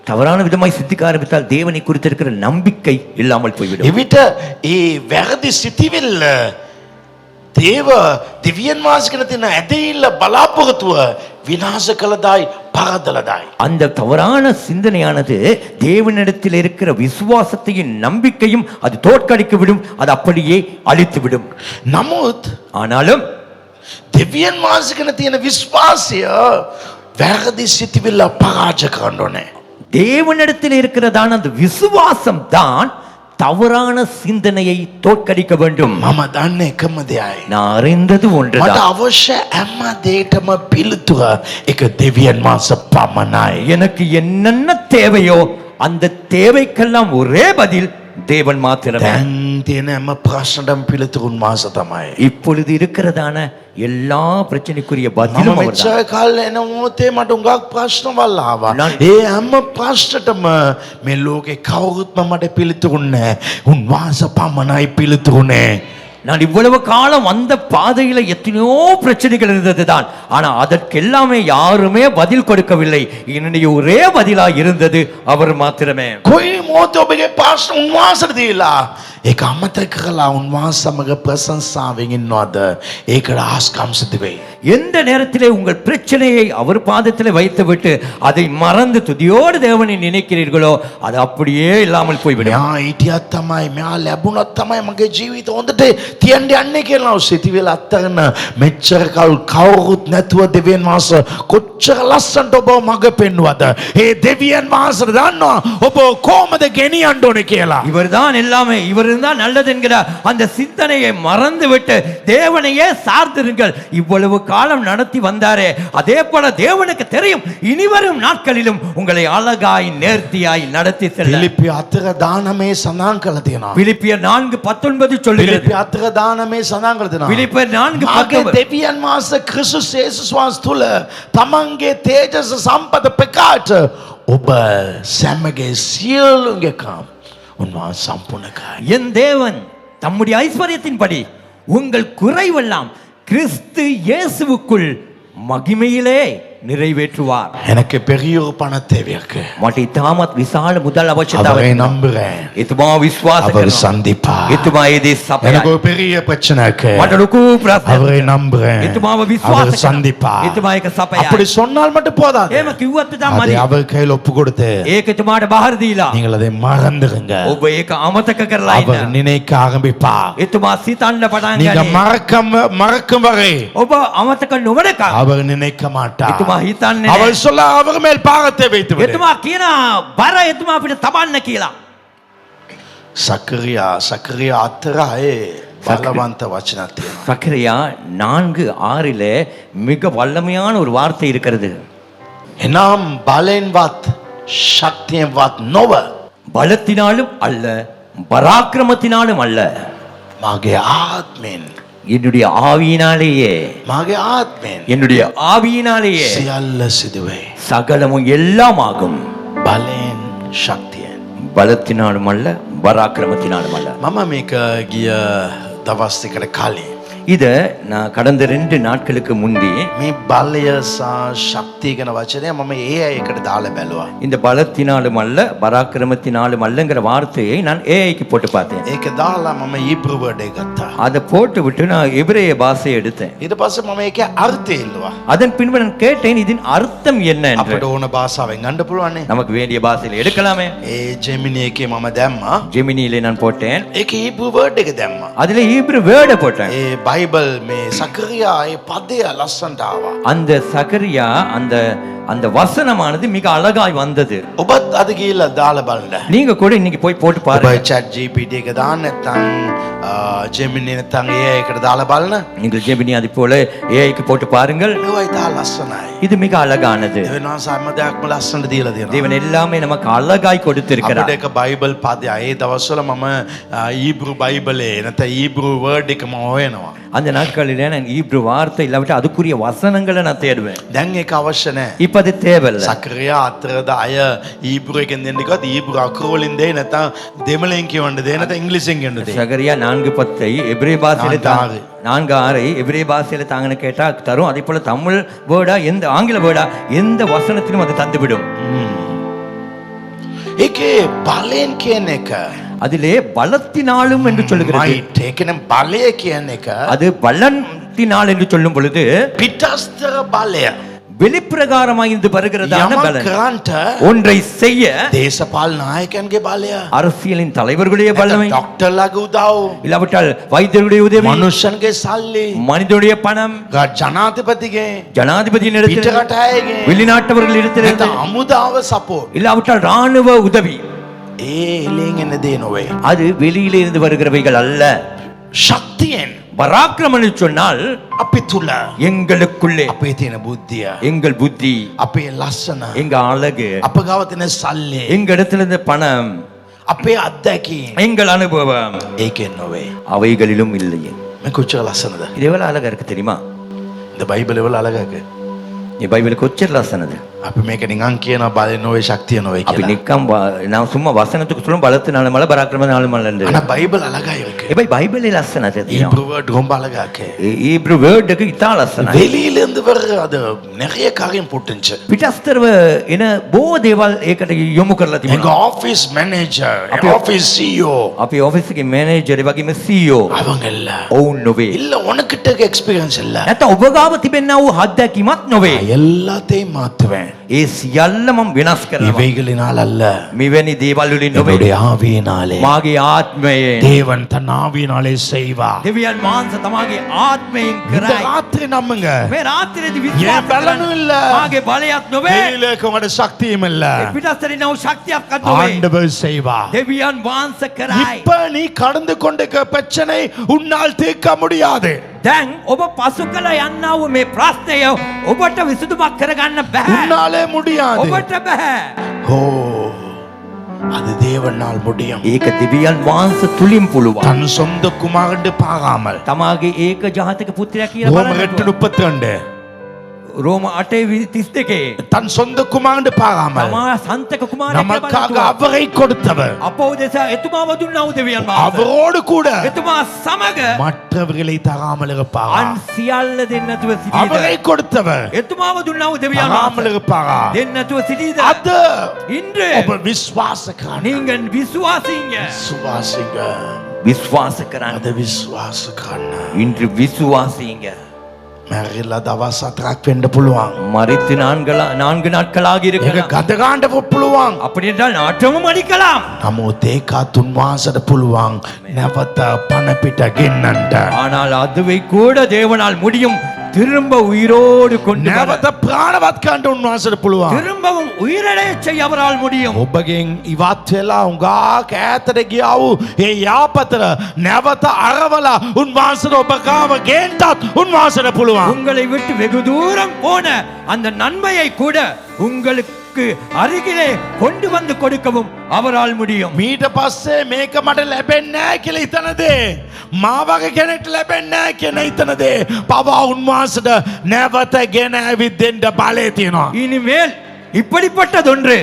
தவறான விதமாய் சிந்திக்க ஆரம்பித்தால் தேவனை குறித்து இருக்கிற நம்பிக்கை இல்லாமல் போய்விடும். එවිට ඒ වැරදි සිතිවිල්ල දෙවියන් වහන්සේ ගැන තියෙන ඇදහිල්ල බලාපොරොත්තුව විනාශ කළදායි වරදලදායි. அந்த தவறான சிந்தனையானது தேவனிடத்தில் இருக்கிற விசுவாசத்தையும் நம்பிக்கையும் அது தோற்கடித்து விடும், அது அப்படியே அழித்து விடும். නමුත් ஆனாலும் දෙවියන් වහන්සේ ගැන තියෙන විශ්වාසය වැරදි සිතිවිල්ල පරාජය කරන්න ඕනේ. தேவனிடத்தில் இருக்கிறதான அந்த விசுவாசம் தான் தவறான சிந்தனையை தோற்கடிக்க வேண்டும். මම දන්නේ එකම දෙයයි. நான் அறிந்தது මට ஒன்றுதான். අවශ්‍ය හැම දෙයකටම පිළිතුර ඒක දෙවියන් වහන්සේ පමණයි. எனக்கு என்னென்ன தேவையோ அந்த தேவைக்கெல்லாம் ஒரே பதில் தேவன் மாத்திரமே. දැන් තියෙන හැම ප්‍රශ්නටම පිළිතුරුන් වහන්සේ තමයි. இப்பொழுது இருக்கிறதான எல்லா பிரச்சனைக்குரிய මම பதிலும் அவர்தான். මෙච්චර කාලෙ එන මොහොතේ මට උඟක් ප්‍රශ්නවල් ආවා. නන්- ඒ හැම ප්‍රශ්නටම මේ ලෝකේ කවුරුත්ම මට පිළිතුරුන්නේ නැහැ. උන්වහන්සේ පමණයි පිළිතුරුනේ. நான் இவ்வளவு காலம் அந்த பாதையில எத்தனையோ பிரச்சனைகள் இருந்ததுதான், ஆனா அதற்கெல்லாமே யாருமே பதில் கொடுக்கவில்லை. என்னுடைய ஒரே பதிலா இருந்தது அவர் மாத்திரமே. කොයි මොහොතේ ඔබගේ ප්‍රශ්න උන්වහන්සේට දීලා ඒක අමතක කරලා උන්වහන්සේ සමග ප්‍රශංසාවෙන් ඉන්නවද? ඒකට ආස්කම් සිදු වෙයි. எந்த நேரத்திலே உங்கள் பிரச்சனையை அவர் பாதத்திலே வைத்துவிட்டு அதை மறந்து துதியோடு தேவனை நினைக்கிறீர்களோ அது அப்படியே இல்லாமல் போய்விடும். මෙයා හිටියත් තමයි මෙයා ලැබුණත් තමයි මගේ ජීවිත හොඳට තියන්න යන්නේ කියලා සිතිවිල්ල අත්තරන මෙච්චර කල් කවුරුත් නැතුව දෙවියන් වහන්සේ කොච්චර ලස්සනට ඔබ මඟ පෙන්වුවද? ඒ දෙවියන් වහන්සේ දන්නවා ඔබ කොහොමද ගෙනියන්න ඕනේ කියලා. இவர்தான் எல்லாமே, இவர் இருந்தால் நல்லது என்கிற அந்த சிந்தனையை மறந்து விட்டு தேவனையே சார்ந்திருங்கள். இவ்வளவு காலம் நடத்தி வந்தாரே, அதே போல தேவனுக்கு தெரியும் இனிவரும் நாட்களிலும் உங்களை அழகாய் நேர்த்தியாய் நடத்தி செல்ல. පිලිප්පි 4:19 සඳහන් කරලා තියෙනවා. பிலிப்பியர் 4:19 சொல்லுகிறது. පිලිප්පි 4:19 සඳහන් කරලා තියෙනවා. பிலிப்பியர் මාගේ 4:19 දෙවියන් වහන්සේ ක්‍රිස්තුස් යේසුස් වහන්සේ තුල තමන්ගේ තේජස සම්පත ප්‍රකාශ ඔබ සැමගේ සියලුගේ කම් උන්වහන්සේ සම්පූර්ණ කරයි. என் தேவன் தம்முடைய ஐஸ்வர்யத்தின்படி உங்கள் குறைவெல்லாம் கிறிஸ்து இயேசுவுக்குள் மகிமையிலே நிறைவேற்றுவார். எனக்கு பெரிய ஒரு பண தேவை இருக்கு. මට ඉතාමත් විශාල මුදල් அவரை අවශ්‍යතාවයක් තියෙනවා. நம்புறேன். එතුමා විශ්වාස அவர் කරනවා. சந்திப்பார். එතුමා ඒ දේ සපයයි. எனக்கு ஒரு பெரிய பிரச்சனை இருக்கு. මට ලොකු ප්‍රශ්නයක් அவரை තියෙනවා. நம்புறேன். එතුමාව அவர் විශ්වාස කරනවා. சந்திப்பார். එතුමා ඒක அப்படி සපයයි. சொன்னால் மட்டும் போதாது. එහෙම කිව්වත් විතරක් அதை මදි. அவர் கையில் ஒப்பு கொடுத்து ඒක එතුමාට බාහිර දීලා நீங்கள் அதை மறந்துடுங்க. ඔබ ඒක අමතක කරලා அவர் ඉන්න. நினைக்க ஆரம்பிப்பார். එතුමා සිතන්න පටන් நீங்க ගනී. மறக்கும் வரை ඔබ අමතක නොවනකම් அவர் நினைக்க மாட்டார். එතුමා හිතන්නේ அவர் නැහැ. சொல்ல அவர் மேல் பாரத்தை வைத்து விடு. එතුමා කියන බර එතුමා අපිට තබන්න කියලා. சக்கரியா 4:6 பலவந்த வசனம் තියෙනවා. சக்கரியா 4:6 மிக வல்லமையான ஒரு வார்த்தை இருக்கிறது. එනම් බලෙන්වත් ශක්තියෙන්වත් නොව பலத்தினாலும் அல்ல, பராக்கிரமத்தினாலும் அல்ல, මගේ ආත්මෙන් என்னுடைய ஆவியினாலேயே, මගේ ආත්මෙන් என்னுடைய ஆவியினாலேயே සියල්ල සිදුවේ. சகலமும் எல்லாம் ஆகும். බලෙන් ශක්තියෙන්. பலத்தினாலும் அல்ல, பராக்கிரமத்தினாலும் அல்ல. මම මේක ගිය දවස් දෙකට කලින් இத நான் கடந்த 2 நாட்களுக்கு முந்தி මේ බලය සහ ශක්තිය ගැන වචනය මම ඒ අයකට දාලා බැලුවා. இந்த பலத்தினாலும் அல்ல, பராக்கிரமத்தினாலும் அல்லங்கிற வார்த்தையை நான் ஏஐக்கு போட்டு பார்த்தேன். ඒක දාලා මම ඊබ්‍රු වර්ඩ් එක ගත්තා. அதை போட்டு விட்டு நான் எபிரேய பாஷையை எடுத்தேன். ඊට පස්සේ මම ඒකේ අර්ථය ඉල්ලුවා. அதன் பின்பு நான் கேட்டேன் இதன் அர்த்தம் என்ன என்று. අපිට ඕන භාෂාවෙන් ගන්න පුළුවන් නේ. நமக்கு வேண்டிய பாஷையில எடுக்கலாமே. ඒ ජෙමිනි එකේ මම දැම්මා. ஜெமினியிலே நான் போட்டேன், ඒකේ ඊබ්‍රු වර්ඩ් එක දැම්මා. அதுல ஹீப்ரு வேர்டை போட்டேன். ඒ බයිබල් මේ සකරියා ඒ පදය ලස්සනට ආවා. அந்த சகரியா அந்த அந்த வசனமானது மிக அழகாய் வந்தது. ඔබත් අද ගිහිල්ලා දාලා බලන්න. நீங்க கூட இன்னைக்கு போய் போட்டு ඔබ பாருங்க. chat GPT එක දාන්න නැත්නම් ජෙමිනි නැත්නම් AI එකට දාලා බලන්න. நீங்கள் ஜெமினி அது போல ஏஐக்கு போட்டு பாருங்கள். මේවා ඉතා ලස්සනයි. இது மிக அழகானது. දෙවියන් වහන්සේ හැම දෙයක්ම ලස්සනට දීලා තියෙනවා. தேவன் எல்லாமே நமக்கு அழகாய் අපිට கொடுத்திருக்கிறார். එක බයිබල් පදය ඒ දවස්වල මම ඊබ්‍රු බයිබලේ නැත්නම් ඊබ්‍රු වර්ඩ් එක මම හොයනවා. அந்த நாட்களிலே நான் ஈப்ரு வார்த்தை இல்லாவிட்டு அதுக்குரிய வசனங்களை நான் தேடுவேன். දැන් ඒක අවශ්‍ය නැහැ. இப்ப அது தேவையில்லை. සකරියා 4:10 ඊබ්‍රු එකෙන් දෙන්න කිව්වත් ඊබ්‍රු අකුරු වලින් දෙයි නැත්නම් දෙමළෙන් කියවන්න දෙයි නැත්නම් ඉංග්‍රීසියෙන් කියන්න දෙයි. சகரியா 4:10 எபிரேய பாஷையில 4:6 4:6 எபிரேய பாஷையில தாங்கன்னு கேட்டா தரும். அதே போல தமிழ் வேர்டா எந்த ஆங்கில வேர்டா எந்த வசனத்திலும் அது தந்துவிடும். ඒකේ බලෙන් කියන එක அதிலே பலத்தினாலும் என்று சொல்லுகிறது. මයිට් ඒකනම් බලය කියන එක அது பலத்தினால் என்று சொல்லும் பொழுது පිටස්තර බලය. வெளிப்பிரகாரமாய் இருந்து வருகிறதான යමක් பலன். කරන්ට ஒன்றை செய்ய දේශපාලන නායකයන්ගේ බලය, அரசியலின் தலைவர்களுடைய வல்லமை, ඩොක්ටර්ලාගේ උදව්, இல்லாவிட்டால் வைத்தியர்களுடைய உதவி, මනුෂ්‍යන්ගේ සල්ලි, மனிதனுடைய பணம், ජනාධිපතිගේ, ஜனாதிபதியின் இடத்தில், පිටරට අයගේ, வெளிநாட்டவர்கள் இடத்திலிருந்து, නැත්නම් අමුදාව සපෝට්. இல்லாவிட்டால் ராணுவ உதவி. ඒ එළියෙන් එන දේ නොවේ. அது வெளியிலே இருந்து வருகிறவைகள் அல்ல. ශක්තියෙන් பராக்கிரமம் என்று சொன்னால் අපි තුල எங்களுக்குள்ளே අපේ තියෙන බුද්ධිය, எங்கள் புத்தி, අපේ ලස්සන, எங்க அழகு, අප ගාව තියෙන සල්ලි, எங்க இடத்துல இருந்து பணம், අපේ අත්දැකීම් எங்கள் அனுபவம் ඒකෙන් නොවේ. அவைகளிலும் இல்லையே. මේ කොච්චර ලස්සනද? இது எவ்வளவு அழகா இருக்கு தெரியுமா? இந்த பைபிள் எவ்வளவு அழகா இருக்கு. இந்த பைபிள் கொச்சர் லசனது. අපි මේක නිකන් කියන බලය නොවේ, ශක්තිය නොවේ அப்ப කියලා. நிக்கம் நான் சும்மா வசனத்துக்கு சொல்லும் பலத்தினால மழை பராக்கிரமனால மழை. ஆனா பைபிள் அழகா இருக்கு. இப்ப பைபிள் லசனது. ஹீப்ரு வேர்ட் ரொம்ப அழகா இருக்கு. ஹீப்ரு வேர்டுக்கு இத்தா லசன. வெளியில இருந்து வர்ற அது நிறைய காரியம் போட்டுச்சு. පිටස්තරව එන බොහෝ දේවල් ඒකට යොමු කරලා எங்க තිබුණා. ஆபீஸ் மேனேஜர், அப்ப- ஆபீஸ் சிஇஓ අපි ඔෆිස් එකේ මැනේජර් වගේම CEO அவங்க இல்ல. ඔවුන් නොවේ. இல்ல உனக்கிட்ட எக்ஸ்பீரியன்ஸ் இல்ல. නැත්නම් ඔබ ගාව තිබෙනා වූ අත්දැකීමක් නොවේ. நான் எல்லாத்தையும் மாத்துவேன். ඒ සියල්ල මම වෙනස් කරනවා. இவைகளினால் அல்ல, මෙවැනි දේවල් වලින් නොවේ. என்னுடைய ஆவியினாலே. මාගේ ආත්මයෙන් தேவன் தன் ஆவியினாலே செய்வார். දෙවියන් වහන්සේ තමාගේ ආත්මයෙන් இந்த කරයි. ராத்திரி நம்புங்க. මේ රාත්‍රියේදී ஏன் විශ්වාස பலனும் කරන්න. இல்ல. මාගේ බලයක් නොවේ. வெளியில இருக்கவங்களோட சக்தியும் இல்ல. පිටස්තරේ නෝ ශක්තියක් නොවේ. ஆண்டவர் செய்வார். දෙවියන් වහන්සේ කරයි. இப்ப நீ கடந்து கொண்டிருக்கிற பிரச்சனை உன்னால் தீர்க்க முடியாது. දැන් ඔබ පසු කළ යන්නා වූ මේ ප්‍රශ්නය ඔබට විසඳුමක් කරගන්න බෑ. உன்னாலே முடியாது. ඔබට බෑ. ஓ, அது தேவனால் முடியும். ඒක දෙවියන් වහන්සේ තුලින් පුළුවන්. தன் சொந்த குமாரண்டு பாராமல். තමාගේ ඒක ජාතක පුත්‍රයා කියලා ரோமர் බලන්න. 8:32 රෝම 8:32 தன் சொந்த குமாரண்டு பாராமல் තමා සන්තක කුමාරයා කියලා நமக்காக බලන්න. அவரை கொடுத்தவர். අපෝ දෙස එතුමාව දුන්නා වූ දෙවියන් වහන්සේ. அவரோடு கூட එතුමා සමග மற்றவர்களை தராமல் இருப்பாரா? අන් සියල්ල දෙන්න නැතුව அவரை සිටීද? கொடுத்தவர் එතුමාව දුන්නා වූ දෙවියන් தராமல் වහන්සේ இருப்பாரா? දෙන්න නැතුව සිටීද? அது இன்று ඔබ විශ්වාස කරන්න. நீங்கள் விசுவாசிங்க. விசுவாசிங்க. விசுவாச කරන්න. அது விசுவாස කරන්න. இன்று விசுவாசிங்க. මැරිලා දවස් 4ක් වෙන්න පුළුවන්. மரித்து 4 நாட்களாக ඒක இருக்கலாம். ගඳ ගන්න පුළුවන්. அப்படி என்றால் நாற்றமும் அடிக்கலாம். නමුත් ඒකත් උන්වහන්සේට පුළුවන් නැවත පණ පිට ගෙන්නන්න. ஆனால் அதுவை கூட தேவனால் முடியும். திரும்ப உயிரோடு கொண்டு வர. නැවත ප්‍රාණවත් කරන්න උන්වහන්සේට පුළුවන්. திரும்பவும் உயிரடைய செய்ய அவரால் முடியும். ඔබගෙන් ඉවත් වෙලා උඟා කෑතට ගියා වූ ඒ යාපතර නැවත අරවලා උන්වහන්සේට ඔබ ගාව ගේන්නත් උන්වහන්සේට පුළුවන්. உங்களை விட்டு வெகு தூரம் போன அந்த நன்மையை கூட உங்களுக்கு அருகிலே கொண்டு வந்து கொடுக்கவும் அவரால் முடியும். මීට පස්සේ මේක මට ලැබෙන්නේ නැහැ කියලා හිතන දේ, මා වගේ කෙනෙක්ට ලැබෙන්නේ නැහැ කියන හිතන දේ පවා උන්වහන්සේට නැවත ගෙන ඇවිත් දෙන්න බලය තියෙනවා. இனிமேல் இப்படிப்பட்டதொன்று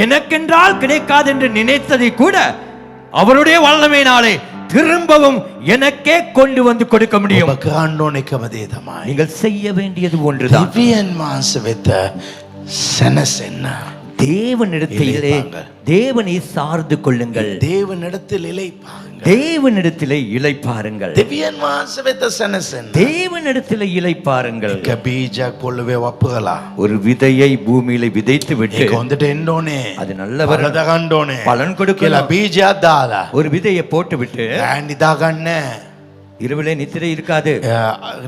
எனக்கென்றால் கிடைக்காது என்று நினைத்ததை கூட அவருடைய வல்லமையினாலே திரும்பவும் எனக்கே கொண்டு வந்து கொடுக்க முடியும். ඔබ කරන්න ඕන එකම දේ තමයි நீங்கள் செய்ய வேண்டியது ஒன்றுதான். දිව්‍යයන් වහන්සේ වෙත සැනසෙන්න. தேவனிடத்திலே தேவனை சார்ந்து கொள்ளுங்கள். தேவனிடத்தில் இளைப்பாருங்கள். தேவனிடத்திலே இளைப்பாருங்கள். දෙවියන් වහන්සේ වෙත සැනසෙන්න. தேவனிடத்திலே இளைப்பாருங்கள். එක බීජයක් පොළවේ වපුරලා ஒரு விதையை பூமியில விதைத்து விட்டு ඒක හොඳට එන්න ඕනේ. அது நல்லவர் පළද ගන්න ඕනේ. பலன் கொடுக்கணும். කියලා බීජයක් දාලා ஒரு விதையை போட்டு விட்டு ඈ නිදා ගන්න. இரவிலே நித்திரை இருக்காது.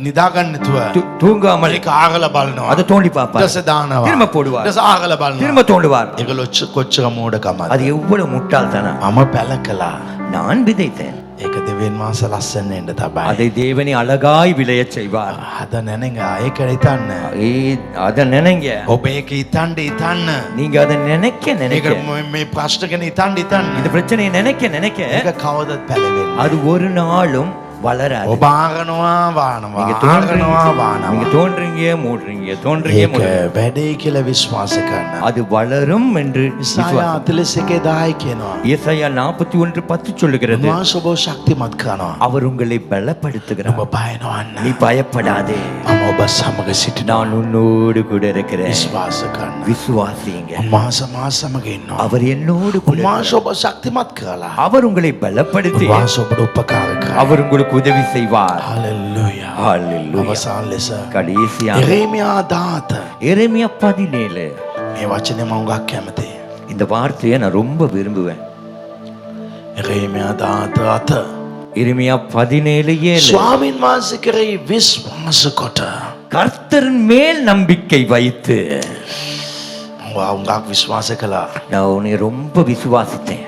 නිදා ගන්න නැතුව தூங்காமல் ඒක ආගලා බලනවා. அதை தோண்டி பார்ப்பார். ඊට පස්සේ දානවා. திரும்ப போடுவார். ඊට පස්සේ ආගලා බලනවා. திரும்ப தோண்டுவார். ඒක කොච්චර මෝඩකමද. அது எவ்வளவு முட்டாள்தனம். මම පැල කළා. நான் விதைத்தேன். ඒක දෙවියන් වහන්සේ ලස්සන එන්න තමයි. அதை தேவனை அழகாய் விளையச் செய்வார். අද නැනங்க ඒක හිතන්න. அதை நினைங்க. ඔබ ඒක හිතන්න. நீங்க அதை நினைக்க ඒක நினைக்க මේ ප්‍රශ්න ගැන හිතන්න. இந்த பிரச்சனையை நினைக்க நினைக்க ඒක කවදත් පැලවෙන්නේ. அது ஒரு நாளும் வளராது. ඔබ ආගනවා වානවා. நீங்க ආගනවා நீங்க වානවා. தோன்றீங்க மூடுறீங்க தோன்றீங்க ඒක மூடுறீங்க. වැඩේ කියලා විශ්වාස කරන්න. அது வளரும் என்று ඉසායා விசுவாசம். 31 කියනවා. ஏசாயா 41:10 சொல்லுகிறது. උන්වහන්සේ ඔබ ශක්තිමත් කරනවා. அவர் உங்களை பலப்படுத்துகிறார். ඔබ බය නොවන්න. நீ பயப்படாதே. මම ඔබ සමග සිටිනවා. நான் உன்னோடு கூட இருக்கிறேன். විශ්වාස කරන්න. விசுவாசிங்க. උන්වහන්සේ මා සමග ඉන්නවා. அவர் என்னோடு கூட උන්වහන්සේ ඔබ ශක්තිමත් කරලා. அவர் உங்களை பலப்படுத்தி උන්වහන්සේ ඔබට උපකාර කරනවා. அவர் உங்களுக்கு உங்களுக்கு உதவி செய்வார். හලෙලුයා. Hallelujah. අවසාන ලෙස கடைசியா එරේමියා 17 எரேமியா 17. මේ වචනේ මම උගක් කැමතියි. இந்த வார்த்தையை நான் ரொம்ப விரும்புவேன். එරේමියා 17 எரேமியா 17:7. ස්වාමින් වහන්සේ කෙරෙහි විශ්වාස කොට கர்த்தரின் மேல் நம்பிக்கை வைத்து. ඔයා උගක් විශ්වාස කළා. நான் உன்னை ரொம்ப விசுவாசித்தேன்.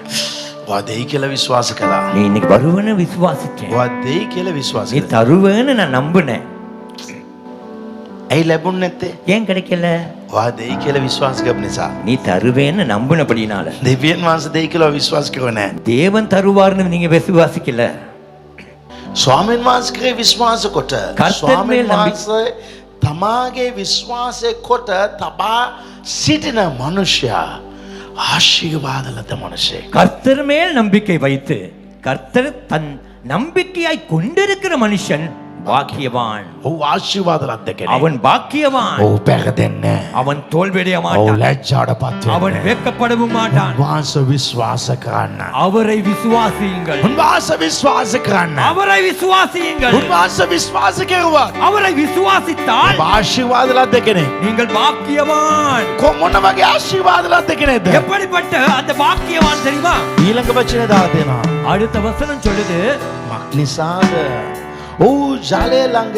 ඔයා දෙයි කියලා විශ්වාස කළා. நீ இன்னைக்கு வருவேன்னு விசுவாசித்தேன். ඔයා දෙයි කියලා විශ්වාස நீ කළා. தருவேன்னு நான் நம்பினேன். ඇයි ලැබුණ නැත්තේ? ஏன் கிடைக்கல? ඔයා දෙයි කියලා විශ්වාස කරපු නිසා. நீ தருவேன்னு நம்பினபடினால. දෙවියන් වහන්සේ දෙයි කියලා විශ්වාස කරුවේ නැහැ. தேவன் தருவார்னு நீங்க விசுவாசிக்கல. ස්වාමීන් වහන්සේ කෙරෙහි විශ්වාස කොට කර්තෘ ස්වාමීන් මේල් වහන්සේ තමාගේ විශ්වාසය කොට තබා සිටින මනුෂ්‍යයා ආශිර්වාද ලද මනුෂ්‍යයෙක්. கர்த்தர் மேல் நம்பிக்கை வைத்து கர்த்தர் தன் நம்பிக்கையாய் கொண்டிருக்கிற மனுஷன் பாக்கியவான். ඔහු ආශිර්වාද ලද්ද කෙනෙක්. அவன் பாக்கியவான். ඔහු පැරදෙන්නේ නැහැ. அவன் தோல்வியடைய ඔහු மாட்டான். ලැජ්ජාටපත් அவன் වෙන්නේ නැහැ. வெட்கப்படவும் மாட்டான். උන්වහන්සේ විශ්වාස කරන්න. அவரை விசுவாசியுங்கள். උන්වහන්සේ විශ්වාස කරන්න. அவரை விசுவாசியுங்கள். උන්වහන්සේ විශ්වාස කරුවා. அவரை விசுவாசித்தால் ආශිර්වාද ලද්ද කෙනෙක්. நீங்கள் பாக்கியவான். මොන වගේ ආශිර්වාද ලද්ද කෙනෙක්ද? எப்படிப்பட்ட அந்த பாக்கியவான் தெரியுமா? ඊළඟ වචනේ දාලා දෙනවා. அடுத்த வசனம் சொல்லுது, මක් නිසාද ඔහු ජලය ළඟ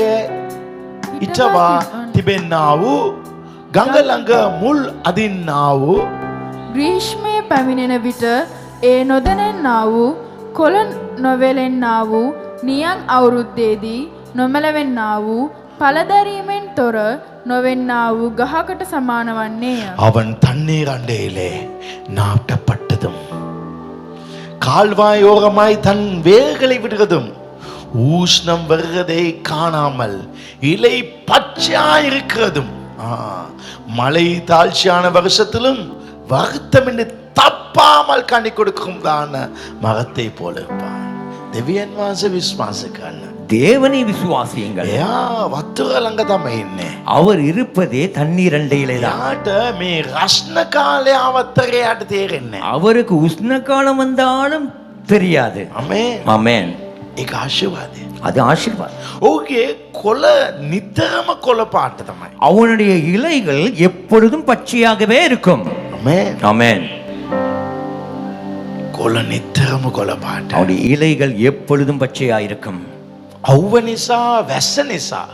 ඉටවා තිබෙන්නා වූ ගඟ ළඟ මුල් අදින්නා වූ ග්‍රීෂ්මය පැමිණෙන විට ඒ නොදැනෙන්නා වූ කොළ නොවෙලෙන්නා වූ නියං අවුරුද්දේදී නොමැලවෙන්නා වූ පළදැරීමෙන් තොර නොවෙන්නා වූ ගහකට සමාන වන්නේය. அவன் தண்ணீர் அண்டையிலே நாட்டப்பட்டதும் கால்வாயோரமாய் தன் வேர்களை விடுவதும் ஊஷ்ணம் வருவதை காணாமல் இலை பச்சையாயிருக்கிறதும் மழை தாழ்ச்சியான வருஷத்திலும் வருத்தமின்றி தப்பாமல் கனி கொடுக்கும் தான மரத்தை போல இருப்பான். දෙවියන් වහන්සේ විශ්වාස කරන්න. தேவனை விசுவாசியுங்கள். එයා වතුර ළඟ තමයි ඉන්නේ. அவர் இருப்பதே தண்ணீர் அண்டையிலே தான். යාට මේ රස්න කාලය අවතරයට තේරෙන්නේ නැහැ. அவருக்கு உஷ்ண காலம் வந்தாலும் தெரியாது. ආමේන්. ஆமென். ඒක ආශිර්වාදය. அது ஆசீர்வாதம். ඔහුගේ කොළ නිතරම කොළ පාට තමයි. அவனுடைய இலைகள் எப்பொழுதும் பச்சையாகவே இருக்கும். ආමේන්. ஆமென். කොළ නිතරම කොළ පාට. அவனுடைய இலைகள் எப்பொழுதும் பச்சையாயிருக்கும். අවුව නිසා වැස්ස නිසා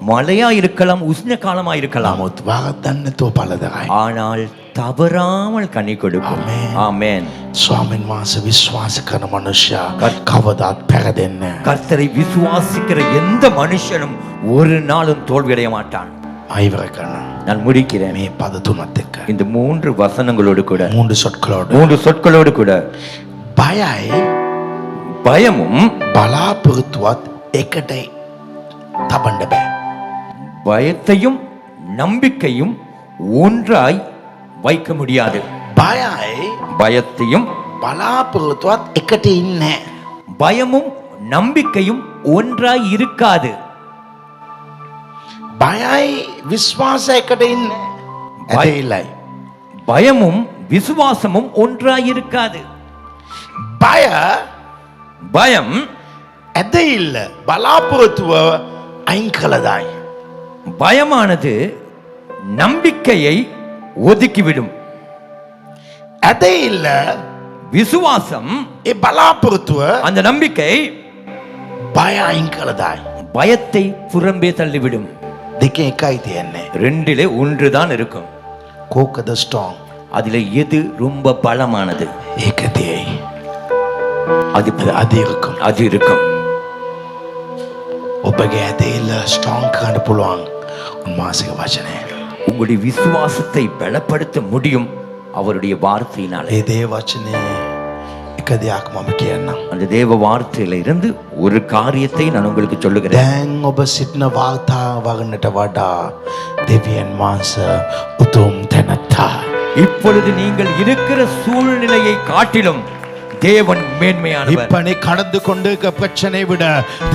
மழையா இருக்கலாம், உஷ்ண காலமா இருக்கலாம். නමුත් වරද්දන්න නැතුව පළදරයි. ஆனால் தவறாமல் கனி கொடுக்கும். ஆமென். ஆமென். ස්වාමීන් වහන්සේ විශ්වාස කරන මනුෂ්‍යයා කවදාත් පැරදෙන්නේ නැහැ. கர்த்தரை விசுவாசிக்கிற எந்த மனுஷனும் ஒரு நாளும் தோல்வியடைய மாட்டான். අයිවර කරනවා. நான் முடிக்கிறேன். මේ පද තුනත් එක්ක. இந்த 3 வசனங்களோடு கூட, மூன்று சொற்களோடு 3 சொற்களோடு கூட, බයයි பயமும் බලාපොරොත්තුවත් එකට තබන්න බෑ. பயத்தையும் நம்பிக்கையும் ஒன்றாய் வைக்க முடியாது. බයයි பயத்தையும் බලාපොරොත්තුවත් එකට ඉන්නේ. பயமும் நம்பிக்கையும் ஒன்றாய் இருக்காது. බයයි විශ්වාස එකට ඉන්නේ. ඇදහිල්ලයි. பயமும் விசுவாசமும் ஒன்றாய் இருக்காது. බය பயம் ඇදහිල්ල බලාපොරොත්තුව අයින් කළදායි. பயமானது நம்பிக்கையை ஒதுக்கிவிடும். ඇදහිල්ල விசுவாசம் ඒ බලාපොරොත්තුව அந்த நம்பிக்கை බය අයින් කළදායි. பயத்தை புறம்பே தள்ளிவிடும். දෙකේ එකයි තියෙන්නේ. ரெண்டிலே ஒன்றுதான் இருக்கும். කෝකද ස්ටෝන් அதிலே எது ரொம்ப பலமானது? ඒක තියෙයි. அது அது இருக்கும். அது இருக்கும். ඔබගේ ඇදහිල්ල ස්ටෝන් කරන්න පුළුවන් උන්වහන්සේගේ වචනය. உங்களுடைய விசுவாசத்தை பலப்படுத்த முடியும் அவருடைய வார்த்தையினாலே. ඒ දේ වචනේ එක දෙයක් මම කියන්නම්. அந்த தேவ வார்த்தையில இருந்து ஒரு காரியத்தை நான் உங்களுக்கு சொல்லுகிறேன். දැන් ඔබ සිටින වාර්තාව වගන්නට වඩා දෙවියන් වහන්සේ උතුම් තැනැත්තා. இப்பொழுது நீங்கள் இருக்கிற சூழ்நிலையை காட்டிலும் தேவன் மேன்மையானவர். இப்ப நீ கடந்து கொண்டிருக்க பிரச்சனை விட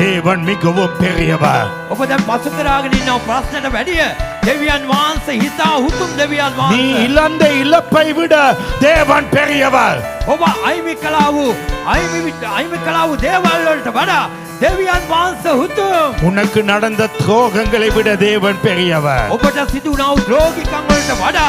தேவன் மிகவும் பெரியவர். ඔබ දැන් පසුකරාගෙන ඉන්න ප්‍රශ්නට වැඩිය දෙවියන් වහන්සේ හිතා උතුම් දෙවියන් நீ වහන්සේ. இழந்த இழப்பை விட தேவன் பெரியவர். ඔබ අයිමි කළා වූ දේවල් වලට වඩා දෙවියන් වහන්සේ උතුම්. உனக்கு நடந்த துரோகங்களை விட தேவன் பெரியவர். ඔබට සිදු වුණා වූ ද්‍රෝහිකම් වලට වඩා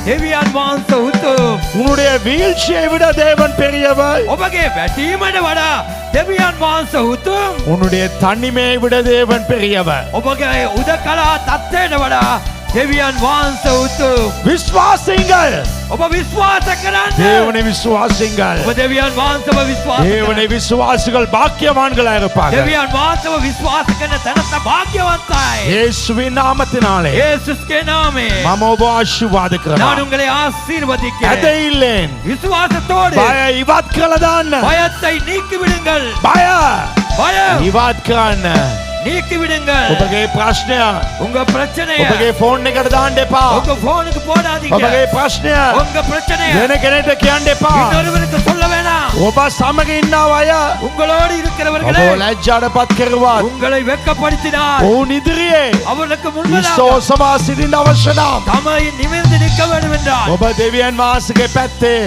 දෙවියන් වහන්සේ උතුම්. உன்னுடைய வீழ்ச்சியை விட தேவன் பெரியவர். ඔබගේ වැටීමට වඩා දෙවියන් වහන්සේ උතුම්. உன்னுடைய தனிமையை விட தேவன் பெரியவர். ඔබගේ උදකලා තත්ත්වයට වඩා දෙවියන් වහන්සේ උතුම්. விசுவாசிங்கள். ඔබ විශ්වාස කරන්න. தேவனை விசுவாசிங்கள். ඔබ දෙවියන් වහන්සේව විශ්වාස தேவனை කරන්න. விசுவாசிகள் பாக்கியவான்களா இருப்பார்கள். දෙවියන් වහන්සේව විශ්වාස කරන තැනත්ත භාග්‍යවන්තයි. இயேசுவின் நாமத்தினாலே යේසුස්ගේ නාමයෙන් මම ඔබ ආශිර්වාද நான் කරනවා. உங்களை ஆசீர்வதிக்கிறேன். ඇද இல்லேன். விசுவாசத்தோடு බය ඉවත් කළා දාන්න. பயத்தை நீக்கி விடுங்கள். බය பயம் ඉවත් කරන්න. நீக்கி விடுங்கள். ඔබගේ ප්‍රශ්නය உங்க பிரச்சனைய ඔබගේ ෆෝන් එකට දාන්න එපා. உங்க போனுக்கு போடாதீங்க. ඔබගේ ප්‍රශ්නය உங்க பிரச்சனைய වෙන කෙනෙක්ට කියන්න එපා. இன்னொருவருக்கு சொல்ல வேணாம். ඔබ සමග ඉන්නව අය உங்களோடு ඔබ இருக்கிறவர்களே ලැජ්ජාටපත් කරුවත් உங்களை வெட்கப்படுத்தினார் ඔවුන් ඉදිරියේ அவர்களுக்கு முன்பதாக විශ්වාසවා සිටින්න අවශ්‍ය නම් தம்மை நிமிர்ந்து நிற்க வேண்டும் என்றார். ඔබ දෙවියන් වහන්සේගේ පැත්තේ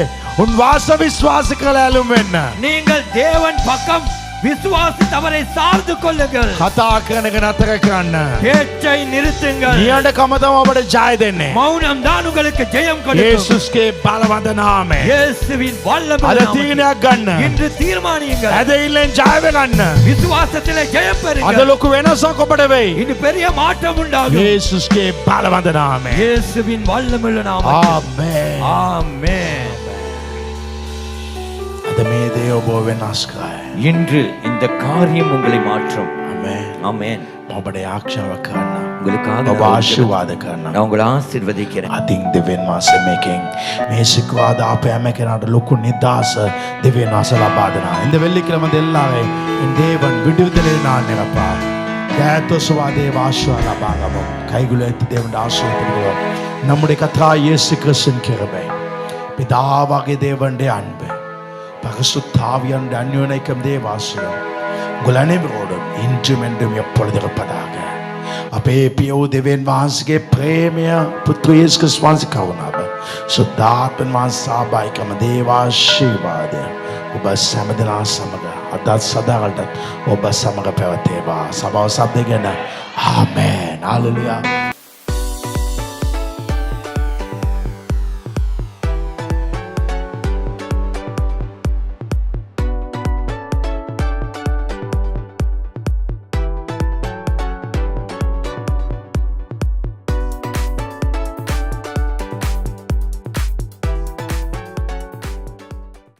උන් වාස විශ්වාස කළ ඇලුම් වෙන්න. நீங்கள் தேவன் பக்கம் விசுவாசித்து அவரை சார்ந்து கொள்ளுங்கள். කතා කරන එක නතර කරන්න. பேச்சை நிறுத்துங்கள். නියඬකම තමයි ඔබට ජය දෙන්නේ. மௌனம் தான் உங்களுக்கு ஜெயம் கொடுக்கும். යේසුස්ගේ බලවන්ත නාමයෙන් இயேசுவின் வல்லமை අද நாமத்தில் තීරණයක් ගන්න. இன்று தீர்மானியுங்கள். ඇදහිල්ලෙන් ජය ගන්න. விசுவாசத்திலே ஜெயம் අද பெறுங்கள். ලොකු වෙනසක් ඔබට වෙයි. இன்று பெரிய மாற்றம் உண்டாகும். යේසුස්ගේ බලවන්ත නාමයෙන්. இயேசுவின் வல்லமையுள்ள நாமத்தில். ආමේන්. ஆமென். අද මේ දේ ඔබ වෙනස් කරයි. இன்று இந்த காரியம் உங்களை மாற்றும். ආමේන්. ஆமென். ඔබට ආරක්ෂාව කරන්න. உங்களுக்காக ඔබ ආශිර්වාද කරන්න. நான் உங்களை ஆசீர்வதிக்கிறேன். අතින් දෙවියන් වහන්සේ මේකෙන් මේ සිකුරාදා අපේ හැම කෙනාට ලොකු නිදාස දෙවියන් වහන්සේ ලබා දෙනවා. இந்த வெள்ளிக்கிழமை எல்லாவே என் தேவன் விடுதலை நாள் நிரப்பா. தேவ தேவ ஆசீர்வாத லபாகவும் கைகளை எத்தி தேவன் ஆசீர்வதிக்கிறோம். நம்முடைய கர்த்தராகிய இயேசு கிறிஸ்துவின் கிருபை, பிதாவாகிய தேவனுடைய அன்பு, பரிசுத்த ஆவியானவருடைய அந்யோன்யம் தேவ ஆசீர்வாதம் உங்கள் அனைவரோடும் இன்றும் என்றும் எப்பொழுது இருப்பதாக. අපේ පියෝ දෙවියන් වහන්සේගේ ප්‍රේමය පුත්‍ර යේසුස් ක්‍රිස්තුස් වහන්සේ කරුණාව සුද්ධාත්මන් වහන්සේ සහභාගීකම දේවාශිර්වාදය ඔබ සෑමදෙනා සමග අදත් සදාවලටත් ඔබ සමග පැවතේවා. සභාව සබ්දගෙන ආමේන්. හalleluya.